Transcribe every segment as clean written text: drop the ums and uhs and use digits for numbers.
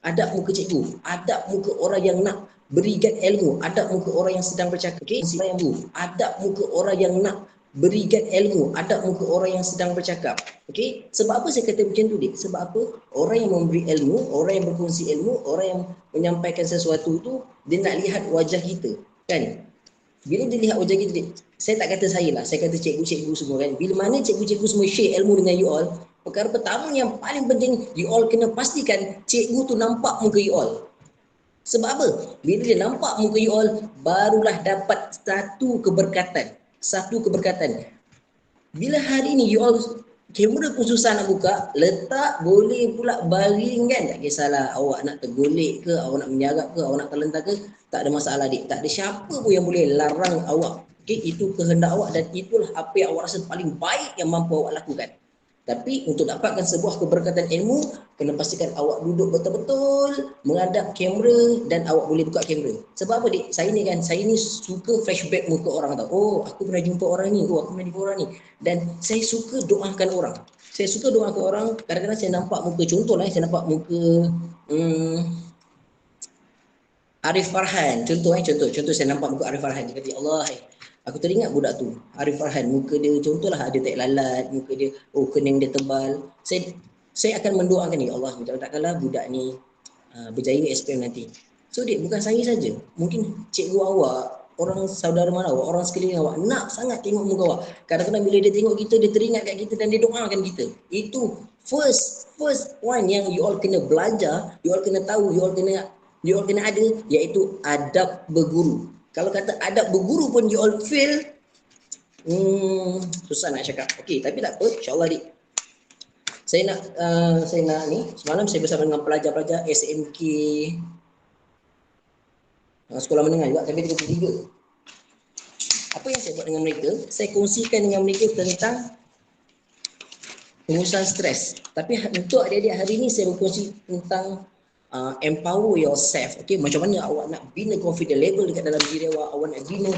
adab muka cikgu, adab muka orang yang nak berikan ilmu, adab muka orang yang sedang bercakap. Okey, adab muka orang yang nak berikan ilmu, adab muka orang yang sedang bercakap. Okey, sebab apa saya kata macam tu, Dik? Sebab apa? Orang yang memberi ilmu, orang yang berkongsi ilmu, orang yang menyampaikan sesuatu tu, dia nak lihat wajah kita, kan? Bila dia lihat wajah kita, saya tak kata saya lah, saya kata cikgu-cikgu semua kan. Bila mana cikgu-cikgu semua share ilmu dengan you all, perkara pertama yang paling penting, you all kena pastikan cikgu tu nampak muka you all. Sebab apa? Bila dia nampak muka you all, barulah dapat satu keberkatan. Satu keberkatan. Bila hari ni you all kamera pun susah nak buka, letak boleh pula baring kan, tak kisahlah awak nak tergolek ke, awak nak menyarap ke, awak nak terlentar ke, tak ada masalah, Dik. Tak ada siapa pun yang boleh larang awak. Okey, itu kehendak awak dan itulah apa yang awak rasa paling baik yang mampu awak lakukan. Tapi untuk dapatkan sebuah keberkatan ilmu, kena pastikan awak duduk betul-betul menghadap kamera dan awak boleh buka kamera. Sebab apa, Dik? Saya ni suka flashback muka orang tau. Oh, aku pernah jumpa orang ni. Oh, aku pernah jumpa orang ni. Dan saya suka doakan orang. Saya suka doakan orang. Kadang-kadang saya nampak muka, contohlah saya nampak muka Arif Farhan. Contoh saya nampak muka Arif Farhan. Dia kata, ya Allah, aku teringat budak tu, Arif Farhan, muka dia contohlah ada tak lalat, muka dia, oh kening dia tebal. Saya akan mendoakan ni, Allah, takkanlah budak ni berjaya SPM nanti. So, Dik, bukan saya saja. Mungkin cikgu awak, orang saudara mara awak, orang sekeliling awak nak sangat tengok muka awak. Kadang-kadang bila dia tengok kita, dia teringat kat kita dan dia doakan kita. Itu first one yang you all kena belajar, you all kena tahu, you all kena ada, iaitu adab berguru. Kalau kata adab berguru pun you all fail, susah nak cakap. Okey, tapi tak apa, insyaAllah, Dik. Saya nak ni, semalam saya bersama dengan pelajar-pelajar SMK sekolah menengah juga, sampai 33. Apa yang saya buat dengan mereka, saya kongsikan dengan mereka tentang pengurusan stres. Tapi untuk adik-adik hari ini saya berkongsi tentang empower yourself. Okay, macam mana awak nak bina confidence level dekat dalam diri awak nak bina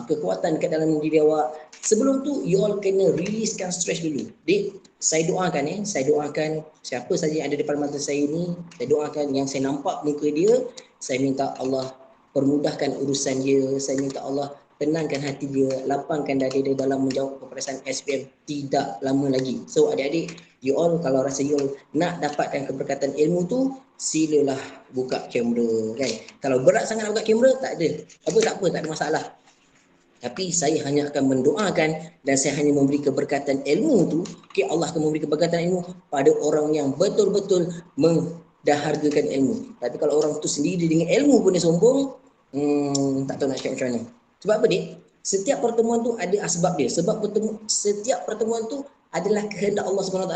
kekuatan dekat dalam diri awak. Sebelum tu, you all kena releasekan stres dulu. Dik, saya doakan siapa saja yang ada depan mata saya ni, saya doakan yang saya nampak muka dia, saya minta Allah permudahkan urusan dia, saya minta Allah tenangkan hati dia, lapangkan dada dia dalam menjawab peperiksaan SPM tidak lama lagi. So adik-adik, you all kalau rasa you all nak dapatkan keberkatan ilmu tu, silalah buka kamera kan. Kalau berat sangat nak buka kamera, tak ada masalah. Tapi saya hanya akan mendoakan dan saya hanya memberi keberkatan ilmu tu. Okay, Allah akan memberi keberkatan ilmu pada orang yang betul-betul menghargakan ilmu. Tapi kalau orang tu sendiri dengan ilmu pun dia sombong, tak tahu nak cakap macam mana. Sebab apa, Dik? Setiap pertemuan tu ada asbab dia. Sebab setiap pertemuan tu adalah kehendak Allah SWT.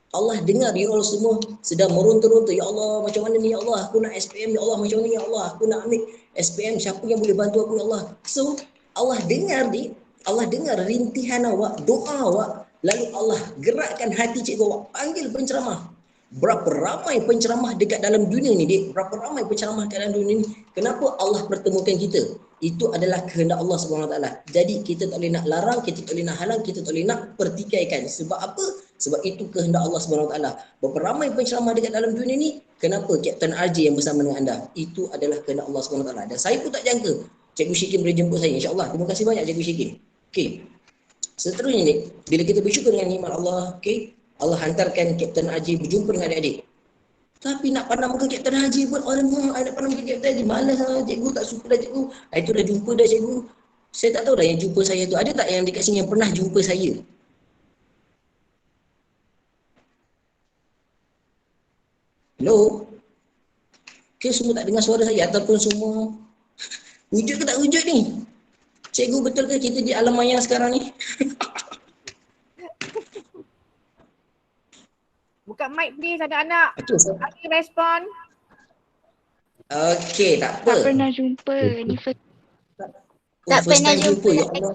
Allah dengar you all semua sedang meronta-ronta, ya Allah macam mana ni, ya Allah aku nak SPM, ya Allah macam ni, ya Allah aku nak ambil SPM, siapa yang boleh bantu aku, ya Allah. So Allah dengar, Dik, Allah dengar rintihan awak, doa awak, lalu Allah gerakkan hati cikgu awak, panggil penceramah. Berapa ramai penceramah dekat dalam dunia ni, Dik? Berapa ramai penceramah dekat dalam dunia ni? Kenapa Allah pertemukan kita? Itu adalah kehendak Allah SWT. Jadi kita tak boleh nak larang, kita tak boleh nak halang, kita tak boleh nak pertikaikan. Sebab apa? Sebab itu kehendak Allah SWT. Berapa ramai penceramah dekat dalam dunia ni? Kenapa Kapten RJ yang bersama dengan anda? Itu adalah kehendak Allah SWT. Dan saya pun tak jangka Cikgu Syikin boleh jemput saya, insyaAllah. Terima kasih banyak Cikgu Syikin. Okey. Seterusnya ni, bila kita bersyukur dengan nikmat Allah, okey, Allah hantarkan Kapten Haji berjumpa dengan adik-adik. Tapi nak pandang muka Kapten Haji pun, alamak, nak pandang muka Kapten Haji, malas lah cikgu, tak suka dah cikgu. Itu dah jumpa dah cikgu. Saya tak tahu dah yang jumpa saya tu. Ada tak yang dekat sini yang pernah jumpa saya? Hello? Okay, semua tak dengar suara saya ataupun semua wujud ke tak wujud ni? Cikgu, betul ke kita di alam maya sekarang ni? Buka mic please anak-anak. Bagi respon. Okey, tak apa. Tak pernah jumpa ni first. Tak pernah jumpa ya Allah.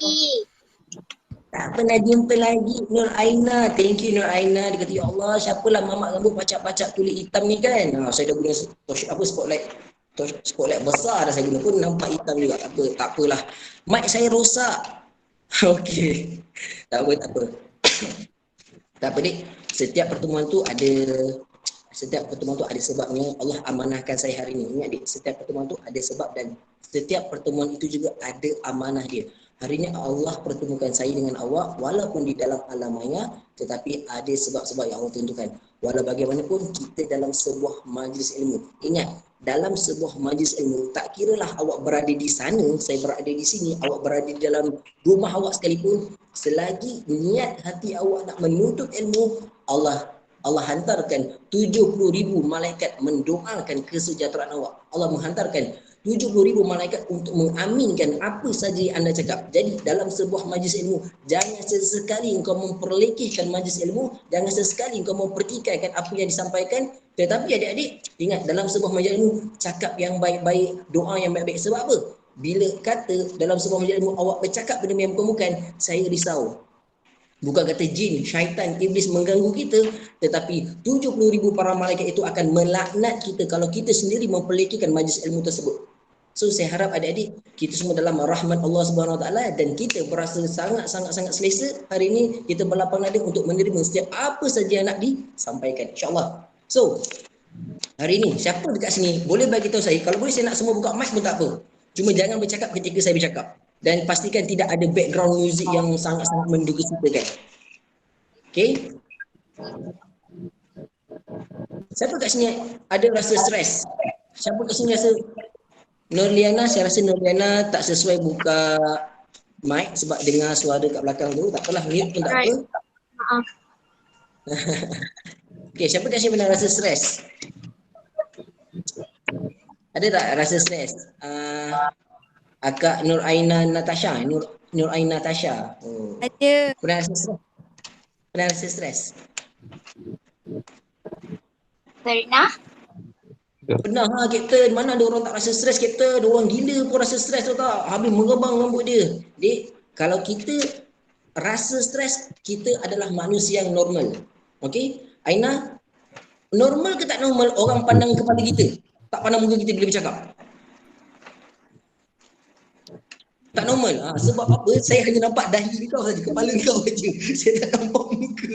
Tak pernah jumpa lagi. Nur Aina, thank you Nur Aina. Dia kata, ya Allah, siapalah mamak rambut pacak-pacak kulit hitam ni kan. Saya dah guna spotlight besar dah saya guna pun nampak hitam juga. Tak apalah. Mic saya rosak. Okey. Tak apa. Tak apa, Dik. Setiap pertemuan tu ada Setiap pertemuan tu ada sebabnya. Allah amanahkan saya hari ini. Ingat dik, setiap pertemuan tu ada sebab dan setiap pertemuan itu juga ada amanah dia. Hari ini Allah pertemukan saya dengan awak walaupun di dalam alam maya, tetapi ada sebab-sebab yang Allah tentukan. Walau bagaimanapun kita dalam sebuah majlis ilmu. Ingat, dalam sebuah majlis ilmu, tak kiralah awak berada di sana, saya berada di sini, awak berada di dalam rumah awak sekalipun, selagi niat hati awak nak menuntut ilmu, Allah hantarkan 70,000 malaikat mendoakan kesejahteraan awak. Allah menghantarkan 70,000 malaikat untuk mengaminkan apa saja yang anda cakap. Jadi dalam sebuah majlis ilmu, jangan sesekali engkau memperlekehkan majlis ilmu, jangan sesekali engkau mempertikaikan apa yang disampaikan. Tetapi adik-adik, ingat dalam sebuah majlis ilmu, cakap yang baik-baik, doa yang baik-baik. Sebab apa? Bila kata dalam sebuah majlis ilmu awak bercakap benda yang bukan-bukan, saya risau. Bukan kata jin, syaitan, iblis mengganggu kita, tetapi 70,000 para malaikat itu akan melaknat kita kalau kita sendiri memperlekehkan majlis ilmu tersebut. So saya harap adik-adik kita semua dalam rahmat Allah Subhanahu Wa Taala dan kita berasa sangat-sangat selesa hari ini, kita berlapang dada untuk menerima setiap apa saja yang nak disampaikan, insya-Allah. So hari ini siapa dekat sini boleh bagi tahu saya, kalau boleh saya nak semua buka mic pun tak apa. Cuma jangan bercakap ketika saya bercakap. Dan pastikan tidak ada background music yang sangat-sangat menduga-dugakan. Okay? Siapa kat sini ada rasa stres? Siapa kat sini rasa? Nurliana, saya rasa Nurliana tak sesuai buka mic sebab dengar suara kat belakang tu. Tak apalah, mute pun tak apa. Okay, siapa kat sini pernah rasa stres? Ada tak rasa stres? Akak Nur Aina Natasha. Nur Aina Natasha. Oh. Ada. Pernah rasa stres? Pernah rasa stres? Pernah? Pernah ha, Kapten. Mana ada orang tak rasa stres, Kapten? Ada orang gila pun rasa stres tu tak? Habis merebang rambut dia. Dek, kalau kita rasa stres, kita adalah manusia yang normal. Okey? Aina, normal ke tak normal orang pandang kepala kita? Tak pandang muka kita bila bercakap? Tak normal. Sebab apa? Saya hanya nampak dahi kau saja, kepala kau saja. Saya tak nampak muka.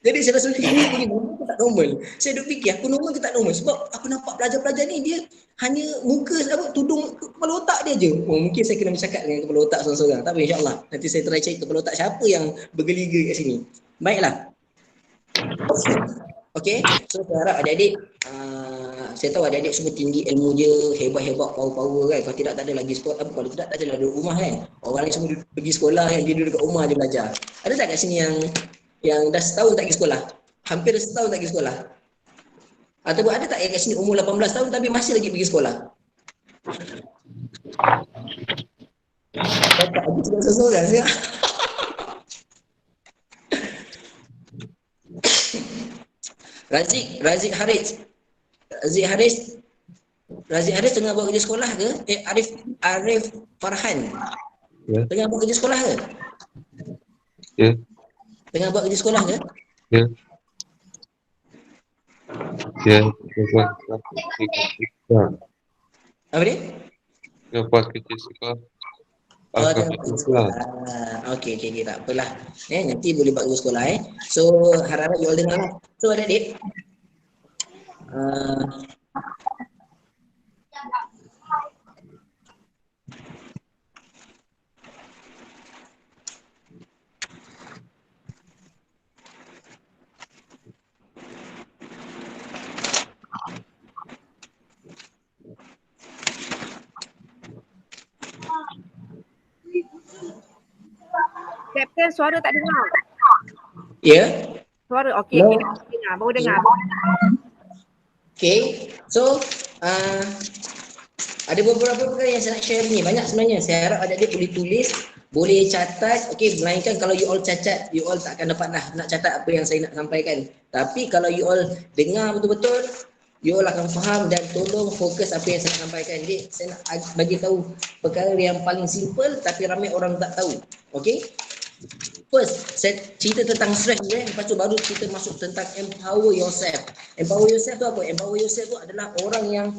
Jadi saya rasa ini normal ke tak normal? Saya duk fikir aku normal ke tak normal? Sebab aku nampak pelajar-pelajar ni dia hanya muka apa, tudung kepala otak dia je. Oh, mungkin saya kena bercakap dengan kepala otak seorang-seorang. Tak apa, insya-Allah. Nanti saya try cari kepala otak siapa yang bergeliga kat sini. Baiklah. Okey, so saya harap adik-adik saya tahu adik-adik semua tinggi ilmu dia, hebat-hebat, power-power kan. Kalau tidak tak ada lagi sekolah, kalau tidak tak ada duduk rumah kan. Orang lain semua pergi sekolah kan, dia duduk dekat rumah dia belajar. Ada tak kat sini yang dah setahun tak pergi sekolah? Hampir setahun tak pergi sekolah? Ataupun ada tak yang kat sini umur 18 tahun tapi masih lagi pergi sekolah? Tak ada cakap seseorang saya. Razik Haris tengah buat kerja sekolah ke? Arif Farhan. Ya. Tengah buat kerja sekolah ke? Ya. Tengah buat kerja sekolah ke? Ya. Ya. Apa dia? Ya, buat kerja sekolah. Okey, tak apalah. Nanti boleh buat kerja sekolah So harap you all dengar lah. So adik-adik. Kapten, suara tak dengar. Ya? Suara, okey. No. Dengar, baru dengar. Okay, so ada beberapa perkara yang saya nak share ni. Banyak sebenarnya. Saya harap adik-adik boleh tulis, boleh catat. Okay, melainkan kalau you all catat, you all tak akan dapat nak catat apa yang saya nak sampaikan. Tapi kalau you all dengar betul-betul, you all akan faham dan tolong fokus apa yang saya nak sampaikan. Jadi saya nak bagi tahu perkara yang paling simple tapi ramai orang tak tahu. Okay? First, saya cerita tentang stress dulu lepas tu baru kita masuk tentang empower yourself. Empower yourself tu apa? Empower yourself tu adalah orang yang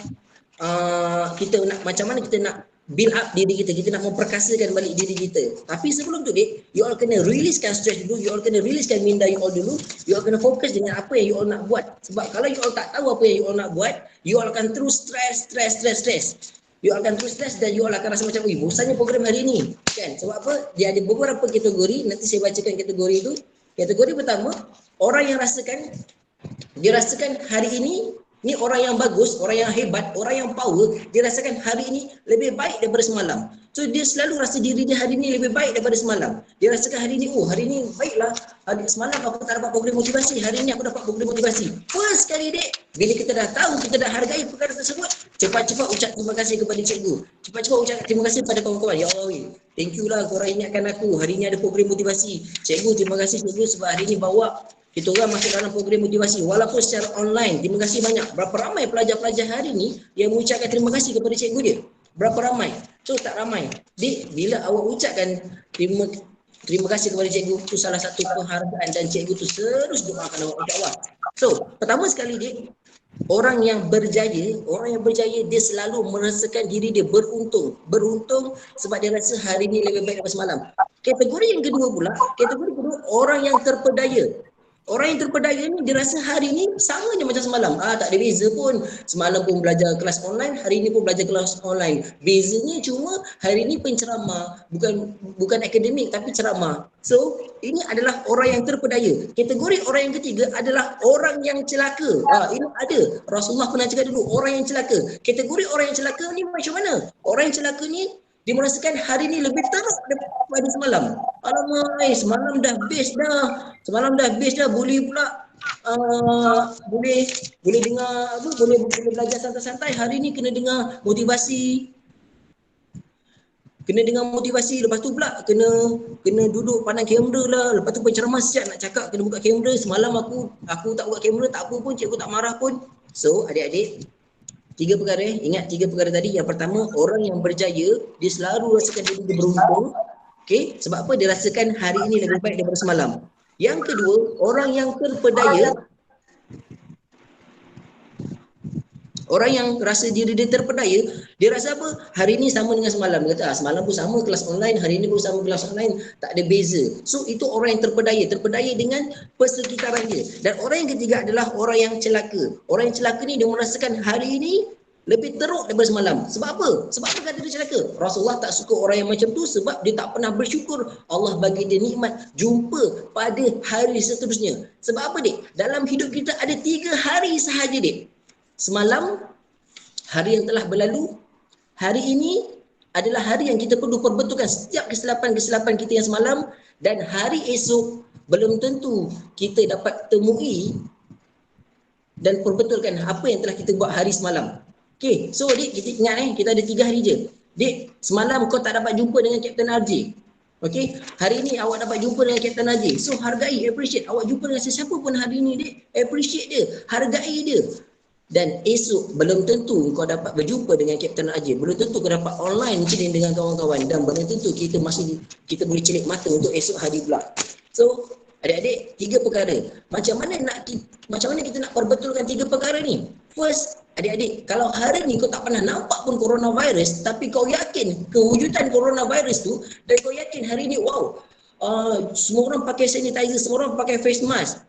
kita nak, macam mana kita nak build up diri kita, kita nak memperkasakan balik diri kita. Tapi sebelum tu dik, you all kena releasekan stress dulu, you all kena releasekan minda you all dulu, you all kena fokus dengan apa yang you all nak buat. Sebab kalau you all tak tahu apa yang you all nak buat, you all akan terus stress. You all akan terus stress dan you all akan rasa macam, bosannya program hari ni. Kan? Sebab apa? Dia ada beberapa kategori, nanti saya bacakan kategori itu. Kategori pertama, orang yang dia rasakan hari ini ni orang yang bagus, orang yang hebat, orang yang power, dia rasakan hari ini lebih baik daripada semalam. So dia selalu rasa diri dia hari ini lebih baik daripada semalam. Dia rasakan hari ini, hari ini baiklah. Semalam aku tak dapat program motivasi, hari ini aku dapat program motivasi. First sekali dek, bila kita dah tahu, kita dah hargai perkara tersebut, cepat-cepat ucap terima kasih kepada cikgu. Cepat-cepat ucap terima kasih kepada kawan-kawan. Ya Allah, thank you lah korang ingatkan aku. Hari ini ada program motivasi. Cikgu, terima kasih cikgu sebab hari ini bawa kita orang masuk dalam program motivasi walaupun secara online. Terima kasih banyak. Berapa ramai pelajar-pelajar hari ni yang mengucapkan terima kasih kepada cikgu dia? Berapa ramai? So tak ramai. Dik, bila awak ucapkan terima kasih kepada cikgu, itu salah satu penghargaan dan cikgu tu terus doakan awak insya-Allah. So, pertama sekali dik, orang yang berjaya dia selalu merasakan diri dia beruntung sebab dia rasa hari ni lebih baik daripada semalam. Kategori yang kedua pula, orang yang terpedaya. Orang yang terpedaya ni dia rasa hari ni sama je macam semalam. Tak ada beza pun. Semalam pun belajar kelas online, hari ni pun belajar kelas online. Bezanya cuma hari ni penceramah, bukan akademik tapi ceramah. So, ini adalah orang yang terpedaya. Kategori orang yang ketiga adalah orang yang celaka. Ini ada. Rasulullah pernah cakap dulu, orang yang celaka. Kategori orang yang celaka ni macam mana? Orang yang celaka ni dia merasakan hari ni lebih teruk daripada semalam. Alamak, semalam dah best dah. Boleh pula boleh dengar apa, boleh belajar santai-santai. Hari ni kena dengar motivasi. Lepas tu pula kena duduk pandang kamera lah. Lepas tu penceramah siap nak cakap kena buka kamera. Semalam aku tak buka kamera, tak apa pun, cikgu tak marah pun. So, adik-adik, tiga perkara, ingat tiga perkara tadi. Yang pertama, orang yang berjaya dia selalu rasakan diri dia beruntung. Okey, sebab apa? Dia rasakan hari ini lebih baik daripada semalam. Yang kedua, orang yang terpedaya, orang yang rasa diri dia terpedaya, dia rasa apa? Hari ini sama dengan semalam. Dia kata, semalam pun sama kelas online, hari ini pun sama kelas online, tak ada beza. So itu orang yang terpedaya dengan persekitaran dia. Dan orang yang ketiga adalah orang yang celaka. Orang yang celaka ni dia merasakan hari ini lebih teruk daripada semalam. Sebab apa? Sebab apa kata dia celaka? Rasulullah tak suka orang yang macam tu sebab dia tak pernah bersyukur Allah bagi dia nikmat jumpa pada hari seterusnya. Sebab apa dik? Dalam hidup kita ada 3 hari sahaja dik. Semalam, hari yang telah berlalu, hari ini adalah hari yang kita perlu perbetulkan setiap kesilapan kita yang semalam, dan hari esok belum tentu kita dapat temui dan perbetulkan apa yang telah kita buat hari semalam. Okey, so dik, kita ingat kita ada 3 hari je. Dik, semalam kau tak dapat jumpa dengan Kapten RJ. Okey, hari ini awak dapat jumpa dengan Kapten RJ. So hargai, appreciate. Awak jumpa dengan sesiapa pun hari ini dik, appreciate dia, hargai dia. Dan esok belum tentu kau dapat berjumpa dengan Kapten RJ. Belum tentu kau dapat online chilling dengan kawan-kawan, dan belum tentu kita boleh celik mata untuk esok hari pula. So, adik-adik, 3 perkara. Macam mana kita nak perbetulkan 3 perkara ni? First, adik-adik, kalau hari ni kau tak pernah nampak pun coronavirus, tapi kau yakin kewujudan coronavirus tu, dan kau yakin hari ni semua orang pakai sanitizer, semua orang pakai face mask.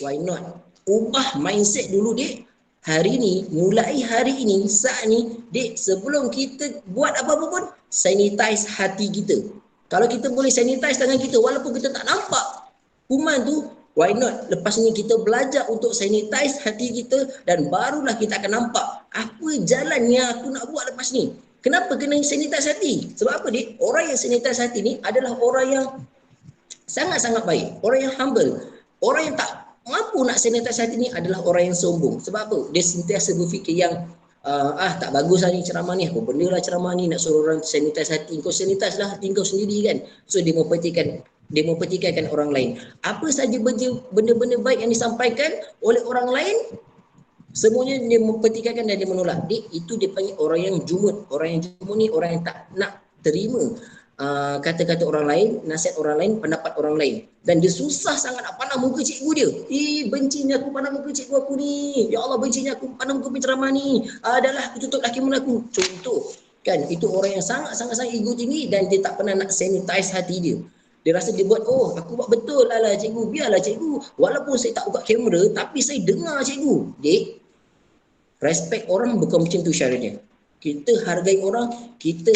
Why not? Ubah mindset dulu dik. Hari ni, mulai hari ini, saat ni, dik, sebelum kita buat apa-apa pun, sanitize hati kita. Kalau kita boleh sanitize tangan kita walaupun kita tak nampak kuman tu, why not? Lepas ni kita belajar untuk sanitize hati kita, dan barulah kita akan nampak apa jalan yang aku nak buat lepas ni. Kenapa kena sanitize hati? Sebab apa dik? Orang yang sanitize hati ni adalah orang yang sangat-sangat baik. Orang yang humble. Orang yang tak mampu nak sanitize hati ni adalah orang yang sombong. Sebab apa? Dia sentiasa berfikir yang tak bagus lah ni ceramah ni, apa benda lah ceramah ni, nak suruh orang sanitize hati. Kau sanitize lah hati kau sendiri kan. So dia mempertikaikan orang lain. Apa saja benda-benda baik yang disampaikan oleh orang lain, semuanya dia mempertikaikan dan dia menolak. Itu dia panggil orang yang jumud. Orang yang jumud ni orang yang tak nak terima kata-kata orang lain, nasihat orang lain, pendapat orang lain. Dan dia susah sangat nak pandang muka cikgu dia. Bencinya aku pandang muka cikgu aku ni. Ya Allah, bencinya aku pandang muka penceramah ni. Adalah aku tutup laki mun aku. Contoh. Kan, itu orang yang sangat-sangat ego tinggi dan dia tak pernah nak sanitize hati dia. Dia rasa dia buat, oh aku buat betul lah cikgu, biarlah cikgu. Walaupun saya tak buka kamera, tapi saya dengar cikgu. Dek, respect orang bukan macam tu syaratnya. Kita hargai orang, kita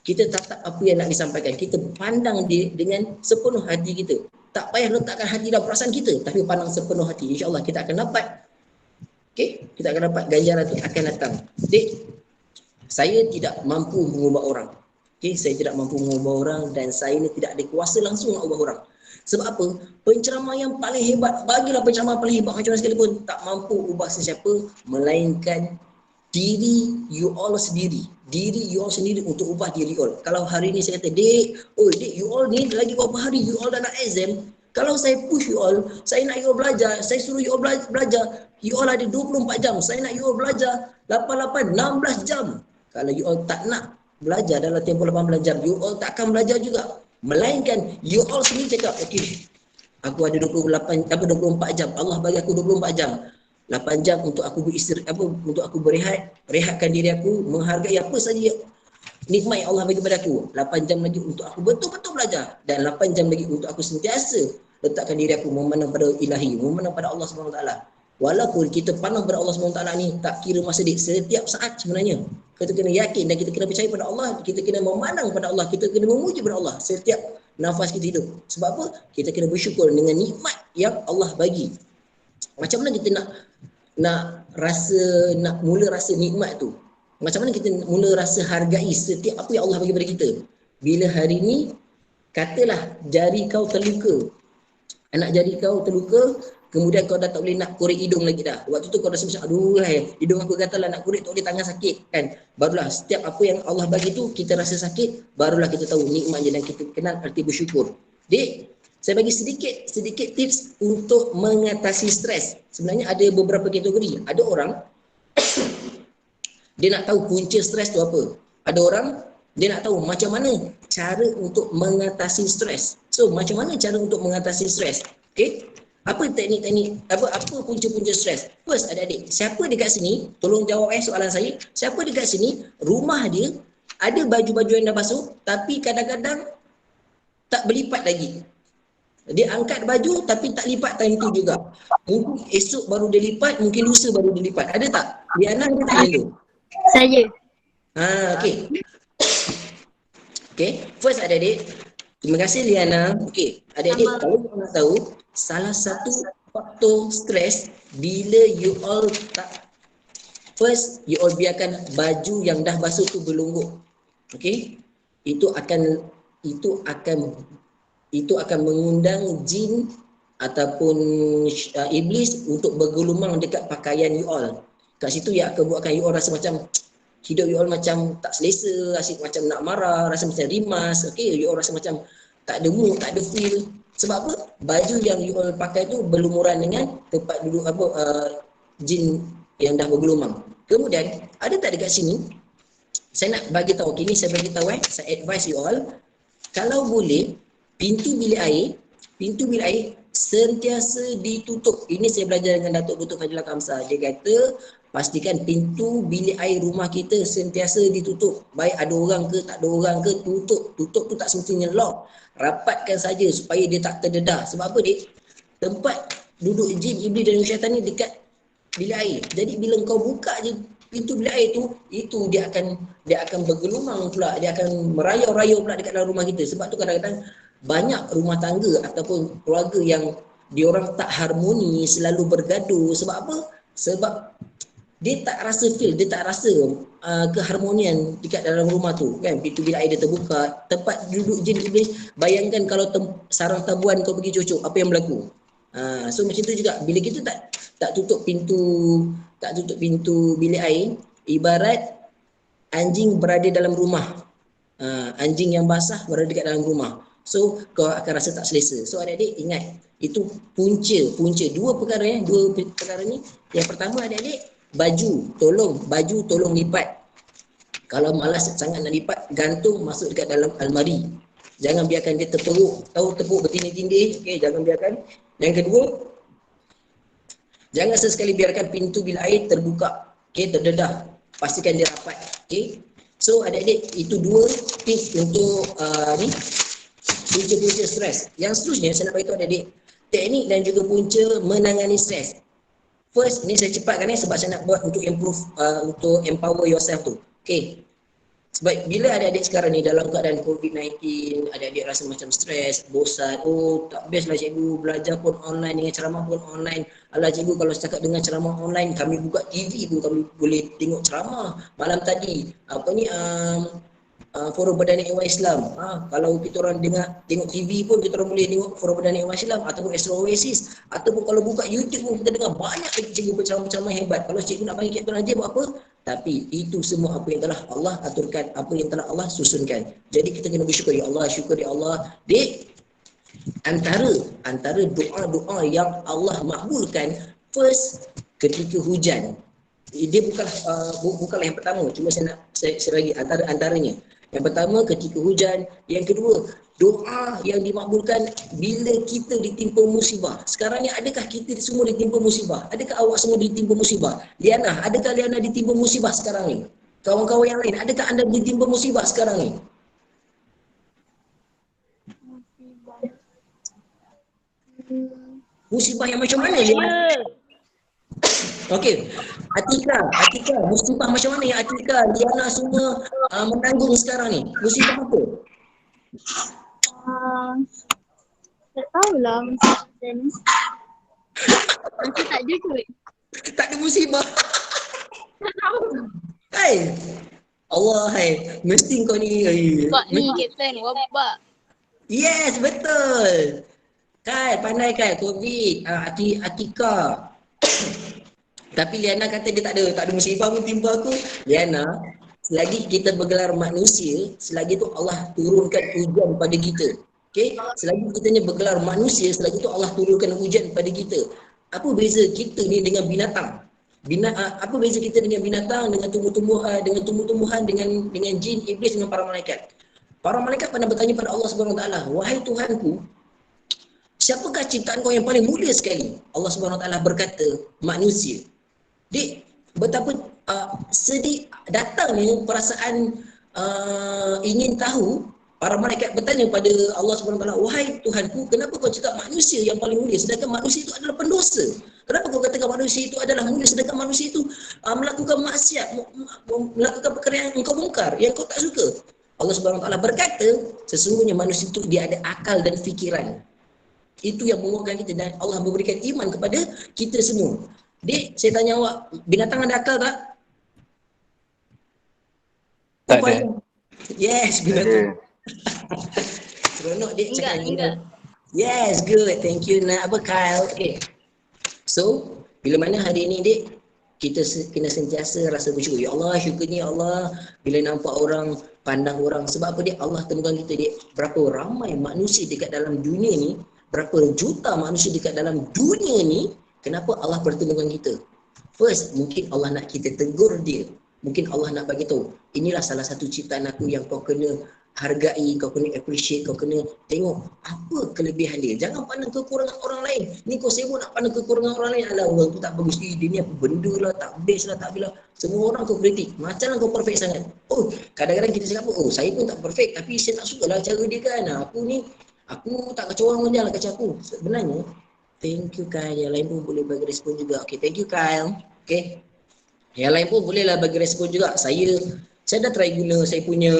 tatap apa yang nak disampaikan. Kita pandang dia dengan sepenuh hati kita. Tak payah letakkan hati dan perasaan kita, tapi pandang sepenuh hati. InsyaAllah kita akan dapat, kita akan dapat ganjaran itu akan datang. Dek, saya tidak mampu mengubah orang. Saya tidak mampu mengubah orang dan saya ni tidak ada kuasa langsung nak ubah orang. Sebab apa? Penceramah yang paling hebat, bagilah penceramah paling hebat macam mana sekalipun, tak mampu ubah sesiapa melainkan diri you all sendiri. Diri you all sendiri untuk ubah diri you all. Kalau hari ni saya kata, dek, dek, you all ni lagi berapa hari you all dah nak exam. Kalau saya push you all, saya nak you all belajar, saya suruh you all belajar, you all ada 24 jam, saya nak you all belajar 88, 16 jam. Kalau you all tak nak belajar dalam tempoh 18 jam, you all tak akan belajar juga. Melainkan you all sendiri cakap, okey, aku ada 24 jam, Allah bagi aku 24 jam. 8 jam untuk aku untuk aku rehatkan diri aku, menghargai apa saja nikmat yang Allah bagi kepada aku. 8 jam lagi untuk aku betul-betul belajar dan 8 jam lagi untuk aku sentiasa letakkan diri aku memandang pada ilahi, memandang pada Allah SWT. Walaupun kita pandang pada Allah SWT ni tak kira masa dik, setiap saat sebenarnya kita kena yakin dan kita kena percaya pada Allah, kita kena memandang pada Allah, kita kena memuji pada Allah setiap nafas kita hidup. Sebab apa? Kita kena bersyukur dengan nikmat yang Allah bagi. Macam mana kita nak mula rasa nikmat tu? Macam mana kita mula rasa hargai setiap apa yang Allah bagi kepada kita? Bila hari ni katalah jari kau terluka, anak jari kau terluka, kemudian kau dah tak boleh nak korek hidung lagi dah. Waktu tu kau rasa macam, aduh hidung aku gatal lah, nak korek tak boleh, tangan sakit kan. Barulah setiap apa yang Allah bagi tu kita rasa sakit, barulah kita tahu nikmatnya dan kita kenal arti bersyukur. Dek, saya bagi sedikit tips untuk mengatasi stres. Sebenarnya ada beberapa kategori. Ada orang dia nak tahu punca stres tu apa. Ada orang dia nak tahu macam mana cara untuk mengatasi stres. So macam mana cara untuk mengatasi stres? Okey. Apa teknik-teknik, apa punca-punca stres? First, adik-adik, siapa dekat sini, tolong jawab soalan saya. Siapa dekat sini, rumah dia ada baju-baju yang dah basuh, tapi kadang-kadang tak berlipat lagi. Dia angkat baju tapi tak lipat time tu juga. Mungkin esok baru dia lipat, mungkin lusa baru dia lipat. Ada tak? Liana ada tak yang tu? Saya. Okey. Okey, first adik-adik. Terima kasih Liana. Okey, adik-adik, kalau you nak tahu, salah satu faktor stres bila you all tak, first you all biarkan baju yang dah basuh tu berlonggok. Okey? Itu akan mengundang jin ataupun iblis untuk bergelumang dekat pakaian you all. Kat situ yang akan buatkan you all rasa macam hidup you all macam tak selesa, rasa macam nak marah, rasa macam rimas. Okey, you all rasa macam tak ada mood, tak ada feel. Sebab apa? Baju yang you all pakai tu berlumuran dengan tempat duduk jin yang dah bergelumang. Kemudian ada tak dekat sini, saya nak bagi tahu, okay, ni saya bagi tahu saya advise you all, kalau boleh pintu bilik air sentiasa ditutup. Ini saya belajar dengan Datuk Dr. Fadilah Kamsah. Dia kata pastikan pintu bilik air rumah kita sentiasa ditutup. Baik ada orang ke tak ada orang ke, tutup. Tutup tu tak semestinya lock. Rapatkan saja supaya dia tak terdedah. Sebab apa, Dik? Tempat duduk jin, iblis dan syaitan ni dekat bilik air. Jadi bila kau buka je pintu bilik air tu, itu dia akan bergelumang pula, dia akan merayau-rayau pula dekat dalam rumah kita. Sebab tu kadang-kadang banyak rumah tangga ataupun keluarga yang diorang tak harmoni, selalu bergaduh. Sebab apa? Sebab dia tak rasa feel, dia tak rasa keharmonian dekat dalam rumah tu kan. Pintu bilik air dia terbuka, tempat duduk jin iblis. Bayangkan kalau sarang tabuan kau pergi cucuk, apa yang berlaku? So macam tu juga, bila kita tak tutup pintu bilik air, ibarat anjing berada dalam rumah. Anjing yang basah berada dekat dalam rumah. So kau akan rasa tak selesa. So adik-adik ingat, itu punca dua perkara ni. Yang pertama adik-adik, baju tolong lipat. Kalau malas sangat nak lipat, gantung masuk dekat dalam almari. Jangan biarkan dia terperuk. Tahu terperuk bertindih-tindih, okey, jangan biarkan. Yang kedua, jangan sesekali biarkan pintu bilik air terbuka, okey, terdedah. Pastikan dia rapat, okey. So adik-adik, itu 2 tips untuk ni punca-punca stres. Yang seterusnya saya nak beritahu adik-adik, teknik dan juga punca menangani stres. First, ni saya cepatkan sebab saya nak buat untuk improve, untuk empower yourself tu. Okay. Sebab bila adik-adik sekarang ni dalam keadaan COVID-19, adik-adik rasa macam stres, bosan, oh tak best lah cikgu, belajar pun online, dengan ceramah pun online. Alah cikgu, kalau setakat dengan ceramah online, kami buka TV pun kami boleh tengok ceramah. Malam tadi, Forum Perdana Ewan Islam. Kalau kita orang tengok TV pun kita orang boleh tengok Forum Perdana Ewan Islam ataupun Astro Oasis, ataupun kalau buka YouTube pun kita dengar banyak lagi cikgu berceramah-ceramah hebat. Kalau cikgu nak bagi kita aja buat apa? Tapi itu semua apa yang telah Allah aturkan, apa yang telah Allah susunkan. Jadi kita kena bersyukur, ya Allah, syukur ya Allah. Dek, antara doa-doa yang Allah makbulkan, first ketika hujan. Dia bukanlah yang pertama, cuma saya bagi antaranya. Yang pertama ketika hujan, yang kedua doa yang dimakbulkan bila kita ditimpa musibah. Sekarang ni adakah kita semua ditimpa musibah? Adakah awak semua ditimpa musibah? Liana, adakah Liana ditimpa musibah sekarang ni? Kawan-kawan yang lain, adakah anda ditimpa musibah sekarang ni? Musibah yang macam mana Liana? Okey, Atika, musibah macam mana yang Atika, Liana semua menanggung sekarang ni? Musibah apa? Tak tahulah macam ni. Macam tak ada kot. Tak ada musibah. Tak tahu. Hai. Allah, hai. Mesti kau ni. Wabak ni Kapten, wabak. Yes, betul. Kai, pandai Kai, COVID, Atika. Tapi Liana kata dia tak ada musibah pun timpa aku. Liana, selagi kita bergelar manusia, selagi tu Allah turunkan hujan pada kita. Okey? Selagi kita ni bergelar manusia, selagi tu Allah turunkan hujan pada kita. Apa beza kita ni dengan binatang? Apa beza kita dengan binatang, dengan tumbuh-tumbuhan, dengan jin, iblis, dengan para malaikat? Para malaikat pernah bertanya pada Allah Subhanahu Wa Taala, "Wahai Tuhanku, siapakah ciptaan kau yang paling mulia sekali?" Allah Subhanahu Wa Taala berkata, "Manusia." Dek, betapa sedih datangnya perasaan ingin tahu. Para malaikat bertanya pada Allah Subhanahu Wa Taala, "Wahai Tuhanku, kenapa kau cakap manusia yang paling mulia sedangkan manusia itu adalah pendosa? Kenapa kau katakan manusia itu adalah mulia sedangkan manusia itu melakukan maksiat, melakukan perkara yang engkau mungkar, yang kau tak suka?" Allah Subhanahu Wa Taala berkata, sesungguhnya manusia itu dia ada akal dan fikiran. Itu yang menguatkan kita dan Allah memberikan iman kepada kita semua. Dek, saya tanya awak, binatang ada akal tak? Tak ada. Yes, binatang. Seronok dek cakap Enggak. Yes, good. Thank you nak apa Kyle. Okay. So, bila mana hari ini dek, kita kena sentiasa rasa bersyukur. Ya Allah, syukurnya ya Allah bila nampak orang, pandang orang. Sebab apa dek? Allah temukan kita dek. Berapa ramai manusia dekat dalam dunia ni, berapa juta manusia dekat dalam dunia ni, kenapa Allah pertemukan kita? First, mungkin Allah nak kita tegur dia. Mungkin Allah nak bagi tahu, inilah salah satu ciptaan aku yang kau kena hargai, kau kena appreciate, kau kena tengok apa kelebihan dia. Jangan pandang kekurangan orang lain. Ni kau sibuk nak pandang kekurangan orang lain. Alah, orang tu tak bagus. Dia ni apa benda lah, tak best lah, tak bila. Semua orang kau kritik. Macam kau perfect sangat. Oh, kadang-kadang kita cakap, oh saya pun tak perfect. Tapi saya tak suka lah cara dia kan. Aku tak kacau orang je lah kacau aku. Sebenarnya, thank you Kyle. Yang lain pun boleh bagi respon juga. Okay, thank you Kyle. Okay. Yang lain pun bolehlah bagi respon juga. Saya dah try guna saya punya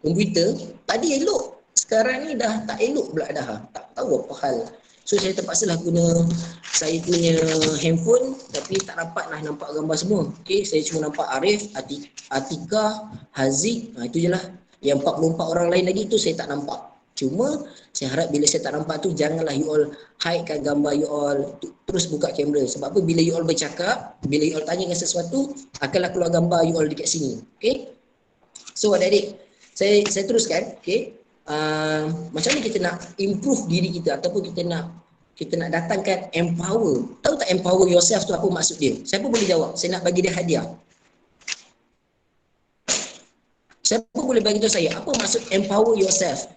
komputer. Tadi elok. Sekarang ni dah tak elok pula dah. Tak tahu apa hal. So saya terpaksalah guna saya punya handphone tapi tak dapat lah nampak gambar semua. Okay, saya cuma nampak Arif, Atika, Haziq. Itu je lah. Yang 44 orang lain lagi tu saya tak nampak. Cuma saya harap bila saya tak nampak tu janganlah you all hidekan gambar you all, terus buka kamera. Sebab apa, bila you all bercakap, bila you all tanyakan sesuatu, akanlah keluar gambar you all dekat sini. Okay? So adik-adik, saya teruskan. Okay? Macam mana kita nak improve diri kita ataupun kita nak datangkan empower. Tahu tak empower yourself tu apa maksud dia? Siapa boleh jawab? Saya nak bagi dia hadiah. Siapa boleh bagi tahu saya apa maksud empower yourself?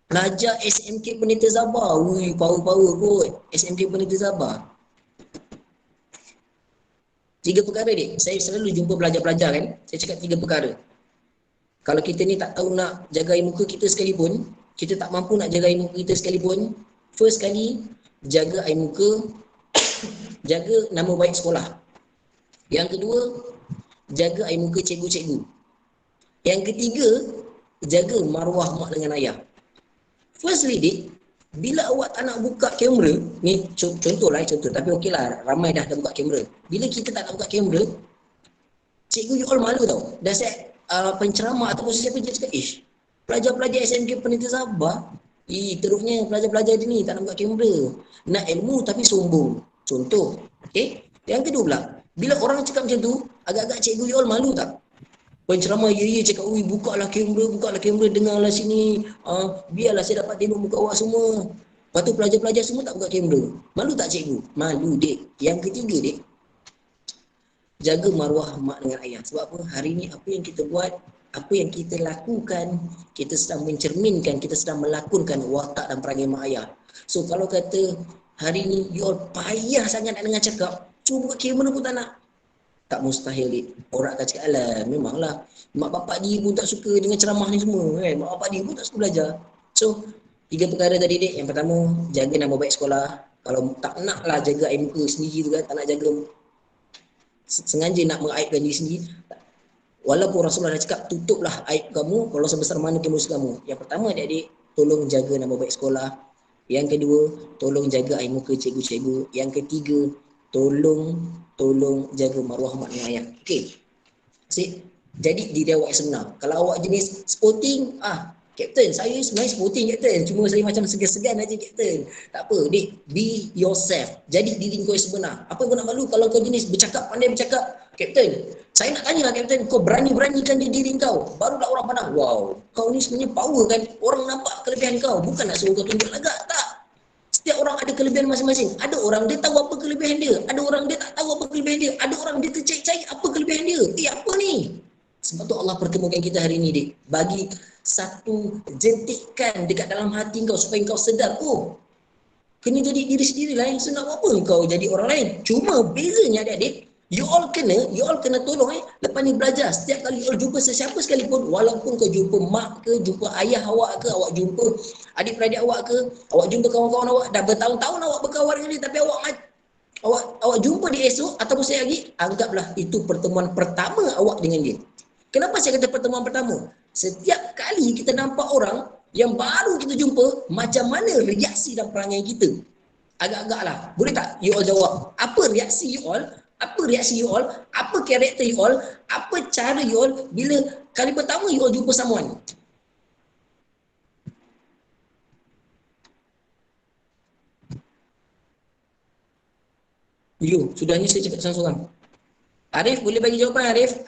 Pelajar SMK Penita Zabah. Power kot. SMK Penita Zabah. 3 perkara dik. Saya selalu jumpa pelajar-pelajar kan. Saya cakap 3 perkara. Kalau kita ni tak tahu nak jaga air muka kita sekalipun, kita tak mampu nak jaga air muka kita sekalipun, first kali jaga air muka, jaga nama baik sekolah. Yang kedua, jaga air muka cikgu-cikgu. Yang ketiga, jaga maruah mak dengan ayah. Firstly dik, bila awak tak nak buka kamera, ni contoh, tapi okey lah, ramai dah buka kamera. Bila kita tak nak buka kamera, cikgu you all malu tau. Dah saya penceramah ataupun sesiapa dia cakap, pelajar-pelajar SMK Peniti Sabah, terusnya pelajar-pelajar ni tak nak buka kamera. Nak ilmu tapi sombong. Contoh, okey. Yang kedua pula, bila orang cakap macam tu, agak-agak cikgu you all malu tak? Penceramah cakap, bukalah kamera, dengarlah sini. Biarlah saya dapat tengok muka awak semua. Lepas tu pelajar-pelajar semua tak buka kamera. Malu tak cikgu? Malu dik. Yang ketiga dik, jaga maruah mak dengan ayah. Sebab apa? Hari ni apa yang kita buat, apa yang kita lakukan, kita sedang mencerminkan, kita sedang melakonkan watak dan perangai mak ayah. So kalau kata hari ni you all payah sangat nak dengar cakap, cuba buka kamera pun tak nak. Tak mustahil dik. Orang akan cakap, alah memanglah mak bapak dia pun tak suka dengan ceramah ni semua kan. Mak bapak dia pun tak suka belajar. So 3 perkara tadi dik. Yang pertama, jaga nama baik sekolah. Kalau tak nak lah jaga air muka sendiri tu kan, tak nak jaga, sengaja nak mengaibkan diri sendiri, walaupun Rasulullah dah cakap tutuplah aib kamu kalau sebesar mana dosa kamu. Yang pertama adik-adik, tolong jaga nama baik sekolah. Yang kedua, tolong jaga air muka cikgu-cikgu. Yang ketiga, tolong jaga maruah mak dan ayah. Okey. Jadi diri awak yang sebenar. Kalau awak jenis sporting, Captain, saya sebenarnya sporting Captain. Cuma saya macam segan-segan aja Captain. Tak apa, dik, be yourself. Jadi diri kau yang sebenar. Apa kau nak malu kalau kau jenis pandai bercakap? Captain, saya nak tanya lah Captain, kau berani-beranikan diri kau. Barulah orang pandang, wow, kau ni sebenarnya power kan. Orang nampak kelebihan kau. Bukan nak suruh kau tunjuk lagak, tak. Setiap orang ada kelebihan masing-masing. Ada orang dia tahu apa kelebihan dia. Ada orang dia tak tahu apa kelebihan dia. Ada orang dia tercari-cari apa kelebihan dia. Apa ni? Sebab tu Allah pertemukan kita hari ni dik. Bagi satu jentikan dekat dalam hati kau supaya kau sedar, kena jadi diri sendiri lah. Yang senang apa kau jadi orang lain. Cuma bezanya adik-adik, you all kena tolong lepas ni belajar. Setiap kali you all jumpa sesiapa sekalipun, walaupun kau jumpa mak ke, jumpa ayah awak ke, awak jumpa adik-beradik awak ke, awak jumpa kawan-kawan awak, dah bertahun-tahun awak berkawan dengan dia, tapi awak jumpa dia esok ataupun saya lagi, anggaplah itu pertemuan pertama awak dengan dia. Kenapa saya kata pertemuan pertama? Setiap kali kita nampak orang yang baru kita jumpa, macam mana reaksi dan perangai kita? Agak-agaklah. Boleh tak you all jawab? Apa reaksi you all? Apa reaksi you all? Apa karakter you all? Apa cara you all bila kali pertama you all jumpa someone? Sudahnya saya cakap seorang-seorang. Arif, boleh bagi jawapan Arif?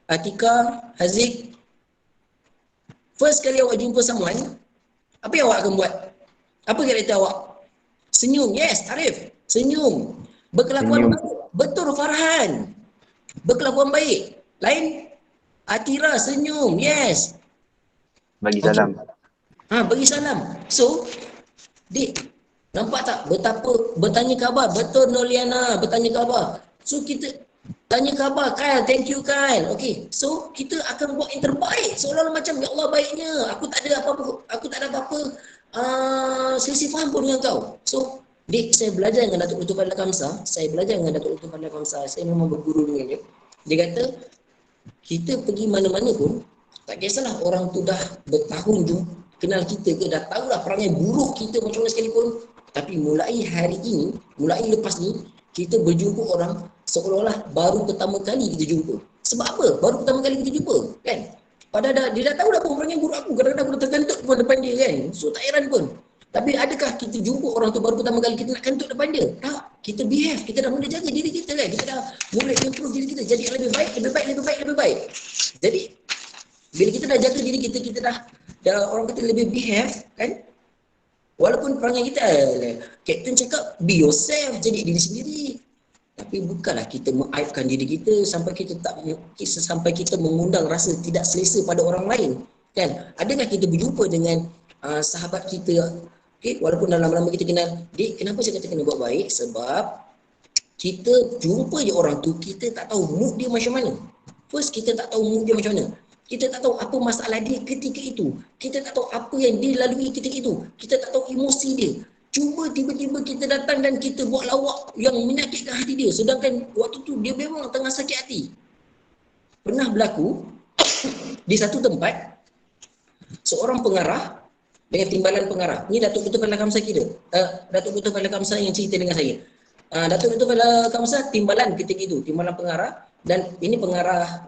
Atika, Haziq. First kali awak jumpa someone, apa yang awak akan buat? Apa karakter awak? Senyum, yes Arif. Senyum. Berkelakuan baik. Betul Farhan. Berkelakuan baik. Lain? Atira, senyum, yes. Bagi salam. Bagi salam. So, dik, nampak tak betapa bertanya khabar? Betul Noliana, bertanya khabar. So kita tanya khabar, Kyle, thank you Kyle. Okay, so kita akan buat yang terbaik. Seolah-olah macam, ya Allah baiknya, aku tak ada apa-apa selisih faham pun dengan kau. So, dik, saya belajar dengan Datuk Lutfi Fadhil Kamsah. Saya memang berguru dengan dia. Dia kata, kita pergi mana-mana pun, tak kisahlah orang tu dah bertahun kenal kita ke, dah tahulah perangai buruk kita macam mana sekalipun. Tapi mulai hari ini, mulai lepas ni, kita berjumpa orang seolah-olah baru pertama kali kita jumpa. Sebab apa? Baru pertama kali kita jumpa, kan? Padahal dia dah tahu dah pun perangai buruk aku. Kadang-kadang aku dah terkentut pun depan dia, kan? So tak heran pun. Tapi adakah kita jumpa orang tu baru pertama kali kita nak kentut depan dia? Tak. Kita behave. Kita dah mula jaga diri kita, kan? Kita dah mula improve diri kita. Jadi yang lebih baik. Jadi, bila kita dah jaga diri kita, kita dah orang kata lebih behave, kan? Walaupun perangai kita, Captain cakap, be yourself, jadi diri sendiri. Tapi bukanlah kita mengaibkan diri kita sampai kita mengundang rasa tidak selesa pada orang lain. Kan? Adakah kita berjumpa dengan sahabat kita, walaupun dah lama-lama kita kenal, dik, kenapa saya kata kena buat baik? Sebab Kita jumpa je orang tu, kita tak tahu mood dia macam mana. First, kita tak tahu mood dia macam mana. Kita tak tahu apa masalah dia ketika itu. Kita tak tahu apa yang dia lalui ketika itu. Kita tak tahu emosi dia. Cuba tiba-tiba kita datang dan kita buat lawak yang menyakitkan hati dia. Sedangkan waktu tu dia memang tengah sakit hati. Pernah berlaku di satu tempat, seorang pengarah dengan timbalan pengarah. Ni Datuk Ketua Kepala Kamsah kita. Datuk Ketua Kepala Kamsah yang cerita dengan saya. Datuk Ketua Kepala Kamsah timbalan ketika itu, timbalan pengarah, dan ini pengarah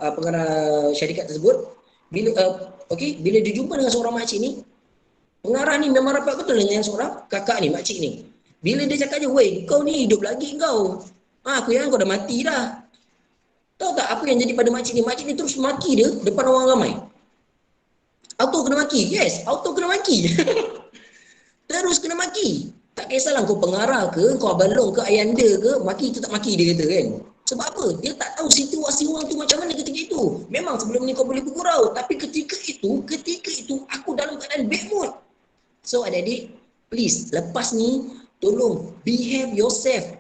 syarikat tersebut. Bila bila dia jumpa dengan seorang makcik ni, pengarah ni memang rapat betul dengan seorang kakak ni, makcik ni. Bila dia cakap je, "Weh, kau ni hidup lagi kau. Aku yang kau dah mati dah." Tahu tak apa yang jadi pada makcik ni? Makcik ni terus maki dia depan orang ramai. Auto kena maki. Yes, auto kena maki. Terus kena maki. Tak kisahlah kau pengarah ke, kau abang long ke, ayanda ke, maki tu tak maki dia kata kan. Sebab apa? Dia tak tahu situasi orang tu macam mana ketika itu. Memang sebelum ni kau boleh bergurau, tapi ketika itu aku dalam keadaan bad mood. So adik-adik, please lepas ni tolong behave yourself.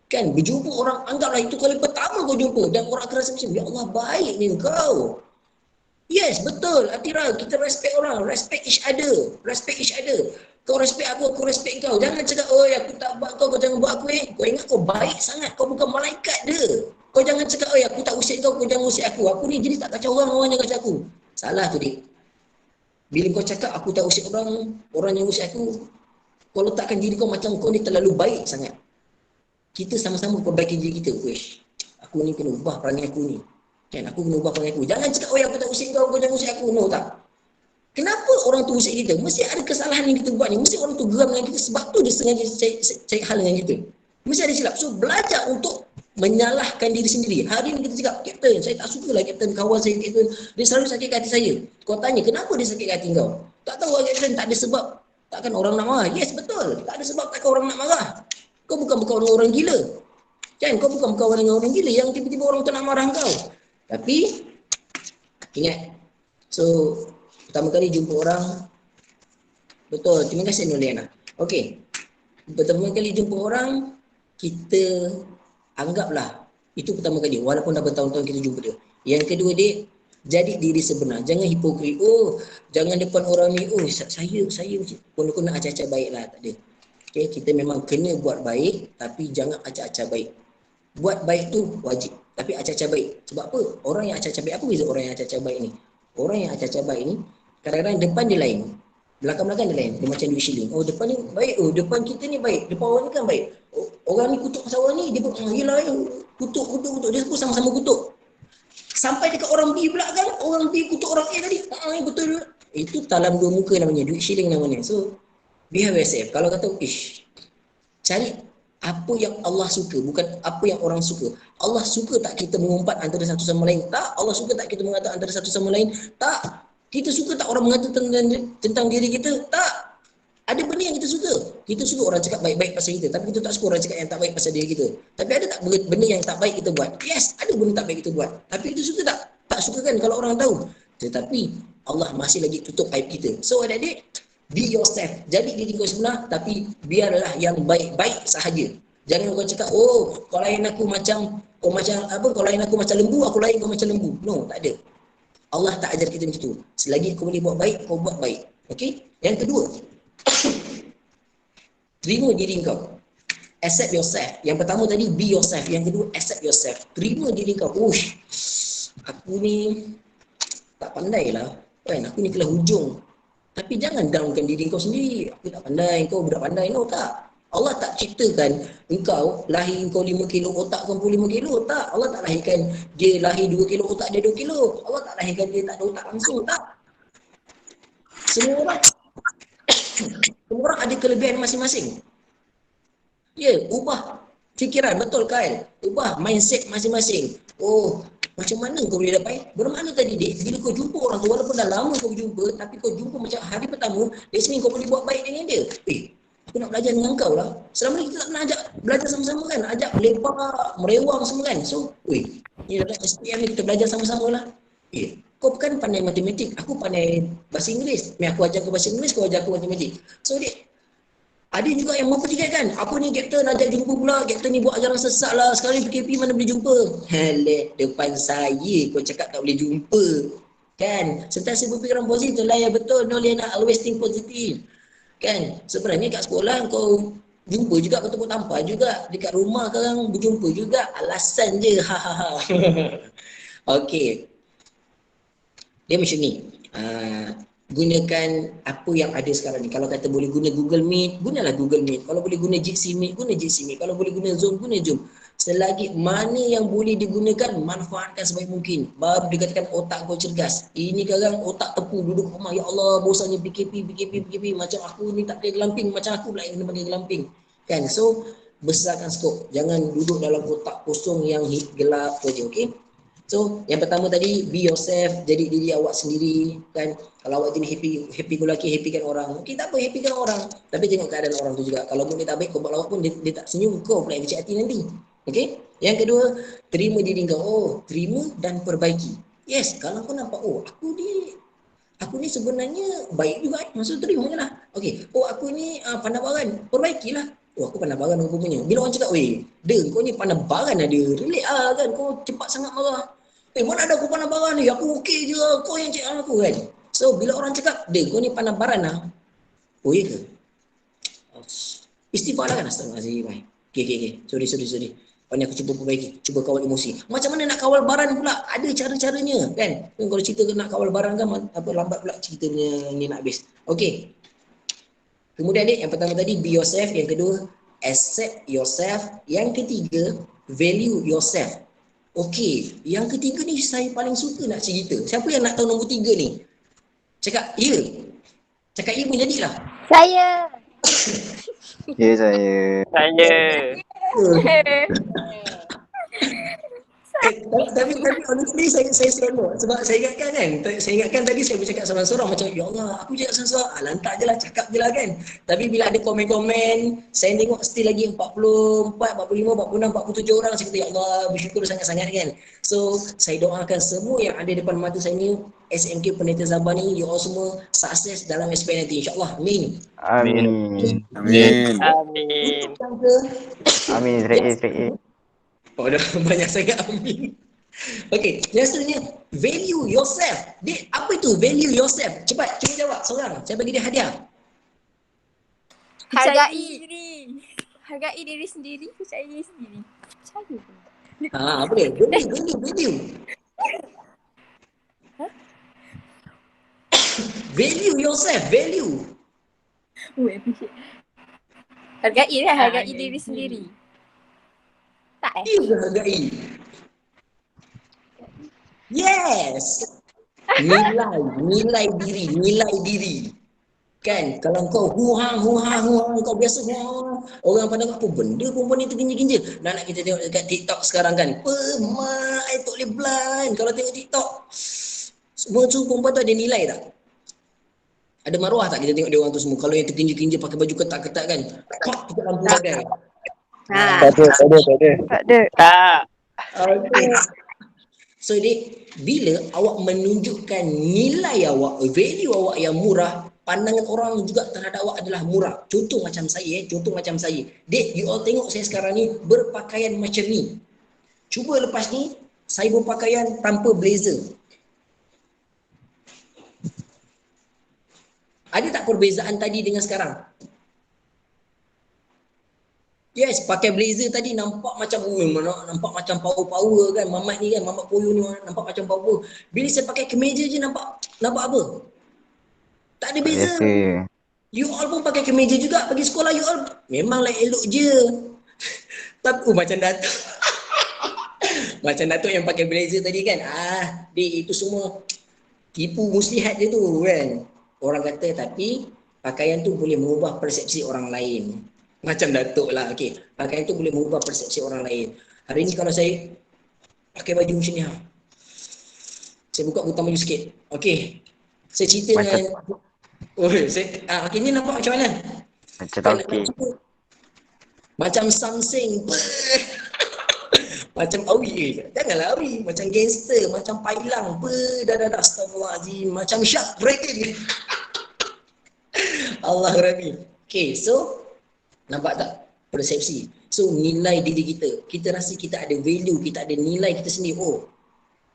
Kan berjumpa orang, anggaplah itu kali pertama kau jumpa dan orang akan rasa macam, ya Allah baik ni kau. Yes, betul. Atira, kita respect orang, respect each other. Kau respect aku respect kau. Jangan cakap, "Oh, aku tak buat kau jangan buat aku." Kau ingat kau baik sangat, kau bukan malaikat dia. Kau jangan cakap, "Oh, aku tak usik kau jangan usik aku. Aku ni jenis tak kacau orang yang kacau aku." Salah tu, Dik. Bila kau cakap aku tak usik orang yang usik aku, kau letakkan diri kau macam kau ni terlalu baik sangat. Kita sama-sama perbaiki diri kita. Wish, aku ni kena ubah perangai aku ni. Kan, aku kena ubah perangai aku. Jangan cakap, "Oh, aku tak usik kau jangan usik aku." No, tak. Kenapa orang tu usik kita? Mesti ada kesalahan yang kita buat ni. Mesti orang tu geram dengan kita sebab tu dia sengaja cari hal dengan kita. Mesti ada silap. So, belajar untuk menyalahkan diri sendiri. Hari ni kita cakap, "Kapten, saya tak suka lah Kapten, kawan saya Kapten. Dia selalu sakit hati saya." Kau tanya, kenapa dia sakit hati kau? Tak tahu Kapten, tak ada sebab. Takkan orang nak marah? Yes, betul. Tak ada sebab takkan orang nak marah. Kau bukan dengan orang gila. Kan? Kau bukan dengan orang gila yang tiba-tiba orang tu nak marah kau. Tapi, ingat. So, pertama kali jumpa orang, betul, terima kasih Noliana. Okey, pertama kali jumpa orang, kita anggaplah itu pertama kali, walaupun dah bertahun-tahun kita jumpa dia. Yang kedua, Dik, jadi diri sebenar, jangan hipokrit. Oh, jangan depan orang ni, oh saya pun nak acah-acah baik lah, tak ada. Okay, kita memang kena buat baik, tapi jangan acah-acah baik. Buat baik tu wajib, tapi acah-acah baik. Sebab apa? Orang yang acah-acah baik, apa beza orang yang acah-acah baik ni? Orang yang acah-acah baik ni, kadang-kadang depan dia lain, belakang-belakang dia lain. Dia macam duit shilling. Oh, depan ni baik, oh depan kita ni baik, depan orang ni kan baik. Oh, orang ni kutuk pasal orang ni, dia pun yelah, kutuk. Dia pun sama-sama kutuk. Sampai dekat orang B belakang, orang B kutuk orang A tadi. Betul. Itu talam dua muka namanya, duit shilling namanya. So, behave yourself. Kalau kata, cari apa yang Allah suka, bukan apa yang orang suka. Allah suka tak kita mengumpat antara satu sama lain? Tak. Allah suka tak kita mengatakan antara satu sama lain? Tak. Kita suka tak orang mengatakan tentang diri kita? Tak. Ada benda yang kita suka. Kita suka orang cakap baik-baik pasal kita, tapi kita tak suka orang cakap yang tak baik pasal diri kita. Tapi ada tak benda yang tak baik kita buat? Yes, ada benda tak baik kita buat. Tapi kita suka tak? Tak suka kan kalau orang tahu. Tetapi Allah masih lagi tutup aib kita. So adik-adik, be yourself. Jadi diri kau sebenar, tapi biarlah yang baik-baik sahaja. Jangan kau cakap, oh, kau lain aku macam lembu, aku lain kau macam lembu. No, tak ada. Allah tak ajar kita macam tu. Selagi kau boleh buat baik, kau buat baik. Okey? Yang kedua, terima diri kau. Accept yourself. Yang pertama tadi, be yourself. Yang kedua, accept yourself. Terima diri kau. Aku ni tak pandai lah. Kan? Aku ni kelah hujung. Tapi jangan downkan diri kau sendiri. Aku tak pandai, kau budak pandai. No, tak. Allah tak ciptakan engkau lahir kau 5 kilo, otak kau 5 kilo. Tak. Allah tak lahirkan dia lahir 2 kilo, otak dia 2 kilo. Allah tak lahirkan dia tak ada otak langsung. Tak. Semua orang ada kelebihan masing-masing. Ya, ubah fikiran. Betul kan? Ubah mindset masing-masing. Oh, macam mana kau boleh dapat? Bermakna tadi, Dik, bila kau jumpa orang tu, walaupun dah lama kau berjumpa, tapi kau jumpa macam hari pertama, that's mean kau boleh buat baik dengan dia. Aku nak belajar dengan kau lah. Selama ni kita tak pernah ajak belajar sama-sama kan? Ajak lepak, merewang semua kan? So, ni dalam SPM ni kita belajar sama-sama lah. Kau kan pandai matematik, aku pandai bahasa Inggeris. Aku ajar kau bahasa Inggeris, kau ajar aku matematik. So, Dik, Ada juga yang mempertikai kan. Apa ni kapten ajak jumpa pula. Kapten ni buat ajaran sesat lah. Sekarang PKP mana boleh jumpa. Helek depan saya kau cakap tak boleh jumpa. Kan. Sentiasa berfikiran positif lah ya betul. No nak always think positive. Kan. Sebenarnya kat sekolah kau jumpa juga kau tepuk tampar juga. Dekat rumah sekarang berjumpa juga. Alasan je. Hahaha. Okey. Dia macam ni. Gunakan apa yang ada sekarang ni. Kalau kata boleh guna Google Meet, gunalah Google Meet. Kalau boleh guna Jitsi Meet, guna Jitsi Meet. Kalau boleh guna Zoom, guna Zoom. Selagi mana yang boleh digunakan, manfaatkan sebaik mungkin. Baru dikatakan otak kau cergas. Ini kadang otak tepu duduk rumah. Ya Allah, bosannya PKP. Macam aku ni tak pakai gelamping. Macam aku pula yang kena pakai gelamping. Kan? So, besarkan skop. Jangan duduk dalam kotak kosong yang gelap saja. Okay? So, yang pertama tadi, be yourself, jadi diri awak sendiri, kan. Kalau awak jenis happy go lucky, happykan orang. Okay, tak apa, happykan orang. Tapi tengok keadaan orang tu juga. Kalau mood dia tak baik, kau buat lawak pun, dia tak senyum, kau pula yang kecil hati nanti. Okay. Yang kedua, terima diri kau. Oh, terima dan perbaiki. Yes, kalau kau nampak, oh, aku ni sebenarnya baik juga. Maksud terima je lah. Okay. Oh, aku ni pandai baran. Perbaikilah. Oh, aku pandai baran rupanya. Bila orang cakap, weh, kau ni pandai baran ada. Relate lah kan. Kau cepat sangat marah. Mana ada aku pandai baran ni? Aku okey je. Kau yang cakap aku kan. So, bila orang cakap, kau ni pandai baran lah. Oh, iya ke? Istighfar lah kan. Astagfirullahaladzim. Okay. Sorry. Ni aku cuba perbaiki. Cuba kawal emosi. Macam mana nak kawal baran pula? Ada cara-caranya kan. Kalau cerita nak kawal baran kan, lambat pula ceritanya ni nak habis. Okay. Kemudian yang pertama tadi, be yourself. Yang kedua, accept yourself. Yang ketiga, value yourself. Okey, yang ketiga ni saya paling suka nak cerita. Siapa yang nak tahu nombor 3 ni? Cakap ya. Cakap ya pun jadilah. Saya. Ya, saya. Tapi honestly saya seronok sebab saya ingatkan tadi saya bercakap seorang-seorang macam ya Allah aku cakap seorang-seorang lantak je lah cakap je lah kan. Tapi bila ada komen-komen saya tengok still lagi 44, 45, 46, 47 orang saya kata ya Allah bersyukur sangat-sangat kan. So saya doakan semua yang ada depan mata saya ni SMK Pendidikan Sabah ni you all semua sukses dalam SPM nanti insya-Allah. Amin. Amin. Straight A. Oh, dah banyak sangat amin. Okey, yang seterusnya value yourself. Apa itu value yourself? Cepat, cuba jawab seorang. Saya bagi dia hadiah. Hargai diri sendiri, percaya diri sendiri. Apa dia? Value. Value yourself, value. Hargai diri sendiri. Tak Dia hargai. Yes. Nilai diri. Kan, kalau kau huang, kau biasa huang. Orang pandang apa benda perempuan ni terginja-ginja. Nak kita tengok dekat TikTok sekarang kan. Pemai tak boleh blind. Kalau tengok TikTok, semua tu perempuan tu ada nilai tak? Ada maruah tak kita tengok dia orang tu semua? Kalau yang terginja-ginja pakai baju ketat-ketat kan. Pak, dekat lampu bagai. Tak ada. Okay. So bila awak menunjukkan nilai awak, value awak yang murah, pandangan orang juga terhadap awak adalah murah. Contoh macam saya. Dek, you all tengok saya sekarang ni berpakaian macam ni. Cuba lepas ni, saya berpakaian tanpa blazer. Ada tak perbezaan tadi dengan sekarang? Yes, pakai blazer tadi nampak macam nampak macam power kan. Mamat ni kan, Mamat Poyo ni nampak macam power. Bila saya pakai kemeja je nampak apa? Tak ada beza. You all pun pakai kemeja juga pergi sekolah you all. Memanglah elok je. Tapi macam Datuk. Macam Datuk yang pakai blazer tadi kan. Itu semua tipu muslihat je tu kan. Orang kata tapi pakaian tu boleh mengubah persepsi orang lain. Macam Datuk lah. Okey, pakaian tu boleh mengubah persepsi orang lain. Hari ni kalau saya pakai baju macam ni saya buka butang baju sikit. Okey. Saya cerita dengan okey ni nampak macam mana? Macam tauke. Macam Samsung. Macam Awi. Janganlah Awi. Macam gangster, macam Pailang. Dah astagfirullahalazim. Macam Shark breaking. Allah Rabbi. Okay, so Nampak tak? Persepsi. So nilai diri kita. Kita rasa kita ada value, kita ada nilai kita sendiri. Oh,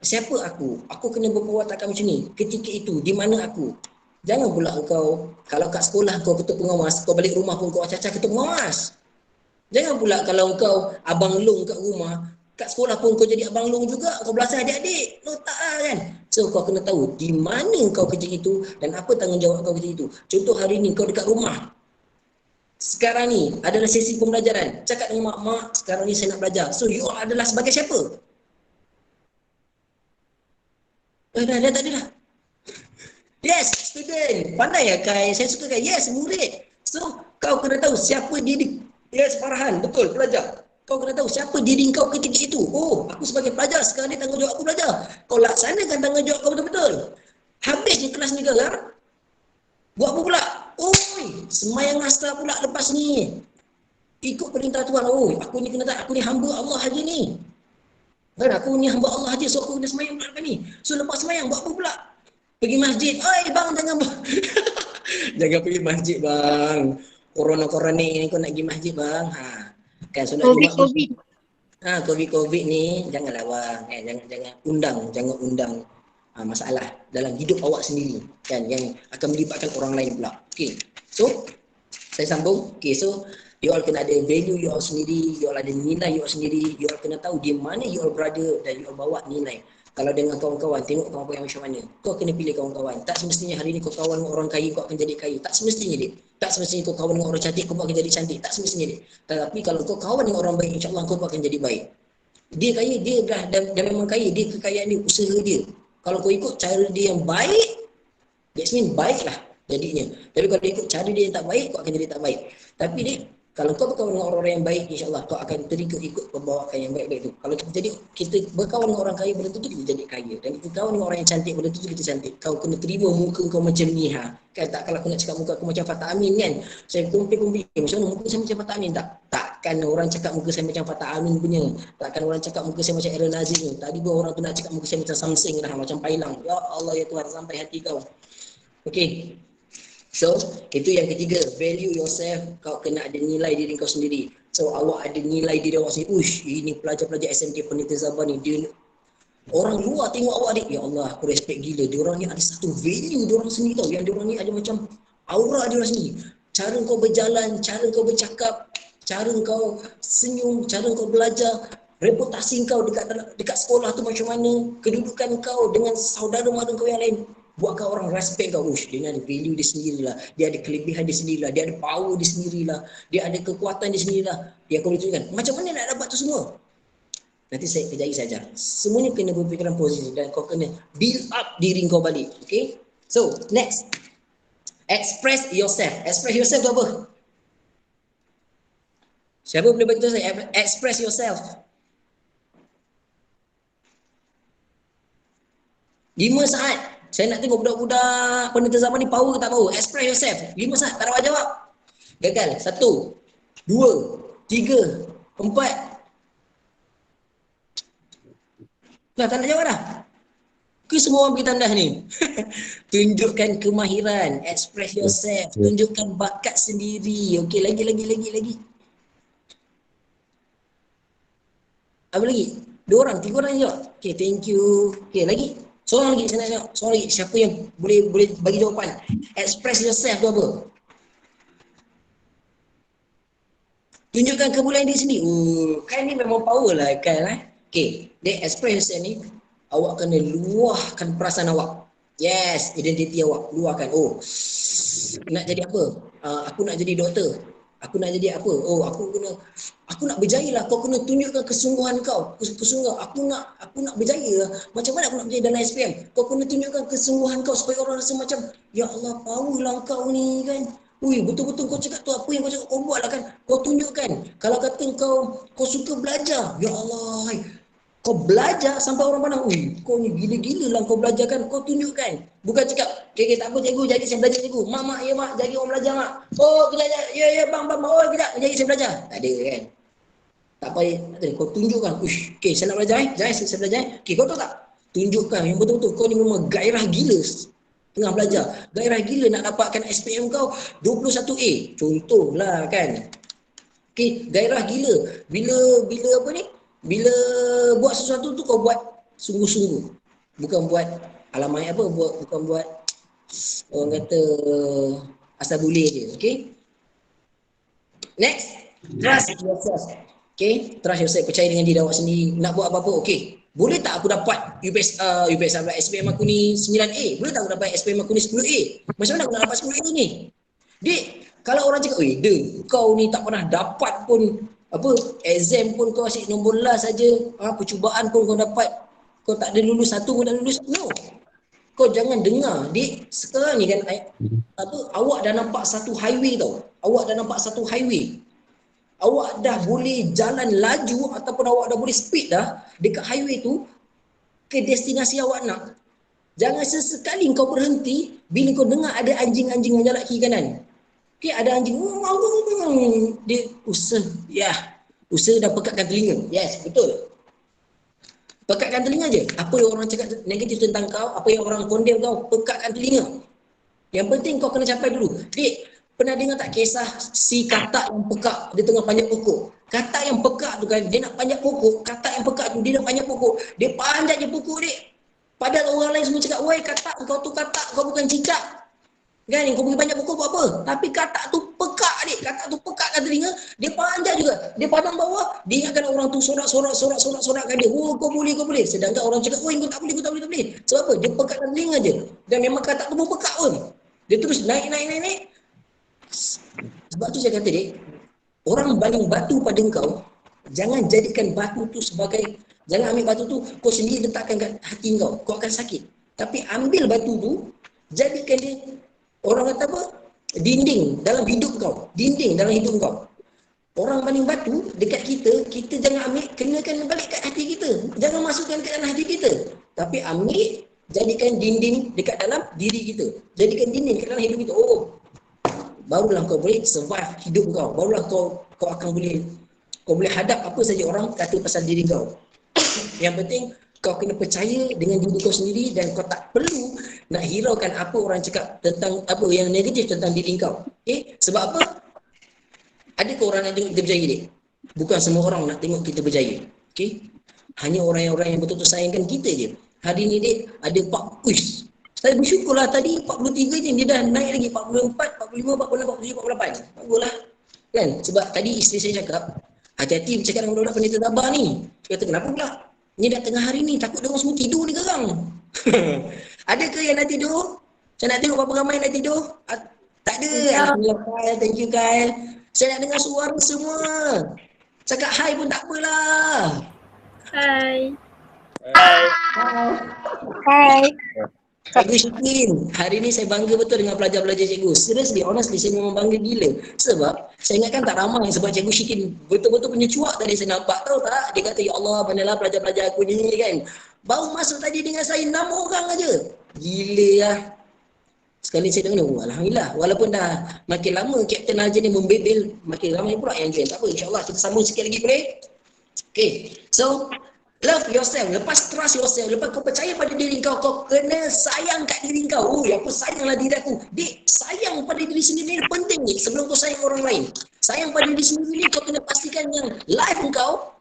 siapa aku? Aku kena berperwatakan macam ni. Ketika itu, di mana aku? Jangan pula kau, kalau kat sekolah kau ketua pengawas, kau balik rumah pun kau acah-acah ketua pengawas. Jangan pula kalau kau abang long kat rumah, kat sekolah pun kau jadi abang long juga, kau belasah adik-adik. No, tak lah kan? So kau kena tahu di mana kau kerja itu dan apa tanggungjawab kau kerja itu. Contoh hari ni kau dekat rumah. Sekarang ni adalah sesi pembelajaran. Cakap dengan mak, sekarang ni saya nak belajar. So you adalah sebagai siapa? Dah tak ada dah. Yes, student. Pandai ya Kai? Saya suka Kai. Yes, murid. So kau kena tahu siapa diri. Yes, Farhan. Betul, pelajar. Kau kena tahu siapa diri kau ketika itu. Oh, aku sebagai pelajar. Sekarang ni tanggungjawab aku belajar. Kau laksanakan tanggungjawab kau betul-betul. Habis ni kelas ni sekarang. Buat apa pula? Oi, semayang asar pula lepas ni. Ikut perintah Tuhan. Oh, aku ni kena tak, aku ni hamba Allah aja ni. Kan aku ni hamba Allah aja, so aku kena semayang pula lepas ni. So lepas semayang buat apa pula? Pergi masjid. Oi bang, jangan bang. Jangan pergi masjid bang. Corona ni kau nak pergi masjid bang. Ha. Kan solat COVID. COVID ni janganlah bang. Jangan undang masalah dalam hidup awak sendiri kan yang akan melibatkan orang lain pula. Okey. So saya sambung. Okey, so you all kena ada value you all sendiri, you all ada nilai you all sendiri, you all kena tahu di mana you all berada dan you all bawa nilai. Kalau dengan kawan-kawan, tengok kawan-kawan yang macam mana. Kau kena pilih kawan-kawan. Tak semestinya hari ni kau kawan dengan orang kaya, kau akan jadi kaya. Tak semestinya dia. Tak semestinya kau kawan dengan orang cantik, kau akan jadi cantik. Tak semestinya dia. Tetapi kalau kau kawan dengan orang baik, insyaAllah kau akan jadi baik. Dia kaya, dia memang kaya. Dia kekayaan dia, usaha dia. Kalau kau ikut cara dia yang baik, that means baik lah jadinya. Tapi kalau ikut cara dia yang tak baik, kau akan jadi tak baik. Tapi dia, kalau kau berkawan dengan orang-orang yang baik, insyaAllah kau akan ikut pembawakan yang baik-baik tu. Kalau kita berkawan dengan orang kaya, benda tu kita jadi kaya. Dan kita kawan dengan orang yang cantik, benda tu kita cantik. Kau kena terima muka kau macam ni ha. Kan tak, kalau aku nak cakap muka aku macam Fatah Amin kan. Saya kumpul-kumpul, macam mana muka saya macam Fatah Amin tak? Takkan orang cakap muka saya macam Fatah Amin punya. Takkan orang cakap muka saya macam Aaron Nazir ni. Tadi pun orang tu nak cakap muka saya macam Samsung lah, macam Pailang. Ya Allah ya Tuhan, sampai hati kau. Okay. So, itu yang ketiga, value yourself. Kau kena ada nilai diri kau sendiri. So, awak ada nilai diri awak sendiri. Uish, ini pelajar-pelajar SMK Pendidikan Zabah ni, dia orang luar tengok awak adik. Ya Allah, aku respect gila. Diorang ni ada satu value diorang sendiri tau. Yang diorang ni ada macam aura diorang sendiri. Cara kau berjalan, cara kau bercakap, cara kau senyum, cara kau belajar, reputasi kau dekat sekolah tu macam mana, kedudukan kau dengan saudara mara kau yang lain. Buatkan orang respect kau. Ush, dia ada value dia sendirilah. Dia ada kelebihan dia sendirilah. Dia ada power dia sendirilah. Dia ada kekuatan dia sendirilah. Dia akan tunjukkan. Macam mana nak dapat tu semua? Nanti saya kejap saja. Semuanya kena berfikiran positif dan kau kena build up diri kau balik. Okay? So, next. Express yourself. Express yourself tu apa? Siapa boleh bagi tahu saya? Express yourself. 5 saat. Saya nak tengok budak-budak Pendidikan Zaman ni power ke tak power. Express yourself. 5 saat. Tak dapat jawab. Gagal. 1, 2, 3, 4. Dah tak nak jawab dah. Ke semua orang bagi tanda ni. Tunjukkan kemahiran. Express yourself. Tunjukkan bakat sendiri. Okey, lagi. Apa lagi? 2 orang, 3 orang jawab. Okey, thank you. Okey, lagi. Seorang lagi, saya nak tengok. Seorang lagi, siapa yang boleh bagi jawapan? Express yourself tu apa? Tunjukkan kebolehan diri sendiri. Kan ni memang power lah kan lah. Okay, dia express yourself ni, awak kena luahkan perasaan awak. Yes, identiti awak, luahkan. Oh, nak jadi apa? Aku nak jadi doktor. Aku nak jadi apa? Oh, aku nak berjaya lah. Kau kena tunjukkan kesungguhan kau. Kesungguhan. Aku nak berjaya lah. Macam mana aku nak berjaya dalam SPM? Kau kena tunjukkan kesungguhan kau supaya orang rasa macam, ya Allah, power lah kau ni kan. Ui, betul-betul kau cakap tu, apa yang kau cakap kau buat lah kan. Kau tunjukkan. Kalau kata kau suka belajar, ya Allah, kau belajar sampai orang pandang, ui, kau ni gila-gila lah kau belajar kan. Kau tunjukkan. Bukan cakap, okay, tak apa cikgu, jadi saya belajar cikgu. Mak, ya mak, jadi orang belajar mak. Oh, belajar, ya bang, oh kejap, jadi saya belajar. Tak ada kan. Tak payah, kau tunjukkan. Uish, okay, saya nak belajar saya belajar Okay, kau tahu tak? Tunjukkan yang betul-betul kau ni memang gairah gila tengah belajar. Gairah gila nak dapatkan SPM kau 21A. Contohlah kan. Okey, gairah gila. Bila apa ni? Bila buat sesuatu tu kau buat sungguh-sungguh. Bukan buat alamak apa, bukan buat orang kata asal boleh je. Okey? Next, trust yourself. Okay, trust yourself, percaya dengan diri awak sendiri. Nak buat apa-apa, okay. Boleh tak aku dapat UPS SPM aku ni 9A? Boleh tak aku dapat SPM aku ni 10A? Macam mana aku nak dapat 10A ni? Dik, kalau orang cakap, kau ni tak pernah dapat pun exam pun kau asyik nombor last saja, percubaan pun kau dapat, kau tak ada lulus satu pun tak lulus. No. Kau jangan dengar, dik. Sekarang ni kan awak dah nampak satu highway tau. Awak dah nampak satu highway. Awak dah boleh jalan laju ataupun awak dah boleh speed dah dekat highway tu ke destinasi awak nak. Jangan sesekali kau berhenti bila kau dengar ada anjing-anjing menjalat kiri kanan. Okay, ada anjing. Dia usaha dah pekatkan telinga. Yes, betul. Pekatkan telinga je. Apa yang orang cakap negatif tentang kau, apa yang orang condemn kau, pekatkan telinga. Yang penting kau kena capai dulu. Dik, pernah dengar tak kisah si katak yang pekak di tengah panjat pokok? Katak yang pekak tu kan, dia nak panjat pokok, katak yang pekak tu dia nak panjat pokok. Dia panjat je pokok, dik. Padahal orang lain semua cakap, "Woi katak, kau tu katak, kau bukan cicak." Kan, kau pergi panjat pokok buat apa? Tapi katak tu pekak, dik. Katak tu pekak kat telinga, dia panjat juga. Dia pandang bawah, dia ingatkan orang tu sorak-sorak dia. Oh, kau boleh. Sedangkan orang cakap, "Oi, kau tak boleh." Sebab apa? Dia pekat kat telinga je. Dan memang katak tu pun pekak pun. Dia terus naik. Sebab tu saya kata, dik, orang baling batu pada engkau, jangan jadikan batu tu sebagai, jangan ambil batu tu kau sendiri letakkan kat hati kau akan sakit. Tapi ambil batu tu, jadikan dia, orang kata apa, dinding dalam hidup kau. Orang baling batu dekat kita jangan ambil, kenakan balik kat hati kita. Jangan masukkan kat dalam hati kita. Tapi ambil, jadikan dinding dekat dalam diri kita. Jadikan dinding dekat dalam hidup kita. Oh, barulah kau boleh survive hidup kau. Barulah kau akan boleh hadap apa saja orang kata pasal diri kau. Yang penting kau kena percaya dengan diri kau sendiri dan kau tak perlu nak hiraukan apa orang cakap tentang apa yang negatif tentang diri kau. Okay? Sebab apa? Adakah orang nak tengok kita berjaya, dik? Bukan semua orang nak tengok kita berjaya. Okay? Hanya orang-orang yang betul-betul sayangkan kita je. Hari ni, dik, ada 4, saya bersyukurlah tadi 43 je, dia dah naik lagi 44, 45, 46, 47, 48. Baguslah. Kan? Sebab tadi isteri saya cakap, hati-hati bercakap dengan budak-budak peneliti tabah ni. Dia kata, kenapa pula? Ni dah tengah hari ni, takut dia orang semua tidur ni sekarang. Adakah yang nak tidur? Saya nak tengok berapa ramai yang nak tidur. Tak ada. Alhamdulillah, Kyle. Thank you, Kyle. Saya nak dengar suara semua. Cakap hi pun tak apalah. Hai. Cikgu Syikin, hari ni saya bangga betul dengan pelajar-pelajar cikgu. Seriously, honestly, saya memang bangga gila. Sebab, saya ingatkan tak ramai sebab Cikgu Syikin betul-betul punya cuak tadi saya nampak. Tahu tak? Dia kata, ya Allah, manalah pelajar-pelajar aku ni kan. Baru masuk tadi dengan saya 6 orang aja. Gila lah. Sekali saya tengok, alhamdulillah. Walaupun dah makin lama Kapten Aljan ni membebel, makin ramai pula yang join. Tak apa, insyaAllah kita sambung sikit lagi boleh? Okay, so love yourself, lepas trust yourself, lepas kau percaya pada diri kau, kau kena sayang kat diri kau. Oh, aku sayanglah diri aku. Dik, sayang pada diri sendiri ni penting ni sebelum kau sayang orang lain. Sayang pada diri sendiri ni kau kena pastikan yang life kau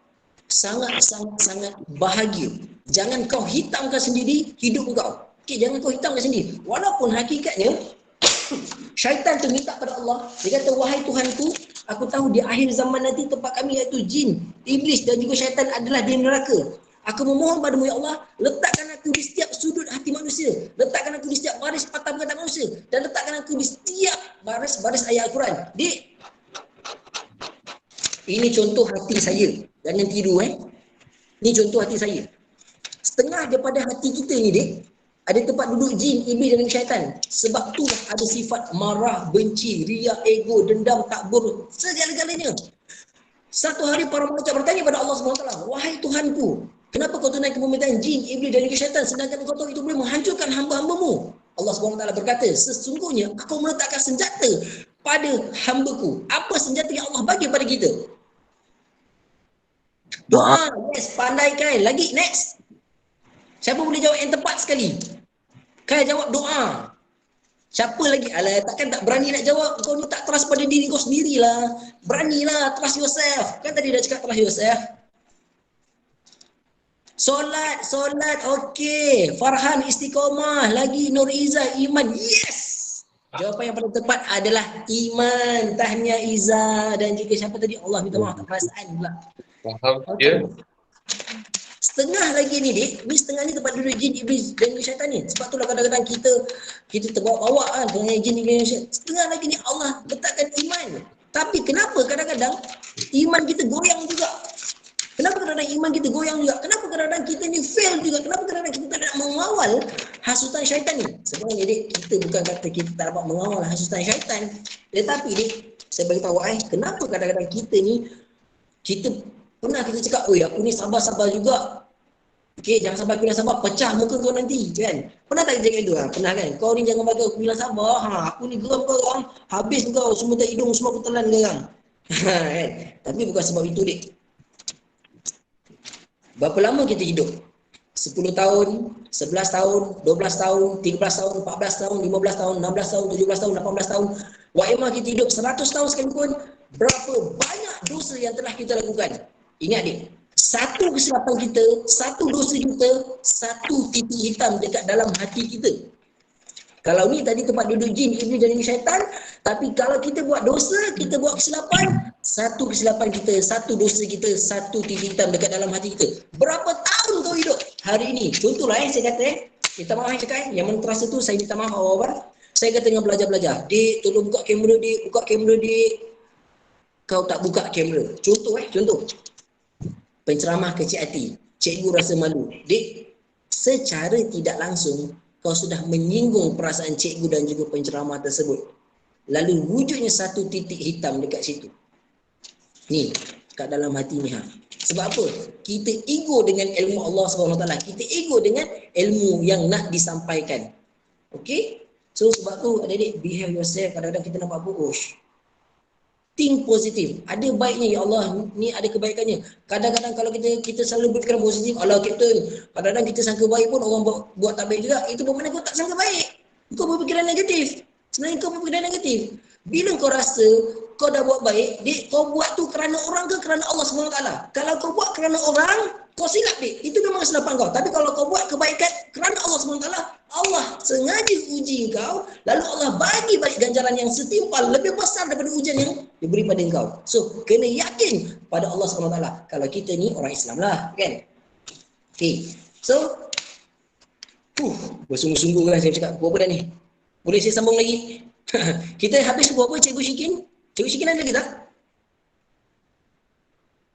sangat-sangat bahagia. Jangan kau hitamkan sendiri hidup kau. Okay, jangan kau hitamkan sendiri. Walaupun hakikatnya syaitan tu minta pada Allah, dia kata, wahai Tuhanku, aku tahu di akhir zaman nanti tempat kami iaitu jin, iblis dan juga syaitan adalah di neraka. Aku memohon padamu ya Allah, letakkan aku di setiap sudut hati manusia, letakkan aku di setiap baris patah perkataan manusia, dan letakkan aku di setiap baris-baris ayat Al-Quran. Dik, ini contoh hati saya. Jangan tiru Ini contoh hati saya. Setengah daripada hati kita ni, dik, ada tempat duduk jin, iblis dan syaitan. Sebab tu ada sifat marah, benci, riak, ego, dendam, takbur, segala-galanya. Satu hari para malaikat bertanya pada Allah SWT, wahai Tuhanku, kenapa kau tunaikan permintaan jin, iblis dan juga syaitan sedangkan kau tahu itu boleh menghancurkan hamba-hambamu? Allah SWT berkata, sesungguhnya aku meletakkan senjata pada hambaku. Apa senjata yang Allah bagi pada kita? Doa. Yes, pandai kan? Lagi, next. Siapa boleh jawab yang tepat sekali? Kaya jawab doa. Siapa lagi? Alah, takkan tak berani nak jawab. Kau ni tak trust pada diri kau sendirilah. Beranilah, trust yourself. Kan tadi dah cakap trust yourself. Solat, okey. Farhan istiqomah. Lagi Nur Izzah, iman. Yes! Jawapan yang paling tepat adalah iman. Tahniah Izzah dan juga siapa tadi? Allah minta maaf, tak perasaan pula. Faham? Ya. Setengah lagi ni dik, ni setengah ni tempat duduk jin, iblis dan syaitan ni. Sebab itulah kadang-kadang kita terbawa-bawa kan dengan jin, iblis dan syaitan. Setengah lagi ni Allah letakkan iman. Tapi kenapa kadang-kadang iman kita goyang juga? Kenapa kadang-kadang iman kita goyang juga? Kenapa kadang-kadang kita ni fail juga? Kenapa kadang-kadang kita tak nak mengawal hasutan syaitan ni? Sebenarnya dik, kita bukan kata kita tak dapat mengawal hasutan syaitan. Tetapi dik, saya beritahu kenapa kadang-kadang kita pernah kita cakap, oi aku ni sabar-sabar juga. Okey, jangan sampai aku bilang sabar, pecah muka kau nanti, kan? Pernah tak kita cakap itu? Pernah kan? Kau ni jangan bagi aku bilang sabar, aku ni geram kau orang, habis kau, semua tak hidung, semua aku telan kau orang. Kan? Tapi bukan sebab itu, dik. Berapa lama kita hidup? 10 tahun, 11 tahun, 12 tahun, 13 tahun, 14 tahun, 15 tahun, 16 tahun, 17 tahun, 18 tahun. Wa'imah kita hidup 100 tahun sekalipun, berapa banyak dosa yang telah kita lakukan. Ingat dik, satu kesilapan kita, satu dosa kita, satu titik hitam dekat dalam hati kita. Kalau ni tadi tempat duduk jin, iblis dan syaitan, tapi kalau kita buat dosa, kita buat kesilapan, satu kesilapan kita, satu dosa kita, satu titik hitam dekat dalam hati kita. Berapa tahun kau hidup hari ini? Contohlah saya kata minta maaf cakap yang mana terasa tu saya minta maaf awal-awal. Saya kata tengah belajar-belajar. Dik, tolong buka kamera dik, buka kamera dik. Kau tak buka kamera. Contoh. Penceramah kecil hati. Cikgu rasa malu. Dik, secara tidak langsung kau sudah menyinggung perasaan cikgu dan juga penceramah tersebut. Lalu wujudnya satu titik hitam dekat situ. Ni, kat dalam hati ni. Sebab apa? Kita ego dengan ilmu Allah SWT. Kita ego dengan ilmu yang nak disampaikan. Okay? So sebab tu adik-adik, behave yourself. Kadang-kadang kita nampak apa? Think positif. Ada baiknya, ya Allah, ni ada kebaikannya. Kadang-kadang kalau kita selalu berfikiran positif, Allah Captain, kadang-kadang kita sangka baik pun orang buat tak baik juga. Itu bermakna kau tak sangka baik. Kau berfikiran negatif. Sebenarnya kau berfikiran negatif. Bila kau rasa kau dah buat baik, dik, kau buat tu kerana orang ke kerana Allah SWT? Kalau kau buat kerana orang, kau silap dik. Itu memang kesilapan kau. Tapi kalau kau buat kebaikan kerana Allah SWT, Allah sengaja uji kau, lalu Allah bagi balik ganjaran yang setimpal lebih besar daripada ujian yang diberi pada engkau. So, kena yakin pada Allah SWT. Kalau kita ni orang Islam lah, kan? Okay. So, bersungguh-sungguh kan saya cakap. Berapa dah ni? Boleh saya sambung lagi? Kita habis berapa Cikgu Syikin? Cikgu Syikin ada lagi tak?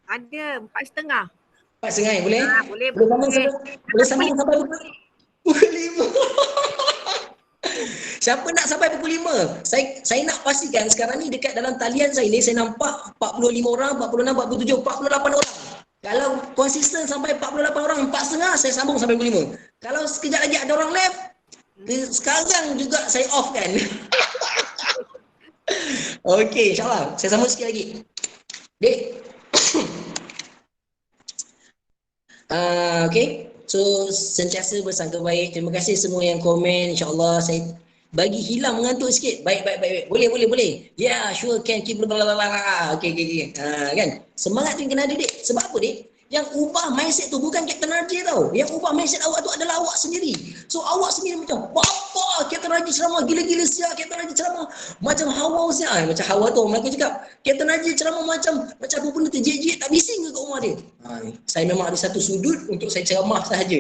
Ada 4.5. 4.5 boleh? Boleh. Boleh sambung sampai pukul 5. Siapa nak sampai pukul 5? Saya nak pastikan sekarang ni dekat dalam talian saya ni saya nampak 45 orang, 46, 47, 48 orang. Kalau konsisten sampai 48 orang, 4.5 saya sambung sampai pukul 5. Kalau sekejap lagi ada orang left, sekarang juga saya off kan. Okey, insyaAllah. Saya sambung sikit lagi. Dek. Okey. So, sentiasa bersangka baik. Terima kasih semua yang komen. InsyaAllah saya bagi hilang mengantuk sikit. Baik. Boleh. Yeah, sure can keep blablabla. Okey. Kan? Semangat tu yang kena ada, dek. Sebab apa, dek? Yang ubah mindset tu bukan Captain Raji tau. Yang ubah mindset awak tu adalah awak sendiri. So awak sendiri macam, bapa Captain Raji ceramah gila-gila siap, Captain Raji ceramah macam Hawa siap. Macam Hawa tu orang Melayu cakap, Captain Raji ceramah macam apa benda terjejit tak bising ke kat rumah dia. Saya memang ada satu sudut untuk saya ceramah sahaja.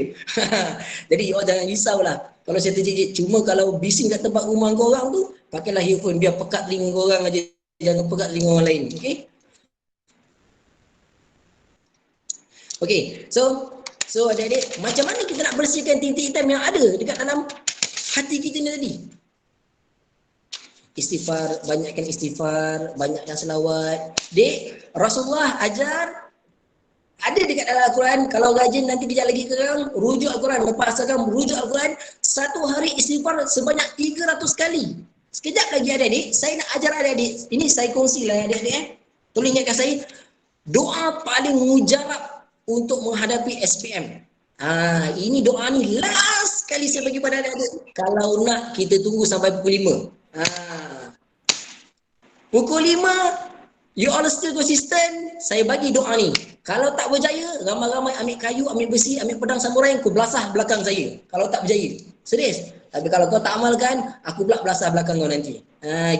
Jadi awak jangan risaulah kalau saya terjejit. Cuma kalau bising kat tempat rumah kau orang tu, pakailah earphone biar pekat telinga kau orang aja. Jangan pekat telinga orang lain. Okey? Okey, so adik-adik, macam mana kita nak bersihkan titik hitam yang ada dekat dalam hati kita ni tadi? Istighfar, banyakkan selawat. Dek, Rasulullah ajar, ada dekat dalam Al-Quran, kalau rajin nanti kejap lagi korang rujuk Al-Quran, lepas sekarang rujuk Al-Quran, satu hari istighfar sebanyak 300 kali. Sekejap lagi adik-adik, saya nak ajar adik-adik, ini saya kongsilah adik-adik. Tolong ingatkan saya, doa paling mujarab untuk menghadapi SPM. Ini doa ni last sekali saya bagi pada adik-adik. Kalau nak, kita tunggu sampai pukul 5. Pukul 5, you all still konsisten, saya bagi doa ni. Kalau tak berjaya, ramai-ramai ambil kayu, ambil besi, ambil pedang samurai, kau belasah belakang saya. Kalau tak berjaya. Serius. Tapi kalau kau tak amalkan, aku pula belasah belakang kau nanti.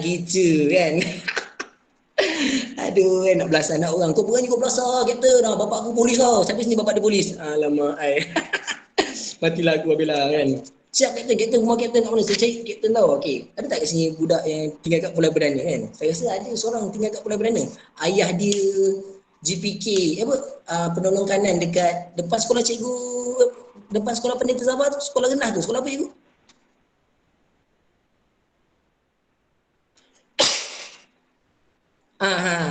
Gitu kan. Aduh, nak belasah nak orang. Kau berani kau belasah, Kapten. Bapak aku polis tau. Siapa sini bapak dia polis? Alamak, matilah aku Abela kan. Siap Kapten rumah Kapten kat mana? Saya cari Kapten tau. Okey. Ada tak kat sini budak yang tinggal kat Pulau Perdana kan? Saya rasa ada seorang tinggal kat Pulau Perdana. Ayah dia GPK, penolong kanan dekat depan sekolah cikgu, depan sekolah Pendeta Sabah tu, sekolah rendah tu. Sekolah apa cikgu?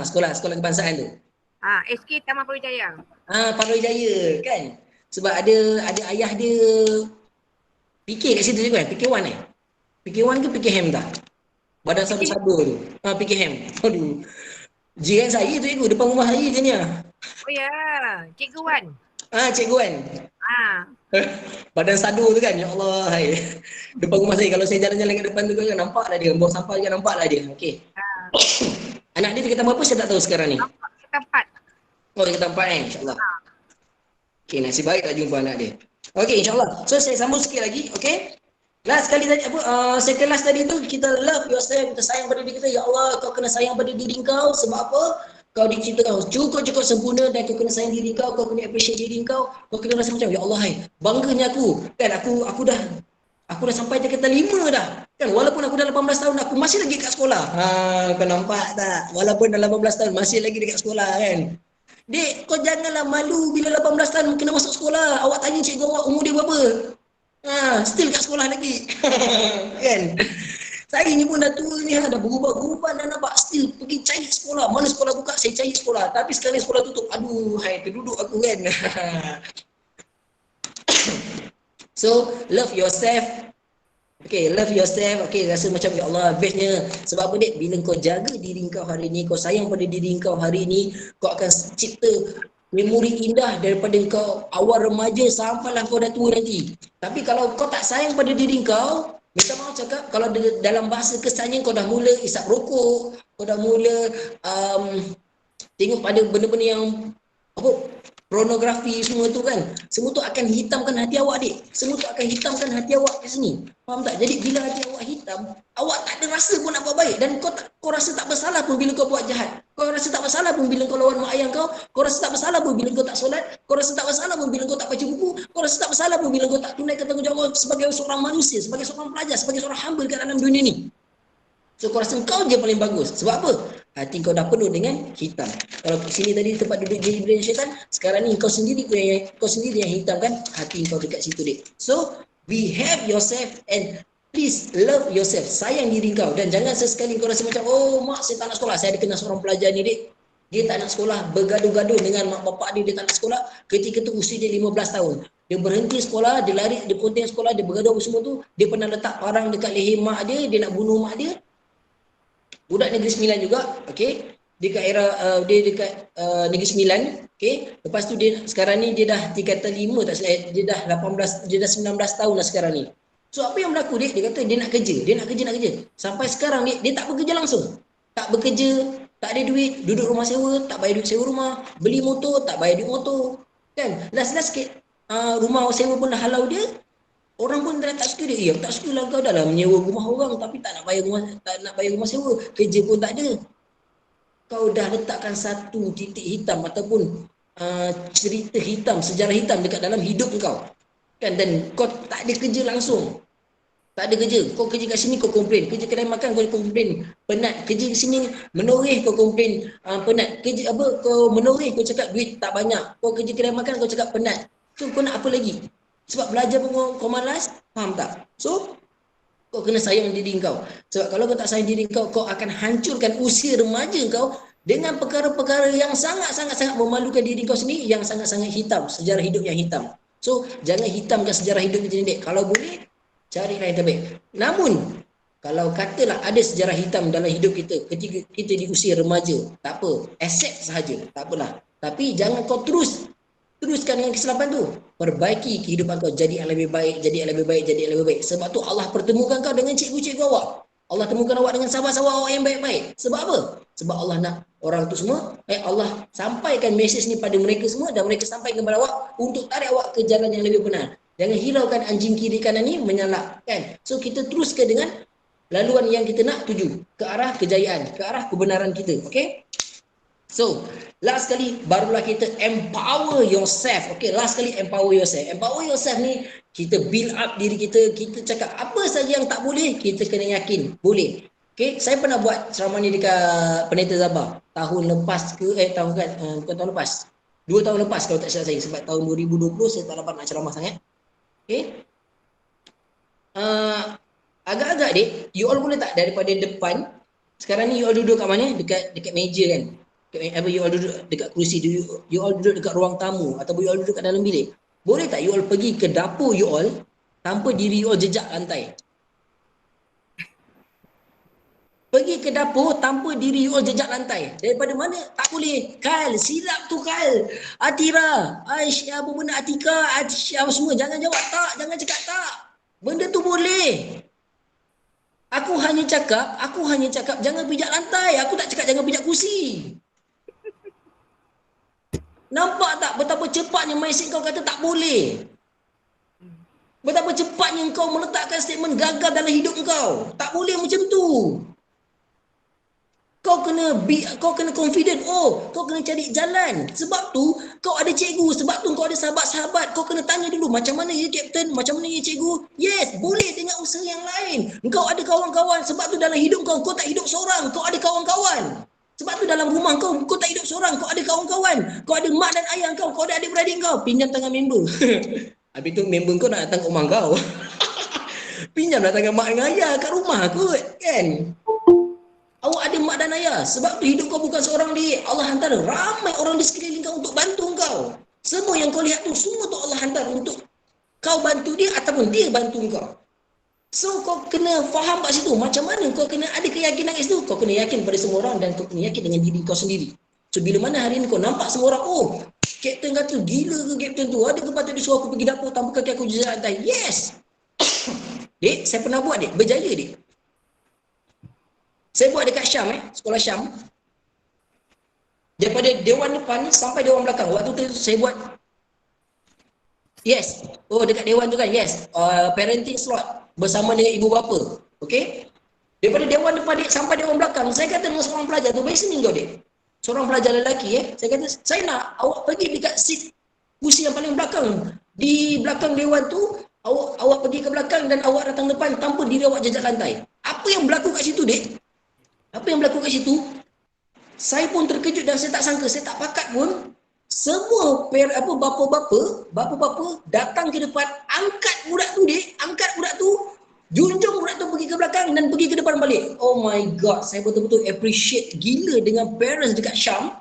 Sekolah kebangsaan tu. SK Taman Purwijaya. Purwijaya kan. Sebab ada ayah dia PK kat situ juga kan? PK1 PK1 ke PKM tak? Badan sabu-sabu tu. PKM. Aduh. Jiran saya tu cikgu, depan rumah saya je ni. Oh ya, Cikgu Wan. Cikgu Wan. Badan sadu tu kan, ya Allah. Depan rumah saya, kalau saya jalan-jalan kat depan tu kan, nampaklah dia. Buang sampah juga nampaklah dia. Okey. Anak dia dekat berapa saya tak tahu sekarang ni. Dekat 4. Oh, dekat 4 kan, insyaAllah. Okey, nasib baik tak jumpa anak dia. Okey, insyaAllah. So, saya sambung sikit lagi, okey. Last sekali tadi, saya kelas tadi tu, kita love yourself, kita sayang pada diri kita. Ya Allah, kau kena sayang pada diri kau. Sebab apa? Kau diciptakan cukup sempurna dan kau kena sayang diri kau kena appreciate diri kau kena rasa macam, ya Allah, bangganya aku. Kan, aku dah sampai tingkatan 5 dah. Kan, walaupun aku dah 18 tahun, aku masih lagi kat sekolah. Kau nampak tak? Walaupun dah 18 tahun, masih lagi dekat sekolah kan. Dek, kau janganlah malu bila 18 tahun kena masuk sekolah. Awak tanya cikgu awak umur dia berapa? Still kat sekolah lagi. Kan? Saya ni pun dah tua ni, dah berubah-ubah dah nampak. Still pergi cari sekolah. Mana sekolah buka, saya cari sekolah. Tapi sekarang sekolah tutup. Aduh, terduduk aku kan. So, love yourself. Okay, love yourself. Okay, rasa macam, ya Allah, bestnya. Sebab apa, dek? Bila kau jaga diri kau hari ni, kau sayang pada diri kau hari ni, kau akan cipta memori indah daripada kau awal remaja sampailah kau dah tua nanti. Tapi kalau kau tak sayang pada diri kau, minta maaf cakap, kalau dalam bahasa kesannya kau dah mula isap rokok, kau dah mula tengok pada benda-benda yang pornografi semua tu kan, semua tu akan hitamkan hati awak, dek. Semua tu akan hitamkan hati awak kat sini. Faham tak? Jadi bila hati awak hitam, awak tak ada rasa pun nak buat baik, dan kau rasa tak bersalah pun bila kau buat jahat. Kau rasa tak bersalah pun bila kau lawan mak ayah kau rasa tak bersalah pun bila kau tak solat, kau rasa tak bersalah pun bila kau tak baca buku, kau rasa tak bersalah pun bila kau tak tunaikan tanggungjawab sebagai seorang manusia, sebagai seorang pelajar, sebagai seorang hamba kat dalam dunia ni. So kau rasa kau je paling bagus. Sebab apa? Hati kau dah penuh dengan hitam. Kalau sini tadi tempat duduk jadi syaitan, sekarang ni kau sendiri yang hitam kan, hati kau dekat situ, dek. So behave yourself and please love yourself. Sayang diri kau, dan jangan sesekali kau rasa macam, oh mak saya tak nak sekolah. Saya ada kenal seorang pelajar ni, dek. Dia tak nak sekolah, bergaduh-gaduh dengan mak bapak dia tak nak sekolah. Ketika tu usia dia 15 tahun. Dia berhenti sekolah, dia lari, dia ponteng sekolah, dia bergaduh semua tu. Dia pernah letak parang dekat leher mak dia nak bunuh mak dia. Budak Negeri Sembilan juga, okey. Dekat era dia dekat Negeri Sembilan, okey. Lepas tu dia sekarang ni dia dah tingkatan 5 tak salah, dia dah 19 tahun dah sekarang ni. So apa yang berlaku, dia kata dia nak kerja. Sampai sekarang dia tak bekerja langsung. Tak bekerja, tak ada duit, duduk rumah sewa, tak bayar duit sewa rumah, beli motor, tak bayar duit motor. Kan? Last sikit rumah sewa pun dah halau dia. Orang pun dah tak suka dia. Tak suka lah kau dah lah menyewa rumah orang tapi tak nak bayar rumah sewa. Kerja pun tak ada. Kau dah letakkan satu titik hitam ataupun cerita hitam, sejarah hitam dekat dalam hidup kau. Kan, dan kau tak ada kerja langsung. Tak ada kerja. Kau kerja kat sini kau komplain. Kerja kedai makan kau komplain. Penat. Kerja kat sini menoreh kau komplain. Penat. Kerja kau menoreh kau cakap duit tak banyak. Kau kerja kedai makan kau cakap penat. So kau nak apa lagi? Sebab belajar pun kau malas, faham tak? So, kau kena sayang diri kau. Sebab kalau kau tak sayang diri kau, kau akan hancurkan usia remaja kau dengan perkara-perkara yang sangat-sangat memalukan diri kau sendiri, yang sangat-sangat hitam, sejarah hidup yang hitam. So, jangan hitamkan sejarah hidup kita ni, dek. Kalau boleh, carilah yang terbaik. Namun, kalau katalah ada sejarah hitam dalam hidup kita ketika kita di usia remaja, tak apa, accept sahaja, tak apalah. Tapi jangan kau terus Teruskan dengan kesilapan tu. Perbaiki kehidupan kau. Jadi yang lebih baik, jadi yang lebih baik, jadi yang lebih baik. Sebab tu Allah pertemukan kau dengan cikgu-cikgu awak. Allah temukan awak dengan sahabat-sahabat awak yang baik-baik. Sebab apa? Sebab Allah nak orang tu semua, Allah sampaikan mesej ni pada mereka semua dan mereka sampaikan kepada awak untuk tarik awak ke jalan yang lebih benar. Jangan hiraukan anjing kiri kanan ni menyalak. Kan? So kita teruskan dengan laluan yang kita nak tuju. Ke arah kejayaan, ke arah kebenaran kita. Okay? So, last kali barulah kita empower yourself. Okay, last kali empower yourself. Empower yourself ni kita build up diri kita. Kita cakap apa saja yang tak boleh, kita kena yakin boleh. Okay, saya pernah buat ceramah ni dekat Pendeta Zabah tahun lepas ke bukan tahun lepas. 2 tahun lepas kalau tak silap saya, sebab tahun 2020 saya tak dapat nak ceramah sangat. Okay. Agak-agak dek, you all boleh tak daripada depan, sekarang ni you all duduk kat mana? Dekat meja kan? You all duduk dekat kerusi, you all duduk dekat ruang tamu ataupun you all duduk kat dalam bilik. Boleh tak you all pergi ke dapur you all tanpa diri you all jejak lantai? Pergi ke dapur tanpa diri you all jejak lantai. Daripada mana? Tak boleh. Kal, silap tu Kal. Atira, Aisyah, apa benda Atika, Aisyah semua. Jangan jawab tak, jangan cakap tak. Benda tu boleh. Aku hanya cakap jangan pijak lantai. Aku tak cakap jangan pijak kursi. Nampak tak betapa cepatnya mindset kau kata tak boleh? Betapa cepatnya kau meletakkan statement gagal dalam hidup kau. Tak boleh macam tu. Kau kena confident. Oh, kau kena cari jalan. Sebab tu kau ada cikgu, sebab tu kau ada sahabat-sahabat. Kau kena tanya dulu macam mana ya Kapten, macam mana ya cikgu? Yes, boleh dengan usaha yang lain. Kau ada kawan-kawan, sebab tu dalam hidup kau tak hidup seorang, kau ada kawan-kawan. Sebab tu dalam rumah kau tak hidup seorang, kau ada kawan-kawan. Kau ada mak dan ayah kau ada adik-beradik kau. Pinjam tangan member. Habis tu member kau nak datang ke rumah kau. Pinjamlah tangan mak dan ayah kat rumah kot, kan? Awak ada mak dan ayah. Sebab tu hidup kau bukan seorang diri. Allah hantar ramai orang di sekeliling kau untuk bantu kau. Semua yang kau lihat tu, semua tu Allah hantar untuk kau bantu dia ataupun dia bantu kau. So kau kena faham kat situ macam mana kau kena ada keyakinan kat situ. Kau kena yakin pada semua orang dan kau kena yakin dengan diri kau sendiri. So bila mana hari ni kau nampak semua orang, oh Kapten kata gila ke Kapten tu, ada ke patut dia suruh aku pergi dapur tanpa kaki aku jejak lantai? Yes. Dek, saya pernah buat dek, berjaya dek. Saya buat dekat Syam sekolah Syam. Daripada dewan depan sampai dewan belakang. Waktu tu saya buat. Yes. Oh dekat dewan tu kan, yes. Parenting slot bersama dengan ibu bapa. Okey. Daripada dewan depan sampai dewan belakang, saya kata dengan seorang pelajar tu, "Baik sini kau dek." Seorang pelajar lelaki saya kata, "Saya nak awak pergi dekat seat kursi yang paling belakang. Di belakang dewan tu, awak pergi ke belakang dan awak datang depan tanpa diri awak jejak lantai." Apa yang berlaku kat situ dek? Apa yang berlaku kat situ? Saya pun terkejut dan saya tak sangka, saya tak pakat pun. Semua bapa-bapa datang ke depan, angkat budak tu dek, junjung budak tu pergi ke belakang dan pergi ke depan balik. Oh my god, saya betul-betul appreciate gila dengan parents dekat Syam.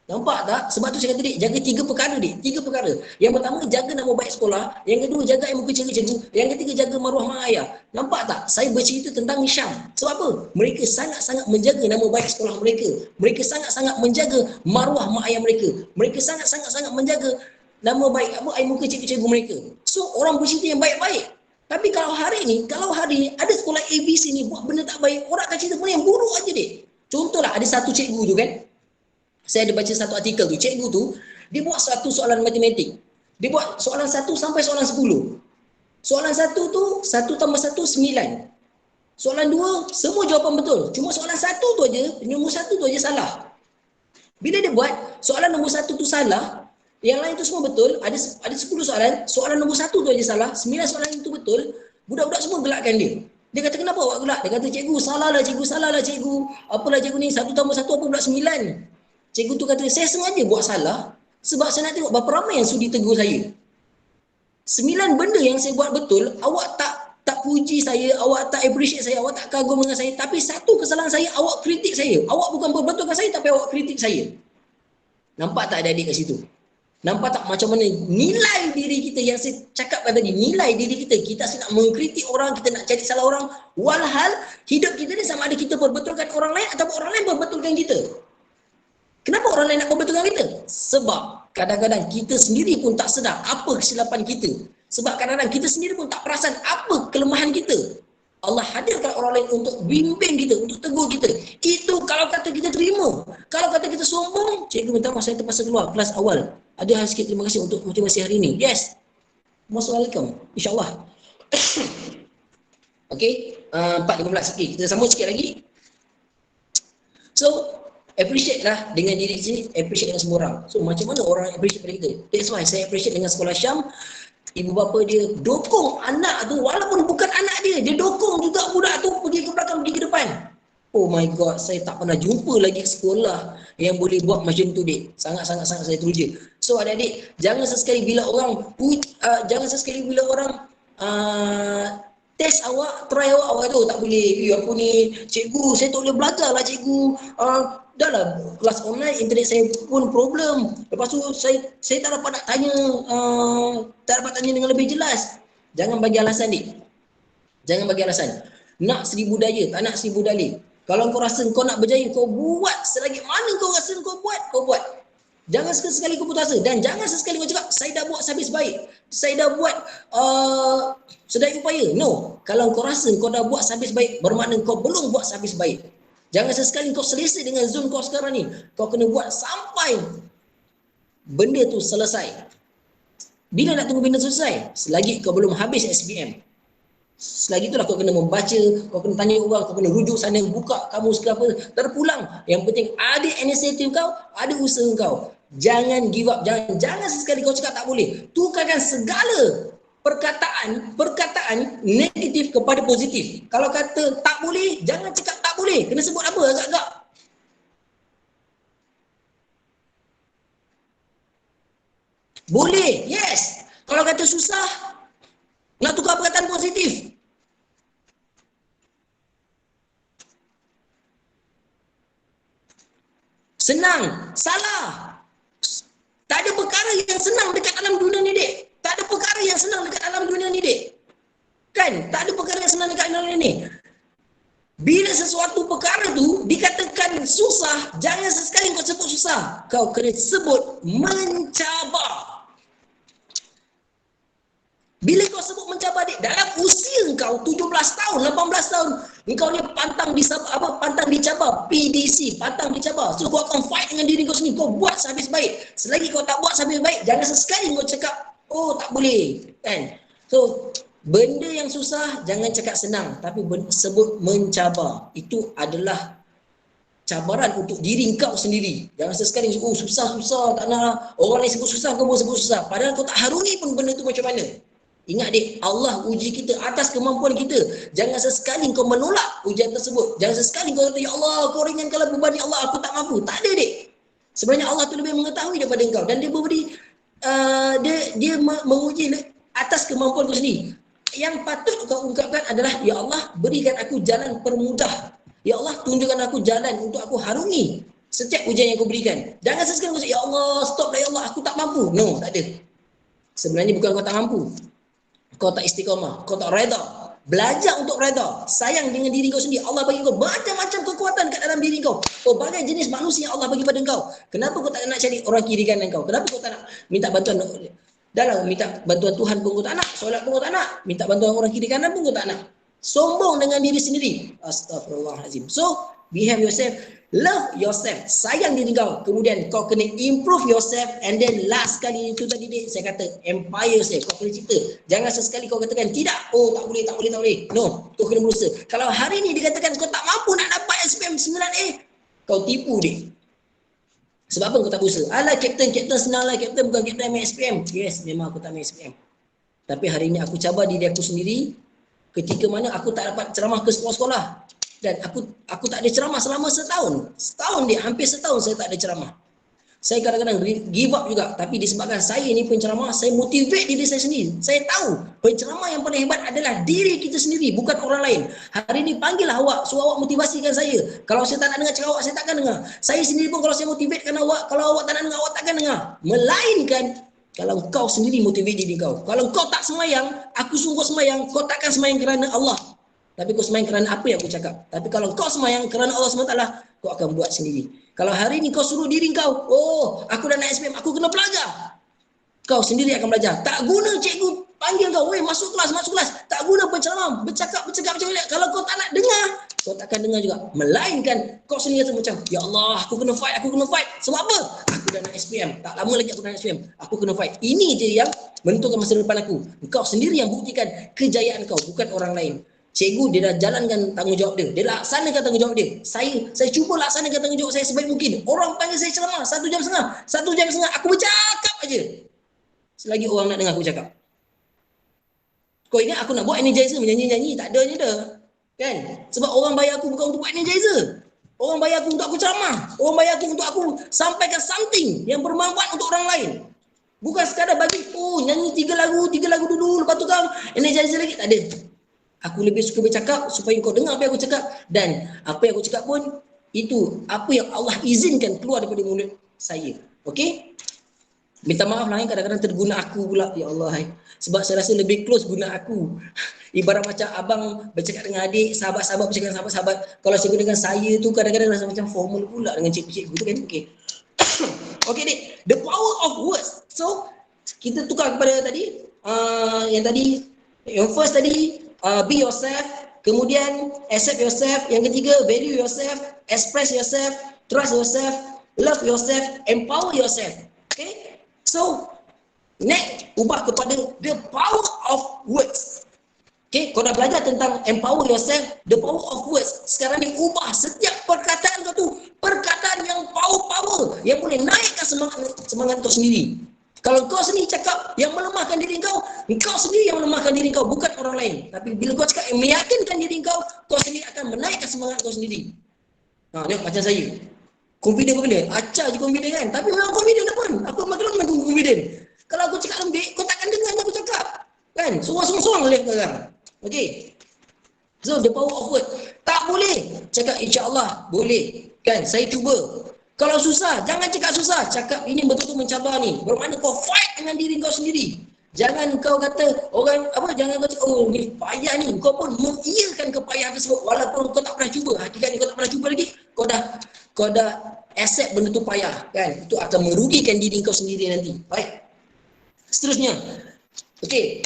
Nampak tak? Sebab tu saya kata dek, jaga 3 perkara dek, 3 perkara. Yang pertama, jaga nama baik sekolah. Yang kedua, jaga ilmu cikgu-cikgu. Yang ketiga, jaga maruah mak ayah. Nampak tak? Saya bercerita tentang Syam. Sebab apa? Mereka sangat-sangat menjaga nama baik sekolah mereka. Mereka sangat-sangat menjaga maruah mak ayah mereka. Mereka sangat-sangat menjaga nama baik ilmu cikgu-cikgu mereka. So, orang bercerita yang baik-baik. Tapi kalau hari ni ada sekolah ABC ni buat benda tak baik, orang akan cerita benda yang buruk aja dek. Contohlah, ada satu cikgu tu kan. Saya ada baca satu artikel tu, cikgu tu, dia buat satu soalan matematik. Dia buat soalan 1 sampai soalan 10. Soalan 1 tu, 1 tambah 1, 9. Soalan 2, semua jawapan betul. Cuma soalan 1 tu aja, nombor 1 tu aja salah. Bila dia buat, soalan nombor 1 tu salah, yang lain tu semua betul, ada 10 soalan nombor 1 tu aja salah, 9 soalan itu betul, budak-budak semua gelakkan dia. Dia kata, kenapa awak gelak? Dia kata, cikgu, salah lah cikgu. Apalah cikgu ni, 1 tambah 1 apa pula 9? Cikgu tu kata, saya sengaja buat salah sebab saya nak tengok berapa ramai yang sudi tegur saya. 9 benda yang saya buat betul, awak tak puji saya, awak tak appreciate saya, awak tak kagum dengan saya. Tapi satu kesalahan saya, awak kritik saya. Awak bukan perbetulkan saya, tapi awak kritik saya. Nampak tak adik-adik kat situ? Nampak tak macam mana nilai diri kita yang saya cakapkan tadi, nilai diri kita. Kita nak mengkritik orang, kita nak cari salah orang. Walhal, hidup kita ni sama ada kita perbetulkan orang lain ataupun orang lain perbetulkan kita. Kenapa orang lain nak compare dengan kita? Sebab kadang-kadang kita sendiri pun tak sedar apa kesilapan kita. Sebab kadang-kadang kita sendiri pun tak perasan apa kelemahan kita. Allah hadirkan orang lain untuk bimbing kita, untuk tegur kita. Itu kalau kata kita terima. Kalau kata kita sombong, cikgu minta maaf saya terpaksa keluar kelas awal. Ada hal sikit terima kasih untuk motivasi hari ini. Yes. Wassalamualaikum. InsyaAllah. Okey, 4.15. Okay, kita sambung sikit lagi. So, appreciate lah dengan diri sini, appreciate dengan semua orang. So, macam mana orang appreciate pada kita? That's why saya appreciate dengan sekolah Syam. Ibu bapa dia dokong anak tu, walaupun bukan anak dia dokong juga budak tu pergi ke belakang, pergi ke depan. Oh my god, saya tak pernah jumpa lagi sekolah yang boleh buat macam tu, Dik. Sangat-sangat saya teruja. So adik-adik, jangan sesekali bila orang test awak, try awak tu tak boleh. Aku ni cikgu, saya tak boleh belajar lah cikgu. Dah lah kelas online, internet saya pun problem. Lepas tu saya tak dapat nak tanya, dengan lebih jelas. Jangan bagi alasan, Dik. Jangan bagi alasan. Nak seribu daya, tak nak seribu dalih. Kalau kau rasa kau nak berjaya, kau buat selagi mana kau rasa kau buat. Jangan sekali-sekali kau putus asa. Dan jangan sesekali kau cakap, saya dah buat sehabis baik. Saya dah buat sedaya upaya. No. Kalau kau rasa kau dah buat sehabis baik, bermakna kau belum buat sehabis baik. Jangan sesekali kau selesa dengan zone kau sekarang ni. Kau kena buat sampai benda tu selesai. Bila nak tunggu benda selesai? Selagi kau belum habis SPM. Selagi itulah kau kena membaca, kau kena tanya orang, kau kena rujuk sana, buka kamus ke apa, terpulang. Yang penting ada inisiatif kau, ada usaha kau. Jangan give up, jangan sesekali kau cakap tak boleh. Tukarkan segala perkataan negatif kepada positif. Kalau kata tak boleh, jangan cakap tak boleh. Kena sebut apa agak-agak. Boleh, yes. Kalau kata susah, nak tukar perkataan positif. Senang, salah. Tak ada perkara yang senang dekat dalam dunia ni, Dek. Tak ada perkara yang senang dekat dalam dunia ni, Dek. Kan? Tak ada perkara yang senang dekat dalam dunia ni. Bila sesuatu perkara tu dikatakan susah, jangan sesekali kau sebut susah. Kau kena sebut mencabar. Bila kau sebut mencabar, Dek, dalam usia kau 17 tahun, 18 tahun, engkau ni pantang dicabar, PDC, pantang dicabar. So kau akan fight dengan diri kau sendiri, kau buat sehabis baik. Selagi kau tak buat sehabis baik, jangan sesekali kau cakap, oh tak boleh, kan? So benda yang susah jangan cakap senang, tapi sebut mencabar. Itu adalah cabaran untuk diri kau sendiri. Jangan sesekali oh susah, tak nak. Orang lain sebut susah, kau pun sebut susah. Padahal kau tak harungi pun benda tu macam mana. Ingat, Dek, Allah uji kita atas kemampuan kita. Jangan sesekali kau menolak ujian tersebut. Jangan sesekali kau kata, ya Allah, kau ringankanlah beban, ya Allah, aku tak mampu. Tak ada, Dek. Sebenarnya Allah tu lebih mengetahui daripada engkau. Dan dia memberi, dia menguji atas kemampuan kau sendiri. Yang patut kau ungkapkan adalah, ya Allah, berikan aku jalan permudah. Ya Allah, tunjukkan aku jalan untuk aku harungi setiap ujian yang kau berikan. Jangan sesekali kau cakap, ya Allah, stop lah, ya Allah, aku tak mampu. No, tak ada. Sebenarnya bukan kau tak mampu. Kau tak istiqamah, kau tak reda. Belajar untuk reda. Sayang dengan diri kau sendiri. Allah bagi kau macam-macam kekuatan kat dalam diri kau. Berbagai jenis manusia yang Allah bagi pada kau. Kenapa kau tak nak cari orang kiri kanan kau? Kenapa kau tak nak minta bantuan? Dalam minta bantuan Tuhan pun kau tak nak. Solat pun kau tak nak. Minta bantuan orang kiri kanan pun kau tak nak. Sombong dengan diri sendiri. Astaghfirullahaladzim. So, behave yourself. Love yourself. Sayang diri kau. Kemudian kau kena improve yourself. And then last kali itu tadi, Dek, saya kata empire self. Kau kena cipta. Jangan sesekali kau katakan tidak. Oh, tak boleh. No, kau kena berusaha. Kalau hari ni dikatakan kau tak mampu nak dapat SPM 9A, kau tipu, Dek. Sebab apa kau tak berusaha? Alah, kapten senang lah. Kapten bukan kapten ambil SPM. Yes, memang aku tak ambil SPM. Tapi hari ni aku cabar diri aku sendiri. Ketika mana aku tak dapat ceramah ke sekolah-sekolah. Dan aku tak ada ceramah selama setahun. Dia hampir setahun saya tak ada ceramah. Saya kadang-kadang give up juga. Tapi disebabkan saya ni penceramah, saya motivate diri saya sendiri. Saya tahu penceramah yang paling hebat adalah diri kita sendiri, bukan orang lain. Hari ni panggillah awak, suruh awak motivasikan saya. Kalau saya tak nak dengar cakap awak, saya takkan dengar. Saya sendiri pun kalau saya motivatekan awak, kalau awak tak nak dengar, awak takkan dengar. Melainkan kalau kau sendiri motivate diri kau. Kalau kau tak semayang, aku suruh kau semayang, kau takkan semayang kerana Allah. Tapi kau sembahyang kerana apa yang aku cakap. Tapi kalau kau sembahyang kerana Allah SWT, kau akan buat sendiri. Kalau hari ni kau suruh diri kau, oh aku dah naik SPM, aku kena belajar. Kau sendiri akan belajar. Tak guna cikgu panggil kau, weh masuk kelas. Tak guna penceramah, bercakap macam ni. Kalau kau tak nak dengar, kau takkan dengar juga. Melainkan kau sendiri rasa macam, ya Allah, aku kena fight. Sebab apa? Aku dah nak SPM. Tak lama lagi aku dah nak SPM. Aku kena fight. Ini je yang menentukan masa depan aku. Kau sendiri yang buktikan kejayaan kau, bukan orang lain. Cikgu dia dah jalankan tanggungjawab dia. Dia laksanakan tanggungjawab dia. Saya cuba laksanakan tanggungjawab saya sebaik mungkin. Orang panggil saya ceramah 1 jam setengah. Aku bercakap aja. Selagi orang nak dengar aku cakap. Kau ingat aku nak buat energizer menyanyi-nyanyi? Tak ada je dah. Kan? Sebab orang bayar aku bukan untuk buat energizer. Orang bayar aku untuk aku ceramah. Orang bayar aku untuk aku sampaikan something yang bermanfaat untuk orang lain. Bukan sekadar bagi, nyanyi 3 lagu dulu, lepas tu kau energizer lagi. Tak ada. Aku lebih suka bercakap supaya kau dengar apa yang aku cakap. Dan apa yang aku cakap pun, itu apa yang Allah izinkan keluar daripada mulut saya. Okey? Minta maaf lah kadang-kadang terguna aku pula. Ya Allah. Sebab saya rasa lebih close guna aku. Ibarat macam abang bercakap dengan adik, sahabat-sahabat bercakap dengan sahabat-sahabat. Kalau cikgu dengan saya tu kadang-kadang rasa macam formal pula dengan cikgu-cikgu tu kan. Okey. Okey dik. The power of words. So, kita tukar kepada tadi. Yang first tadi, be yourself. Kemudian, accept yourself. Yang ketiga, value yourself. Express yourself. Trust yourself. Love yourself. Empower yourself. Okay? So, next, ubah kepada the power of words. Okay, kau dah belajar tentang empower yourself, the power of words. Sekarang ni ubah setiap perkataan kau tu, perkataan yang power, yang boleh naikkan semangat kau sendiri. Kalau kau sendiri cakap yang melemahkan diri kau sendiri yang melemahkan diri kau, bukan orang lain. Tapi bila kau cakap yang meyakinkan diri kau sendiri akan menaikkan semangat kau sendiri. Tengok macam saya. Confident, acah je confident kan. Tapi memang confident pun. Aku makin confident. Kalau aku cakap lembik, kau takkan dengar aku cakap. Kan? Sorang-sorang oleh sekarang. Okay. So, the power of word. Tak boleh cakap insyaAllah. Boleh. Kan? Saya cuba. Kalau susah, jangan cakap susah. Cakap ini betul-betul mencabar ni. Bermakna kau fight dengan diri kau sendiri. Jangan kau kata orang jangan kau cakap ni payah ni. Kau pun mengiyakan kepayahan tersebut walaupun kau tak pernah cuba. Hakikatnya kau tak pernah cuba lagi. Kau dah accept benda tu payah kan. Itu akan merugikan diri kau sendiri nanti. Baik. Seterusnya. Okey.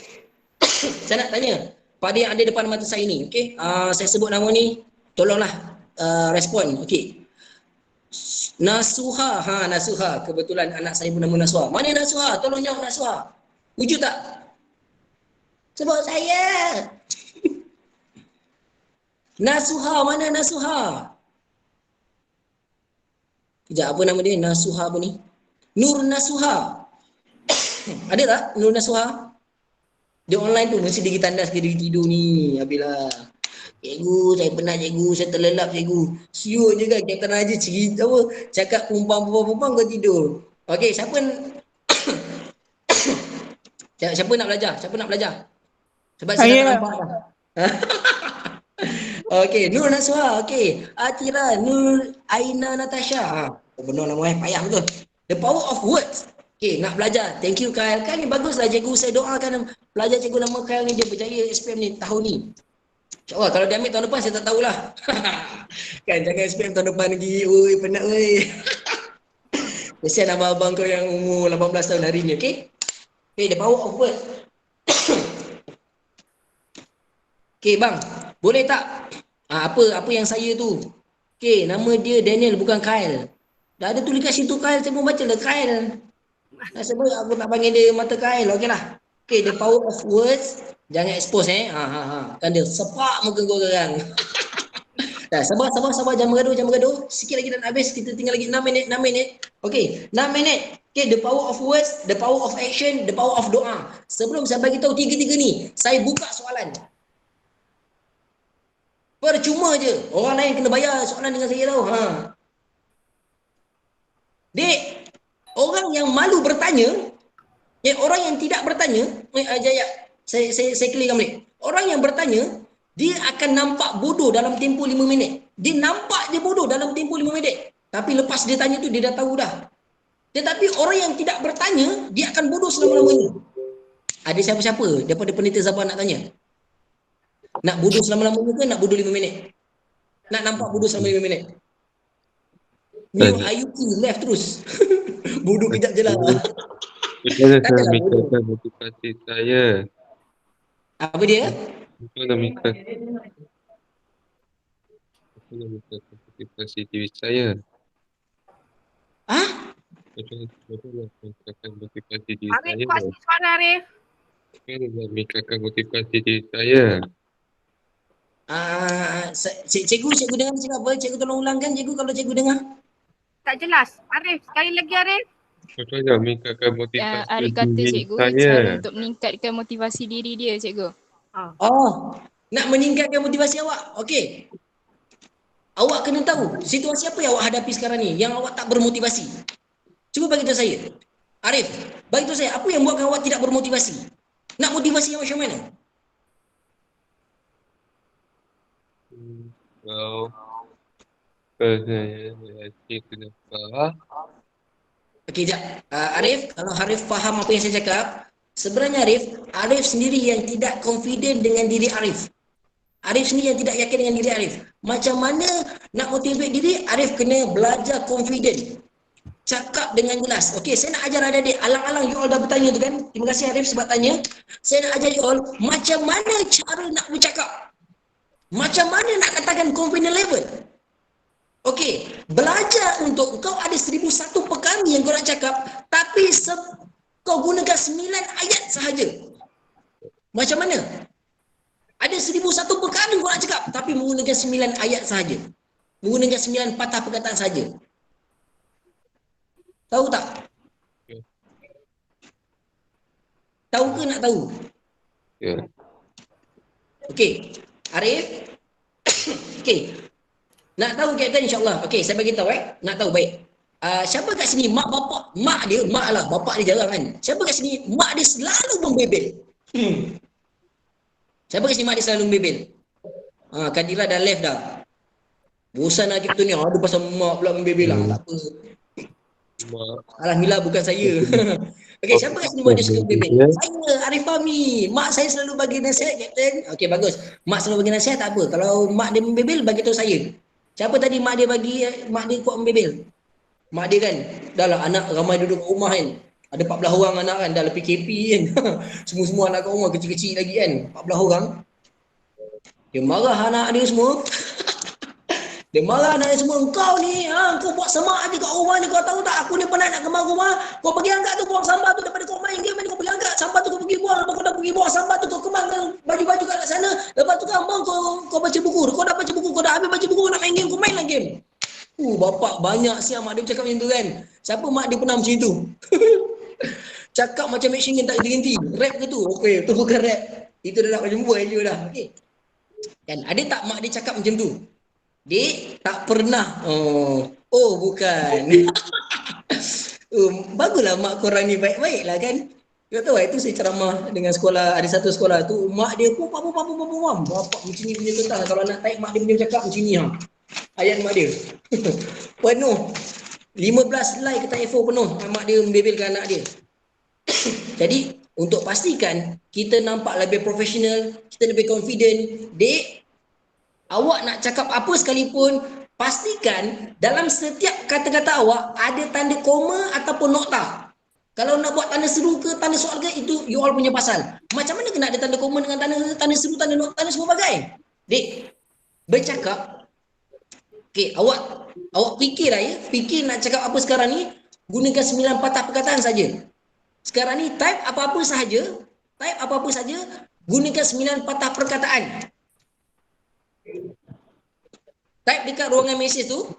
Saya nak tanya pada yang ada depan mata saya ni, okey. Saya sebut nama ni, tolonglah respon. Okey. Nasuha. Nasuha. Kebetulan anak saya pun nama Nasuha. Mana Nasuha? Tolong jawab Nasuha. Wujud tak? Sebut saya. Nasuha, mana Nasuha? Kejap, apa nama dia? Nasuha apa ni? Nur Nasuha. Ada tak Nur Nasuha? Dia online tu, mesti dia tandas ke dia tidur ni. Habislah. Cikgu, saya penat cikgu, saya terlelap cikgu. Siut je kan, Captain Raja cerita apa. Cakap perempuan kau tidur. Okey, siapa nak belajar? Sebab saya tak nampak dah. Okey, Nur Nasuha. Okey. Atira, Nur Aina Natasha. Benar nama payah betul. The power of words. Okey, nak belajar. Thank you Kyle. Kyle ni baguslah cikgu. Saya doakan pelajar cikgu nama Kyle ni dia berjaya SPM ni tahun ni. InsyaAllah kalau dia ambil tahun depan saya tak tahulah. Kan jangan SPM tahun depan lagi. Oi, penat oi. Kesian abang-abang kau yang umur 18 tahun hari ni, okey? Okay, the power of words. Okay, bang. Boleh tak? Apa yang saya tu? Okay, nama dia Daniel bukan Kyle. Dah ada tulis kat situ Kyle, saya pun baca lah Kyle. Nasib baik aku tak panggil dia mata Kyle, okey lah. Okay, the power of words. Jangan expose Kan dia sepak muka kau sekarang. Dah, sabar, jangan bergaduh. Sikit lagi dah habis, kita tinggal lagi 6 minit. Okey, 6 minit. Okey, the power of words, the power of action, the power of doa. Sebelum saya bagi tahu tiga-tiga ni, saya buka soalan. Percuma je. Orang lain kena bayar soalan dengan saya tahu. Dek, orang yang malu bertanya, orang yang tidak bertanya, saya clearkan balik. Orang yang bertanya, dia akan nampak bodoh dalam tempoh 5 minit. Dia nampak je bodoh dalam tempoh 5 minit. Tapi lepas dia tanya tu, dia dah tahu dah. Tetapi orang yang tidak bertanya, dia akan bodoh selama-lamanya. Ada siapa-siapa daripada penitia Zabah nak tanya? Nak bodoh selama-lamanya ke nak bodoh 5 minit? Nak nampak bodoh selama 5 minit? New IUT left terus. Bodoh kejap je lah. Macam mana saya Takkanlah bodoh. meningkatkan motivasi saya? Apa dia? Macam mana meningkatkan motivasi diri saya? Ah? Macam mana meningkatkan motivasi diri Arif, saya? kau asyik suara Arif. Macam mana meningkatkan motivasi diri saya? Cikgu dengar cakap apa? Cikgu tolong ulangkan cikgu kalau cikgu dengar. Tak jelas. Arif, sekali lagi Arif. Macam mana meningkatkan motivasi Arif kata diri cikgu saya? cara untuk meningkatkan motivasi diri dia cikgu. Oh, nak meningkatkan motivasi awak. Okey. Awak kena tahu situasi apa yang awak hadapi sekarang ni yang awak tak bermotivasi. Cuba bagi tahu saya. Arif, bagi tahu saya apa yang buatkan awak tidak bermotivasi? Nak motivasi yang macam mana? Kalau saya kenapa? Okey, sekejap. Arif, kalau Arif faham apa yang saya cakap, sebenarnya Arif sendiri yang tidak confident dengan diri Arif. Arif sendiri yang tidak yakin dengan diri Arif. Macam mana nak motivate diri, Arif kena belajar confident. Cakap dengan jelas. Okey, saya nak ajar adik-adik. Alang-alang you all dah bertanya tu kan. Terima kasih Arif sebab tanya. Saya nak ajar you all macam mana cara nak bercakap. Macam mana nak katakan confident level. Okey, belajar untuk kau ada 1001 perkara yang kau nak cakap, tapi kau gunakan 9 ayat sahaja. Macam mana? Ada 1001 perkara yang kau nak cakap, tapi menggunakan 9 ayat sahaja. Menggunakan 9 patah perkataan sahaja. Tahu tak? Tahu ke nak tahu? Ya. Okey, Arif. Okey. Nak tahu Kapten insya-Allah. Okey, saya bagi tahu Nak tahu baik. Siapa kat sini mak bapak, mak lah, bapak dia jarang kan. Siapa kat sini mak dia selalu membebel? Siapa kat sini mak dia selalu membebel? Kadira dah left dah. Bosan lah Kapten ni. Ada pasal mak pula membebel lah. Tak apa. Alhamdulillah bukan saya. Okey, siapa kat sini mak dia suka membebel? Saya, Arif Fahmi. Mak saya selalu bagi nasihat Kapten. Okey, bagus. Mak selalu bagi nasihat tak apa. Kalau mak dia membebel, bagi tahu saya. Siapa tadi mak dia kuat membebel? Mak dia kan, dah lah anak ramai duduk kat rumah kan. Ada 14 orang anak kan, dah lebih PKP kan. Semua anak kat rumah kecil-kecil lagi kan. 14 orang. Dia marah anak dia semua. Dia marah anak dia semua. Kau ni, kau buat semak je kat rumah ni. Kau tahu tak, aku ni penat nak kemar rumah. Kau pergi angkat tu, buang sampah tu daripada kau main game ni. Kau pergi angkat sampah tu, kau pergi buang. Lepas kau dah pergi buang sampah tu, kau kemarkan baju-baju kat sana. Lepas tu kan, kau baca buku. Kau dah baca buku, kau dah habis baca buku, kau nak main game, kau main lah game. Bapak banyak siap mak dia cakap macam tu kan. Siapa mak dia pernah macam tu? Cakap macam machine tak berhenti. Rap ke tu? Okey, tu bukan rap. Itu dah nak macam buat je dah. Okey. Kan ada tak mak dia cakap macam tu? Dek, tak pernah. Oh bukan. Baguslah mak korang ni baik-baik lah kan. Kau tahu itu saya ceramah dengan sekolah, ada satu sekolah tu mak dia bapak macam ni punya kertas. Kalau nak type mak dia punya cakap macam ni ayat mak dia. Penuh. 15 slide kertas A4 penuh mak dia membebelkan anak dia. Jadi untuk pastikan kita nampak lebih profesional, kita lebih confident, dek, awak nak cakap apa sekalipun, pastikan dalam setiap kata-kata awak ada tanda koma ataupun nokta. Kalau nak buat tanda seru ke, tanda soal ke, itu you all punya pasal. Macam mana kena ada tanda koma dengan tanda seru, tanda nokta, tanda semua bagai? Dek, bercakap. Okey, awak fikir lah ya. Fikir nak cakap apa sekarang ni, gunakan 9 patah perkataan saja. Sekarang ni type apa-apa sahaja, gunakan 9 patah perkataan. Type dekat ruangan mesej tu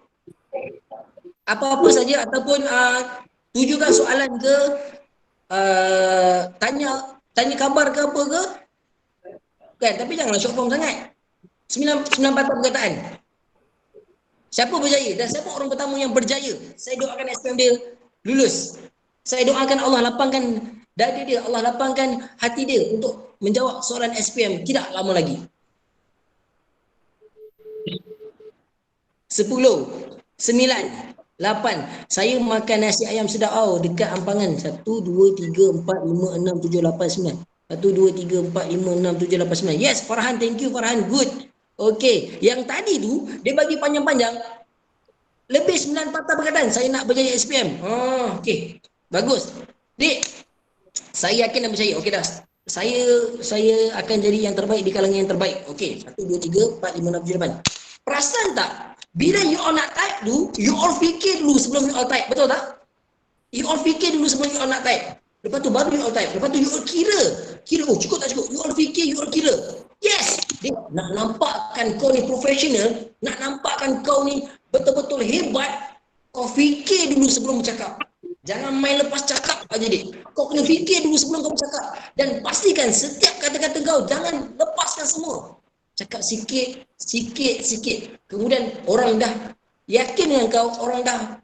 apa-apa saja ataupun tujukan soalan ke, tanya khabar ke apa ke kan, tapi janganlah short form sangat. 9 patah perkataan. Siapa berjaya dan siapa orang pertama yang berjaya, saya doakan SPM dia lulus. Saya doakan Allah lapangkan dada dia, Allah lapangkan hati dia untuk menjawab soalan SPM tidak lama lagi. 10, 9, 8. Saya makan nasi ayam sedap dekat Ampangan. 1, 2, 3, 4, 5, 6, 7, 8, 9. 1, 2, 3, 4, 5, 6, 7, 8, 9. Yes, Farhan. Thank you, Farhan. Good. Okey. Yang tadi tu, dia bagi panjang-panjang. Lebih 9 patah perkataan. Saya nak berjaya SPM. Okey. Bagus. Dik, saya yakin dan percaya. Okey dah. Saya akan jadi yang terbaik di kalangan yang terbaik. Okey. 1, 2, 3, 4, 5, 6, 7, 8. Perasan tak? Bila you all nak type tu, you all fikir dulu sebelum you all type. Betul tak? You all fikir dulu sebelum you all nak type. Lepas tu baru you all type. Lepas tu you all kira. Oh cukup tak cukup? You all fikir, you all kira. Yes! Dia nak nampakkan kau ni profesional, nak nampakkan kau ni betul-betul hebat, kau fikir dulu sebelum bercakap. Jangan main lepas cakap aja dia. Kau kena fikir dulu sebelum kau bercakap. Dan pastikan setiap kata-kata kau jangan lepaskan semua. Cakap sikit. Kemudian orang dah yakin dengan kau, orang dah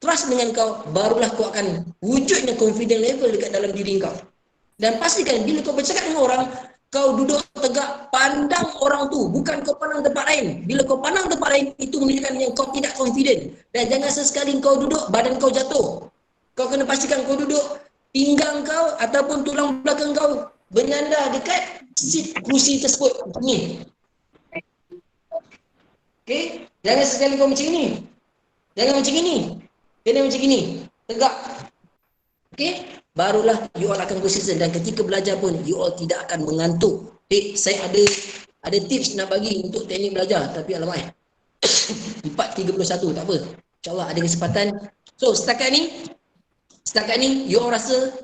trust dengan kau, barulah kau akan wujudnya confident level dekat dalam diri kau. Dan pastikan bila kau bercakap dengan orang, kau duduk tegak, pandang orang tu, bukan kau pandang tempat lain. Bila kau pandang tempat lain, itu menunjukkan yang kau tidak confident. Dan jangan sesekali kau duduk, badan kau jatuh. Kau kena pastikan kau duduk, pinggang kau ataupun tulang belakang kau benyanda dekat seat kursi tersebut. Ni. Okey? Jangan sesekali kau macam ni. Jangan macam ini. Kena macam ini. Tegak. Okey? Barulah you all akan konsisten. Dan ketika belajar pun, you all tidak akan mengantuk. Saya ada tips nak bagi untuk teknik belajar. Tapi alamak. 4.31, tak apa. InsyaAllah ada kesempatan. So, setakat ni, you all rasa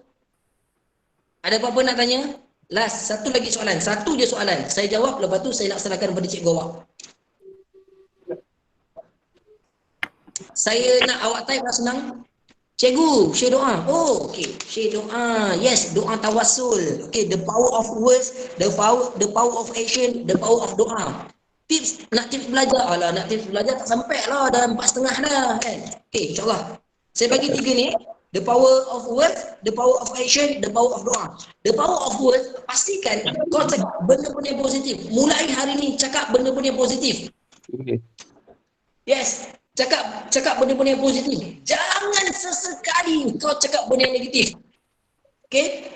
ada apa-apa nak tanya? Last, satu lagi soalan. Satu je soalan. Saya jawab, lepas tu saya nak serahkan kepada Cikgu awak. Saya nak awak type lah senang. Cikgu, share doa. Oh, okey. Share doa. Yes, doa tawassul. Okey, the power of words, the power of action, the power of doa. Tips, nak tips belajar. Alah, nak tips belajar tak sampai lah. Dah 4.30 dah kan. Okey, insyaAllah. Saya bagi 3 ni. The power of words, the power of action, the power of doa. The power of words, pastikan kau cakap benda-benda yang positif. Mulai hari ni, cakap benda-benda yang positif. Yes. Cakap benda-benda yang positif. Jangan sesekali kau cakap benda yang negatif. Okay?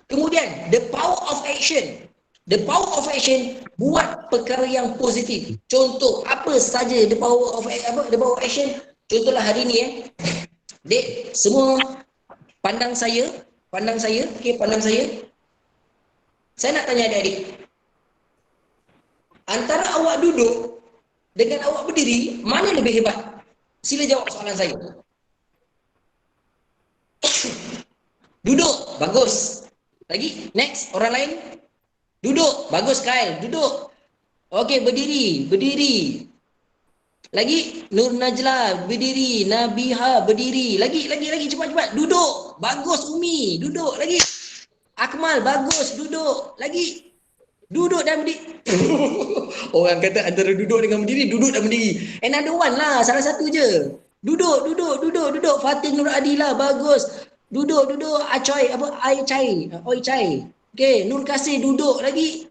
Kemudian, the power of action. The power of action, buat perkara yang positif. Contoh, apa saja the power of action? Contohlah hari ni Dek, semua pandang saya. Okay, pandang saya. Saya nak tanya adik-adik. Antara awak duduk dengan awak berdiri, mana lebih hebat? Sila jawab soalan saya. Duduk, bagus. Lagi, next, orang lain. Duduk, bagus Kyle, duduk. Okey, berdiri. Lagi, Nur Najla, berdiri. Nabiha, berdiri. Lagi, cepat. Duduk, bagus Umi, duduk. Lagi, Akmal, bagus, duduk. Lagi, duduk dan berdiri. Orang kata antara duduk dengan berdiri, duduk dan berdiri. Another one lah, salah satu je. Duduk. Fatih Nur Adila, bagus. Duduk. Acoy, Oi Chai. Okey, Nur Kasih, duduk. Lagi.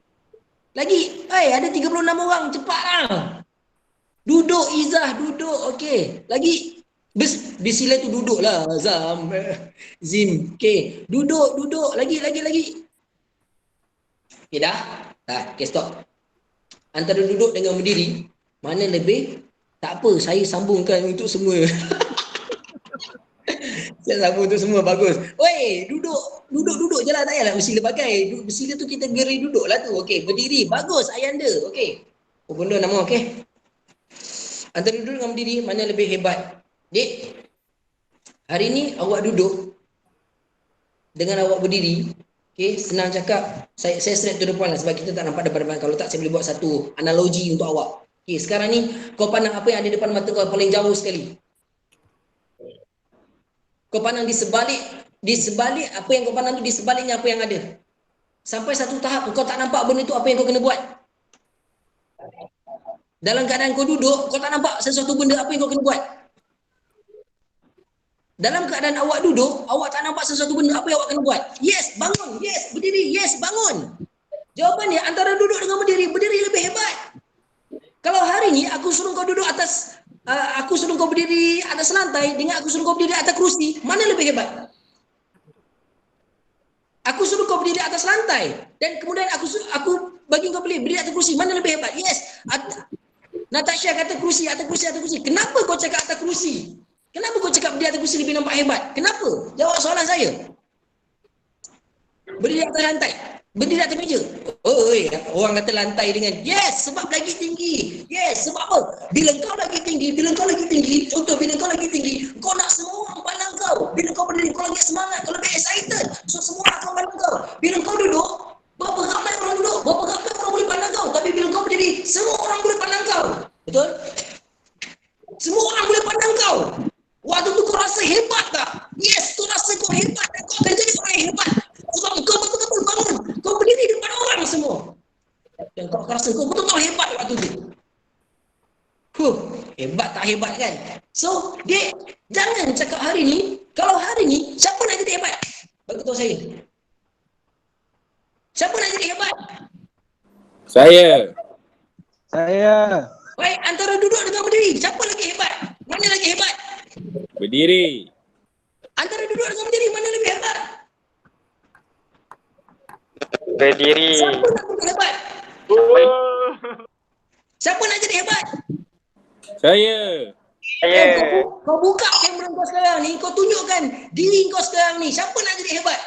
Ada 36 orang, cepatlah. Duduk, Izzah, duduk. Okey, lagi. Bisila tu duduk lah. Zim. Okey, duduk. Lagi. Okey dah? Okey, stop. Antara duduk dengan berdiri, mana lebih? Tak apa, saya sambungkan untuk semua. Saya sambung untuk semua, bagus. Oi, duduk je lah, tak payahlah bersila pakai. Bersila tu kita geri duduk lah tu. Okey, berdiri, bagus Ayanda. Okey. Oh, benda nama, okey. Antara duduk dengan berdiri, mana lebih hebat? Dek, hari ni awak duduk dengan awak berdiri. Okay, senang cakap, saya straight to the point lah sebab kita tak nampak depan-depan. Kalau tak, saya boleh buat satu analogi untuk awak. Okay, sekarang ni kau pandang apa yang ada depan mata kau paling jauh sekali. Kau pandang di sebalik apa yang kau pandang tu, di sebaliknya apa yang ada. Sampai satu tahap kau tak nampak benda tu, apa yang kau kena buat. Dalam keadaan kau duduk, kau tak nampak sesuatu benda, apa yang kau kena buat. Dalam keadaan awak duduk, awak tak nampak sesuatu benda, apa yang awak kena buat? Yes, bangun. Yes, berdiri. Yes, bangun. Jawapannya antara duduk dengan berdiri lebih hebat. Kalau hari ni aku suruh kau duduk atas, aku suruh kau berdiri atas lantai dengan aku suruh kau berdiri atas kerusi, mana lebih hebat? Aku Aku suruh kau berdiri atas lantai. Dan kemudian aku bagi kau berdiri atas kursi. Mana lebih hebat? Yes. Natasha kata kursi, atas kursi, atas kursi. Kenapa kau cakap atas kursi? Kenapa kau cakap berdiri atas kursi lebih nampak hebat? Kenapa? Jawab soalan saya. Berdiri atas lantai. Berdiri atas meja. Orang kata lantai dengan yes, sebab lagi tinggi. Yes, sebab apa? Bila kau lagi tinggi, contoh bila kau lagi tinggi, kau nak semua orang pandang kau. Bila kau berdiri, kau lagi semangat, kau lebih excited. So semua orang akan pandang kau. Bila kau duduk, berapa ramai orang duduk, berapa ramai orang boleh pandang kau. Tapi bila kau berdiri, semua orang boleh pandang kau. Betul? Semua orang boleh pandang kau. Waktu tu kau rasa hebat tak? Yes, kau rasa kau hebat dan kau akan jadi orang yang hebat. Sebab kau betul-betul bangun. Kau berdiri depan orang semua. Dan kau rasa kau betul-betul hebat waktu tu. Hebat tak hebat kan? So, dek, jangan cakap hari ni. Kalau hari ni, siapa nak jadi hebat? Bagi tahu saya. Siapa nak jadi hebat? Saya. Baik, antara duduk dengan berdiri, siapa lagi hebat? Mana lagi hebat? Berdiri. Antara duduk dengan berdiri, mana lebih hebat? Berdiri. Siapa nak jadi hebat? Siapa nak jadi hebat? Saya. Kau buka kamera kau sekarang ni, kau tunjukkan diri kau sekarang ni. Siapa nak jadi hebat?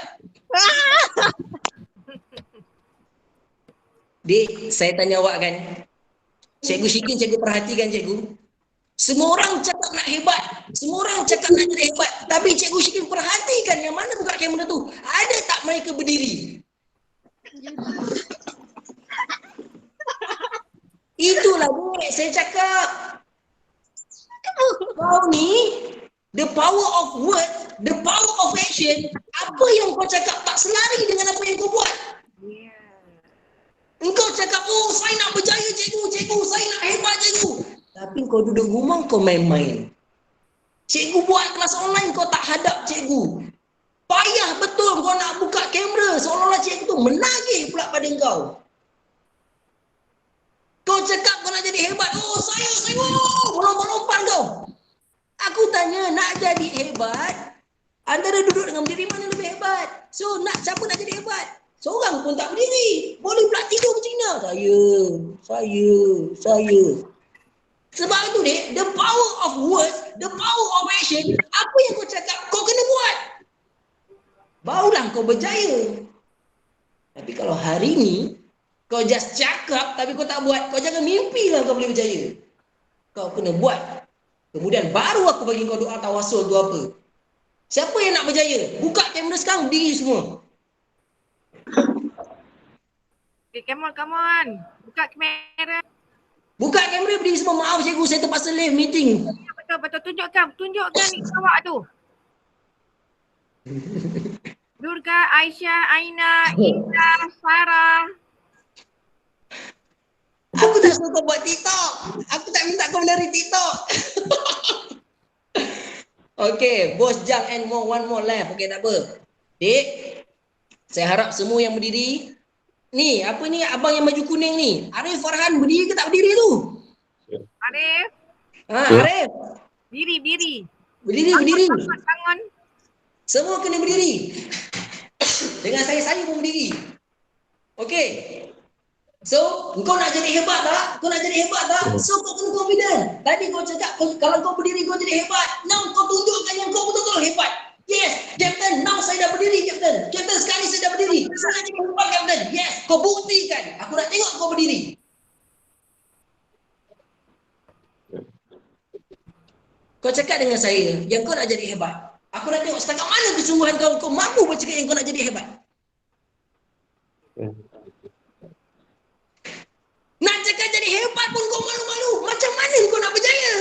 Dek, saya tanya awak kan. Cikgu Syikin, cikgu perhatikan cikgu. Semua orang cakap nak hebat. Semua orang cakap nak jadi hebat. Tapi cikgu Syikin perhatikan yang mana buka kamera tu. Ada tak mereka berdiri? Itulah dek, saya cakap. Kau ni, the power of word, the power of action, apa yang kau cakap tak selari dengan apa yang kau buat. Engkau cakap, oh saya nak berjaya cikgu, saya nak hebat cikgu. Tapi kau duduk rumah kau main-main. Cikgu buat kelas online kau tak hadap cikgu. Payah betul kau nak buka kamera seolah-olah cikgu tu menagih pula pada kau. Kau cakap kau nak jadi hebat. Oh saya, lompat-lompat kau. Aku tanya, nak jadi hebat, antara duduk dengan berdiri mana lebih hebat? So siapa nak jadi hebat? Seorang pun tak berdiri. Boleh pula tidur macam Cina. Saya. Sebab itu dek, the power of words, the power of action, apa yang kau cakap, kau kena buat. Barulah kau berjaya. Tapi kalau hari ni, kau just cakap tapi kau tak buat, kau jangan mimpilah kau boleh berjaya. Kau kena buat. Kemudian baru aku bagi kau doa tawasul tu apa. Siapa yang nak berjaya? Buka kamera sekarang, berdiri semua. Okay, come on. Buka kamera. Buka kamera, berdiri semua. Maaf cikgu, saya terpaksa live meeting. Betul. Tunjukkan awak tu. Durga, Aisyah, Aina, Ida, Sarah. Aku tak suka buat TikTok. Aku tak minta kau menari TikTok. Okay, bos Jang and one more left. Okay, tak apa. Dek, saya harap semua yang berdiri. Ni, apa ni abang yang baju kuning ni? Arif Farhan berdiri ke tak berdiri tu? Arif. Arif. Berdiri. Berdiri. Tangan. Semua kena berdiri. Dengan saya pun berdiri. Okay. So, kau nak jadi hebat tak? So, kau kena confident. Tadi kau cakap, kalau kau berdiri kau jadi hebat. Now, kau tunjukkan yang kau betul-betul hebat. Yes, Captain, now saya dah berdiri, Captain. Captain, sekali saya dah berdiri. Saya nak jadi hebat, Captain. Yes, kau buktikan. Aku nak tengok kau berdiri. Kau cakap dengan saya yang kau nak jadi hebat. Aku nak tengok setakat mana kesungguhan kau mampu bercakap yang kau nak jadi hebat. Nak cakap jadi hebat pun kau malu-malu. Macam mana kau nak berjaya?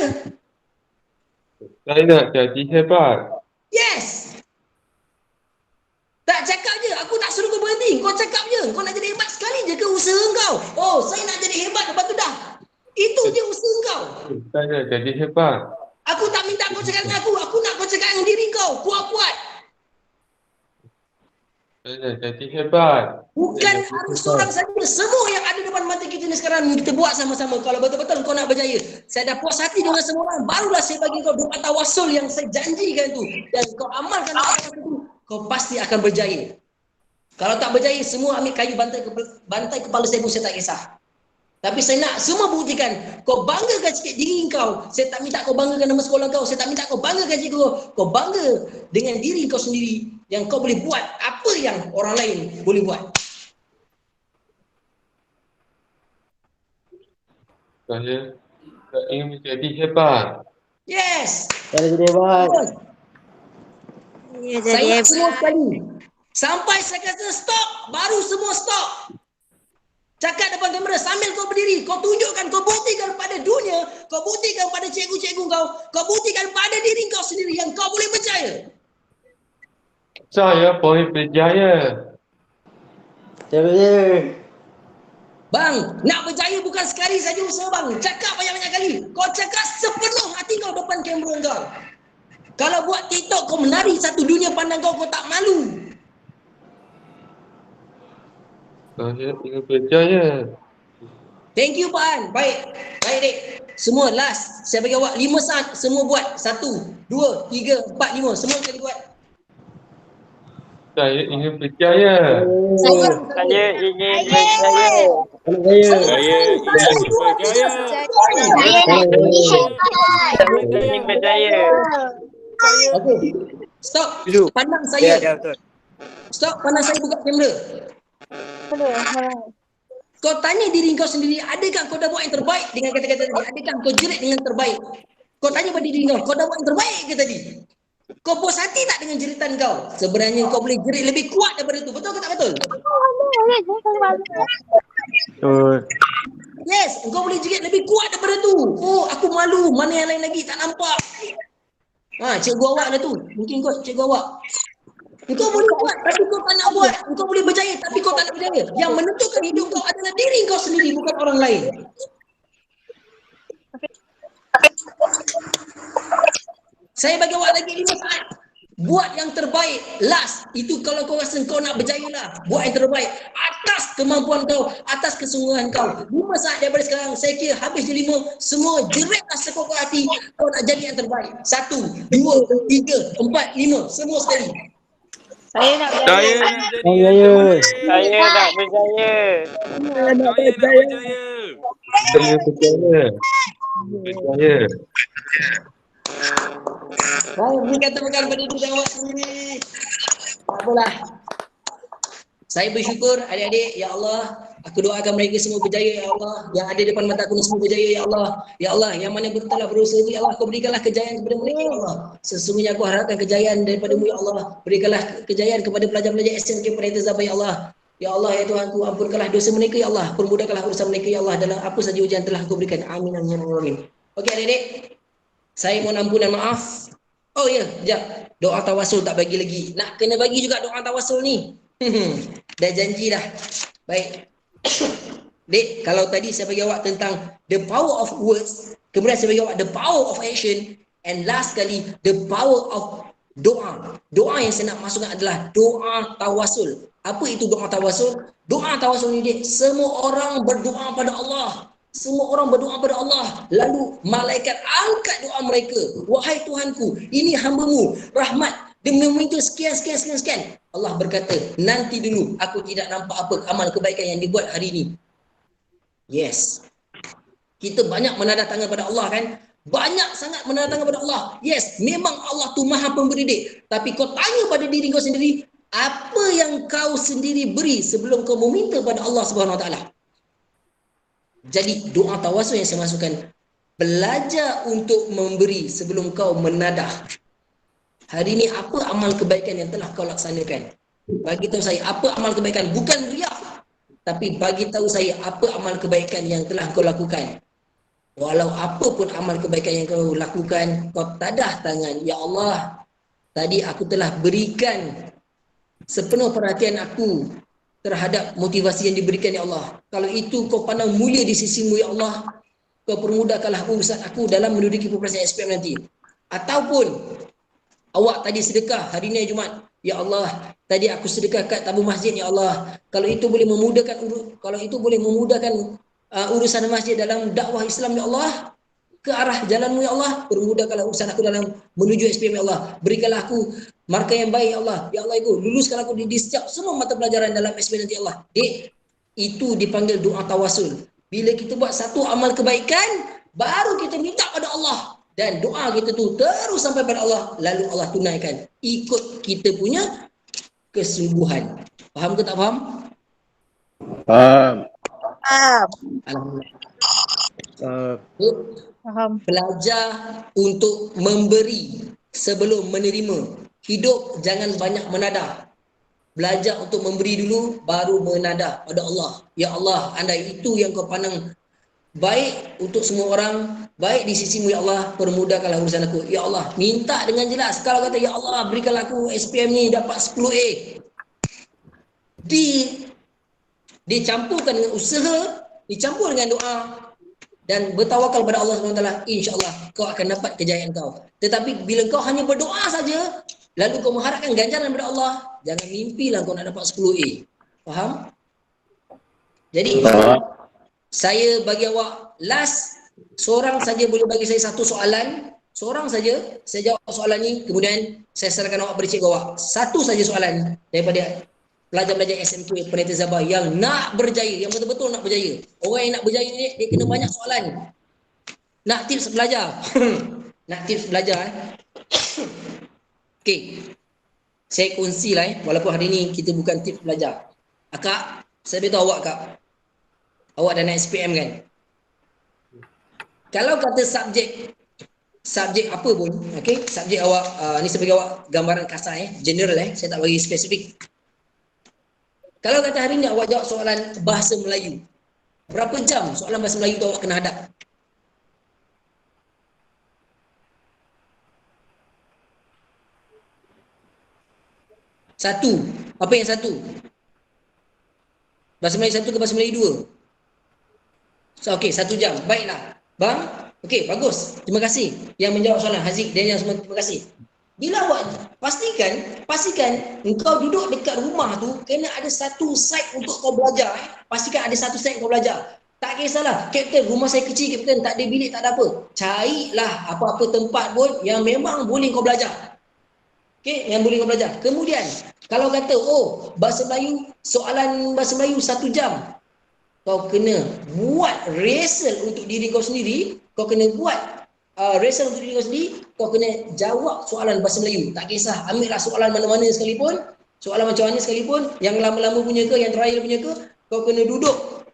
Saya nak jadi hebat. Yes. Tak cakap je. Aku tak suruh kau berhenti. Kau cakap je. Kau nak jadi hebat sekali je ke usaha kau? Oh, saya nak jadi hebat. Lepas tu dah. Itu je usaha kau. Saya nak jadi hebat. Aku tak minta kau cakap dengan aku. Aku nak kau cakap dengan diri kau. Kuat-kuat. Saya nak jadi hebat. Bukan harus seorang saja. Semua yang ada depan mata kita ni sekarang ni, kita buat sama-sama. Kalau betul-betul kau nak berjaya. Saya dah puas hati dengan semua orang. Barulah saya bagi kau doa tawasul yang saya janjikan tu. Dan kau amalkan apa itu, kau pasti akan berjaya. Kalau tak berjaya, semua ambil kayu bantai kepala saya pun saya tak kisah. Tapi saya nak semua buktikan, kau banggakan sikit diri kau. Saya tak minta kau banggakan nama sekolah kau, saya tak minta kau banggakan cikgu kau. Kau bangga dengan diri kau sendiri yang kau boleh buat apa yang orang lain boleh buat. Saya ingin menjadi hebat. Yes. Saya jadi hebat. Saya nak semua sekali. Sampai saya kata stop, baru semua stop. Cakap depan kamera sambil kau berdiri, kau tunjukkan, kau buktikan pada dunia, kau buktikan pada cikgu-cikgu kau buktikan pada diri kau sendiri yang kau boleh berjaya. Saya boleh berjaya. Saya berjaya. Bang, nak berjaya bukan sekali saja usaha bang. Cakap banyak-banyak kali. Kau cakap sepenuh hati kau depan kamera kau. Kalau buat TikTok kau menari satu dunia pandang kau tak malu. Saya ingin berjaya. Thank you Pak An. Baik. Baik dek. Semua last. Saya bagi awak 5 saat. Semua buat. 1, 2, 3, 4, 5. Semua sekali buat. Saya ingin berjaya. Saya ingin berjaya. Saya ingin berjaya. Saya ingin berjaya. Okey. Stop. Pandang saya. Stop. Pandang saya buka kamera. Kau tanya diri kau sendiri, adakah kau dah buat yang terbaik dengan kata-kata tadi? Adakah kau jerit dengan terbaik? Kau tanya pada diri kau dah buat yang terbaik ke tadi? Kau puas hati tak dengan jeritan kau? Sebenarnya kau boleh jerit lebih kuat daripada itu. Betul ke tak betul? Betul. Yes, kau boleh jerit lebih kuat daripada tu. Oh, aku malu. Mana yang lain lagi tak nampak. Cikgu awak lah tu. Mungkin kau cikgu awak. Kau boleh buat tapi kau tak nak buat. Kau boleh berjaya tapi kau tak nak berjaya. Yang menentukan hidup kau adalah diri kau sendiri, bukan orang lain. Saya bagi awak lagi 5 saat. Buat yang terbaik. Last. Itu kalau kau rasa kau nak berjaya lah. Buat yang terbaik. Atas kemampuan kau. Atas kesungguhan kau. 5 saat daripada sekarang. Saya kira habis di 5. Semua jeritlah sekuat hati. Kau nak jadi yang terbaik. 1, 2, 3, 4, 5. Semua sekali. Saya nak Saya berjaya. nak jadi yang terbaik. Saya nak berjaya. Saya nak berjaya. Saya berjaya. Berjaya. Baik, berikan tepukan pada diri awak sendiri. Tak apalah. Saya bersyukur adik-adik, ya Allah, aku doakan mereka semua berjaya ya Allah. Yang ada depan mata aku semua berjaya ya Allah. Ya Allah, yang mana telah berusaha itu ya Allah, kau berikanlah kejayaan kepada mereka ya Allah. Sesungguhnya aku harapkan kejayaan daripadamu ya Allah. Berikanlah kejayaan kepada pelajar-pelajar SMK Pendidikan Zabah ya Allah. Ya Allah ya Tuhanku, ampunkanlah dosa mereka ya Allah. Permudahkanlah urusan mereka ya Allah dalam apa saja ujian telah kau berikan. Amin amin amin. Okey adik-adik. Saya mohon ampun dan maaf. Oh ya, sekejap. Doa tawasul tak bagi lagi. Nak kena bagi juga doa tawasul ni. Dah janji dah. Baik. Dek, kalau tadi saya bagi awak tentang the power of words, kemudian saya bagi awak the power of action, and last kali the power of doa. Doa yang saya nak masukkan adalah doa tawasul. Apa itu doa tawasul? Doa tawasul ni dek, semua orang berdoa pada Allah. Semua orang berdoa pada Allah. Lalu malaikat angkat doa mereka. Wahai Tuhanku, ini hamba-Mu, rahmat. Dia meminta sekian. Allah berkata, nanti dulu aku tidak nampak apa amal kebaikan yang dibuat hari ini. Yes. Kita banyak menandatangan pada Allah kan? Banyak sangat menandatangan pada Allah. Yes, memang Allah tu maha pemberi dek. Tapi kau tanya pada diri kau sendiri, apa yang kau sendiri beri sebelum kau meminta pada Allah Subhanahu Wa Taala? Jadi doa tawasul yang saya masukkan, belajar untuk memberi sebelum kau menadah. Hari ini apa amal kebaikan yang telah kau laksanakan? Bagi tahu saya apa amal kebaikan, bukan riak, tapi bagi tahu saya apa amal kebaikan yang telah kau lakukan. Walau apa pun amal kebaikan yang kau lakukan, kau tadah tangan, ya Allah, tadi aku telah berikan sepenuh perhatian aku terhadap motivasi yang diberikan ya Allah. Kalau itu kau pandang mulia di sisimu ya Allah, kau permudahkanlah urusan aku dalam menduduki peperasan SPM nanti. Ataupun awak tadi sedekah hari ini Jumaat, ya Allah, tadi aku sedekah kat tabung masjid ya Allah. Kalau itu boleh memudahkan urusan masjid dalam dakwah Islam ya Allah, ke arah jalanmu ya Allah, permudahkanlah urusan aku dalam menuju SPM ya Allah. Berikanlah aku Markah yang baik ya Allah. Ya Allah itu luluskan aku di setiap semua mata pelajaran dalam SPM nanti Allah. Dek, itu dipanggil doa tawasul. Bila kita buat satu amal kebaikan, baru kita minta pada Allah. Dan doa kita tu terus sampai pada Allah. Lalu Allah tunaikan. Ikut kita punya kesungguhan. Faham ke tak faham? Faham. Alhamdulillah. Faham. Belajar untuk memberi sebelum menerima. Hidup jangan banyak menadah. Belajar untuk memberi dulu, baru menadah pada Allah. Ya Allah, andai itu yang kau pandang baik untuk semua orang, baik di sisimu ya Allah, permudahkanlah urusan aku. Ya Allah, minta dengan jelas. Kalau kata ya Allah, berikanlah aku SPM ni dapat 10A. Dicampurkan dengan usaha, dicampur dengan doa, dan bertawakal pada Allah SWT, insya-Allah kau akan dapat kejayaan kau. Tetapi bila kau hanya berdoa saja, lalu kau mengharapkan ganjaran daripada Allah, jangan mimpilah kau nak dapat 10A. Faham? Jadi saya bagi awak last, seorang saja boleh bagi saya satu soalan. Seorang saja saya jawab soalan ni, kemudian saya serahkan awak pada cikgu awak. Satu saja soalan daripada pelajar-pelajar SMK Pendidikan Sabah yang nak berjaya, yang betul-betul nak berjaya. Orang yang nak berjaya ni dia kena banyak soalan. Nak tips belajar. Nak tips belajar Okey. Saya kongsilah walaupun hari ni kita bukan tips belajar. Akak, saya beritahu awak Kak. Awak dah naik SPM kan? Kalau kata subjek apa pun, okey, subjek awak ni saya bagi awak gambaran kasar general saya tak bagi spesifik. Kalau kata hari ni awak jawab soalan bahasa Melayu, berapa jam soalan bahasa Melayu tu awak kena hadap? Satu. Apa yang satu? Bahasa Melayu satu ke bahasa Melayu dua? So, okey, 1 jam. Baiklah. Bang, okey, bagus. Terima kasih yang menjawab soalan. Haziq, Daniel semua terima kasih. Bila awak pastikan engkau duduk dekat rumah tu kena ada satu site untuk kau belajar. Pastikan ada satu site kau belajar. Tak kisahlah, Kapten, rumah saya kecil, Kapten, tak ada bilik, tak ada apa. Carilah apa-apa tempat pun yang memang boleh kau belajar. Okey, yang boleh kau belajar. Kemudian, kalau kata, bahasa Melayu, soalan bahasa Melayu 1 jam. Kau kena buat rehearsal untuk diri kau sendiri. Kau kena buat rehearsal untuk diri kau sendiri. Kau kena jawab soalan bahasa Melayu. Tak kisah, ambillah soalan mana-mana sekalipun. Soalan macam mana sekalipun. Yang lama-lama punya ke, yang terakhir punya ke. Kau kena duduk.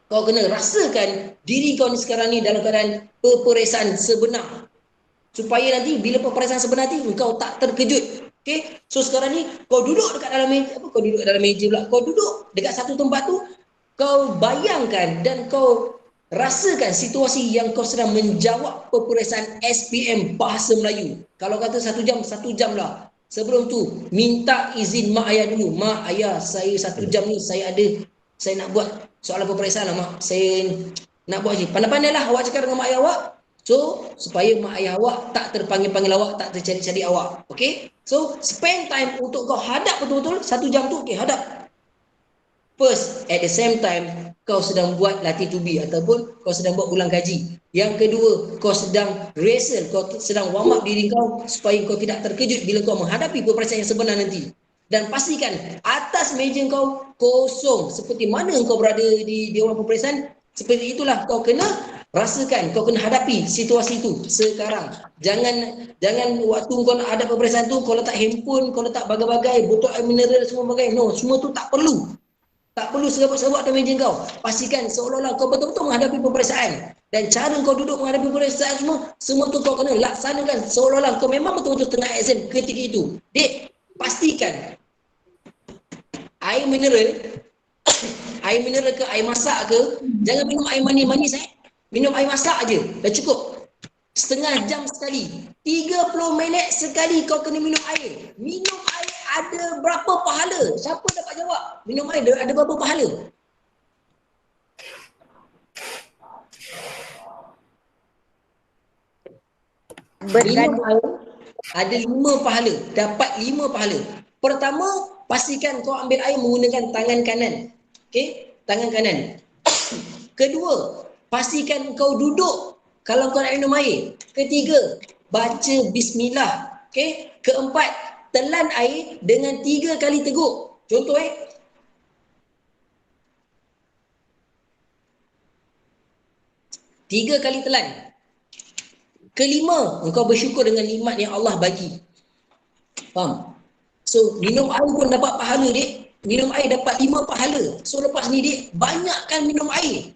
Kau kena rasakan diri kau ni sekarang ni dalam keadaan peperiksaan sebenar. Supaya nanti bila peperiksaan sebenar ni, kau tak terkejut. Okay? So sekarang ni, kau duduk dekat dalam meja. Kau duduk dalam meja pula. Kau duduk dekat satu tempat tu. Kau bayangkan dan kau rasakan situasi yang kau sedang menjawab peperiksaan SPM bahasa Melayu. Kalau kata 1 jam lah. Sebelum tu, minta izin mak ayah dulu. Mak, ayah, saya 1 jam ni saya nak buat soalan peperiksaan lah mak. Saya nak buat je. Pandai-pandai lah awak cakap dengan mak ayah awak. So, supaya mak ayah awak tak terpanggil-panggil awak, tak tercari-cari awak. Okay? So, spend time untuk kau hadap betul-betul 1 jam tu. Okay, hadap. First, at the same time, kau sedang buat latih to be ataupun kau sedang buat ulang kaji. Yang kedua, kau sedang rehearsal, kau sedang warm up diri kau supaya kau tidak terkejut bila kau menghadapi peperiksaan yang sebenar nanti. Dan pastikan atas meja kau kosong seperti mana kau berada di orang peperiksaan. Seperti itulah kau kena rasakan, kau kena hadapi situasi itu sekarang. Jangan waktu kau nak hadap peperiksaan tu, kau letak handphone, kau letak bagai-bagai, botol air mineral semua bagai. No, semua tu tak perlu. Tak perlu serabut-serabut atas meja kau. Pastikan seolah-olah kau betul-betul menghadapi peperiksaan. Dan cara kau duduk menghadapi peperiksaan semua tu kau kena laksanakan seolah-olah kau memang betul-betul tengah exam ketika itu. Dek, pastikan air mineral ke air masak ke, jangan minum air manis-manis Minum air masak aja, dah cukup. Setengah jam sekali, 30 minit sekali kau kena minum air. Minum air ada berapa pahala? Siapa dapat jawab? Minum air ada berapa pahala? Minum air ada 5 pahala. Dapat 5 pahala. Pertama, pastikan kau ambil air menggunakan tangan kanan. Okey? Tangan kanan. Kedua, pastikan kau duduk kalau kau nak minum air. Ketiga, baca bismillah. Okey? Keempat, telan air dengan 3 kali teguk. Contoh 3 kali telan. Kelima, engkau bersyukur dengan nikmat yang Allah bagi. Faham? So, minum air pun dapat pahala, dek. Minum air dapat 5 pahala. So, lepas ni, dek, banyakkan minum air.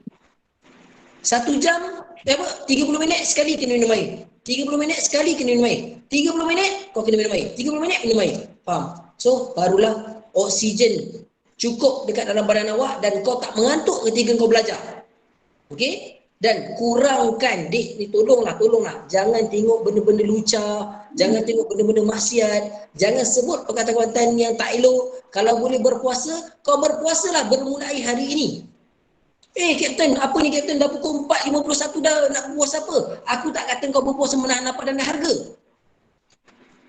1 jam, 30 minit sekali kena minum air. 30 minit sekali kena minum air. 30 minit, kau kena minum air. 30 minit minum air. Faham? So, barulah oksigen cukup dekat dalam badan awak dan kau tak mengantuk ketika kau belajar. Okey? Dan kurangkan, dek, ni tolonglah. Jangan tengok benda-benda lucah, jangan tengok benda-benda maksiat, jangan sebut perkataan-perkataan yang tak elok. Kalau boleh berpuasa, kau berpuasalah bermulai hari ini. Kapten, apa ni Kapten? Dah pukul 4.51 dah, nak berpuasa apa? Aku tak kata kau berpuasa menahan lapar dan dahaga.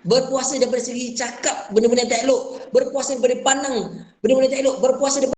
Berpuasa daripada segi cakap benda-benda tak elok, berpuasa daripada pandang benda-benda tak elok, berpuasa daripada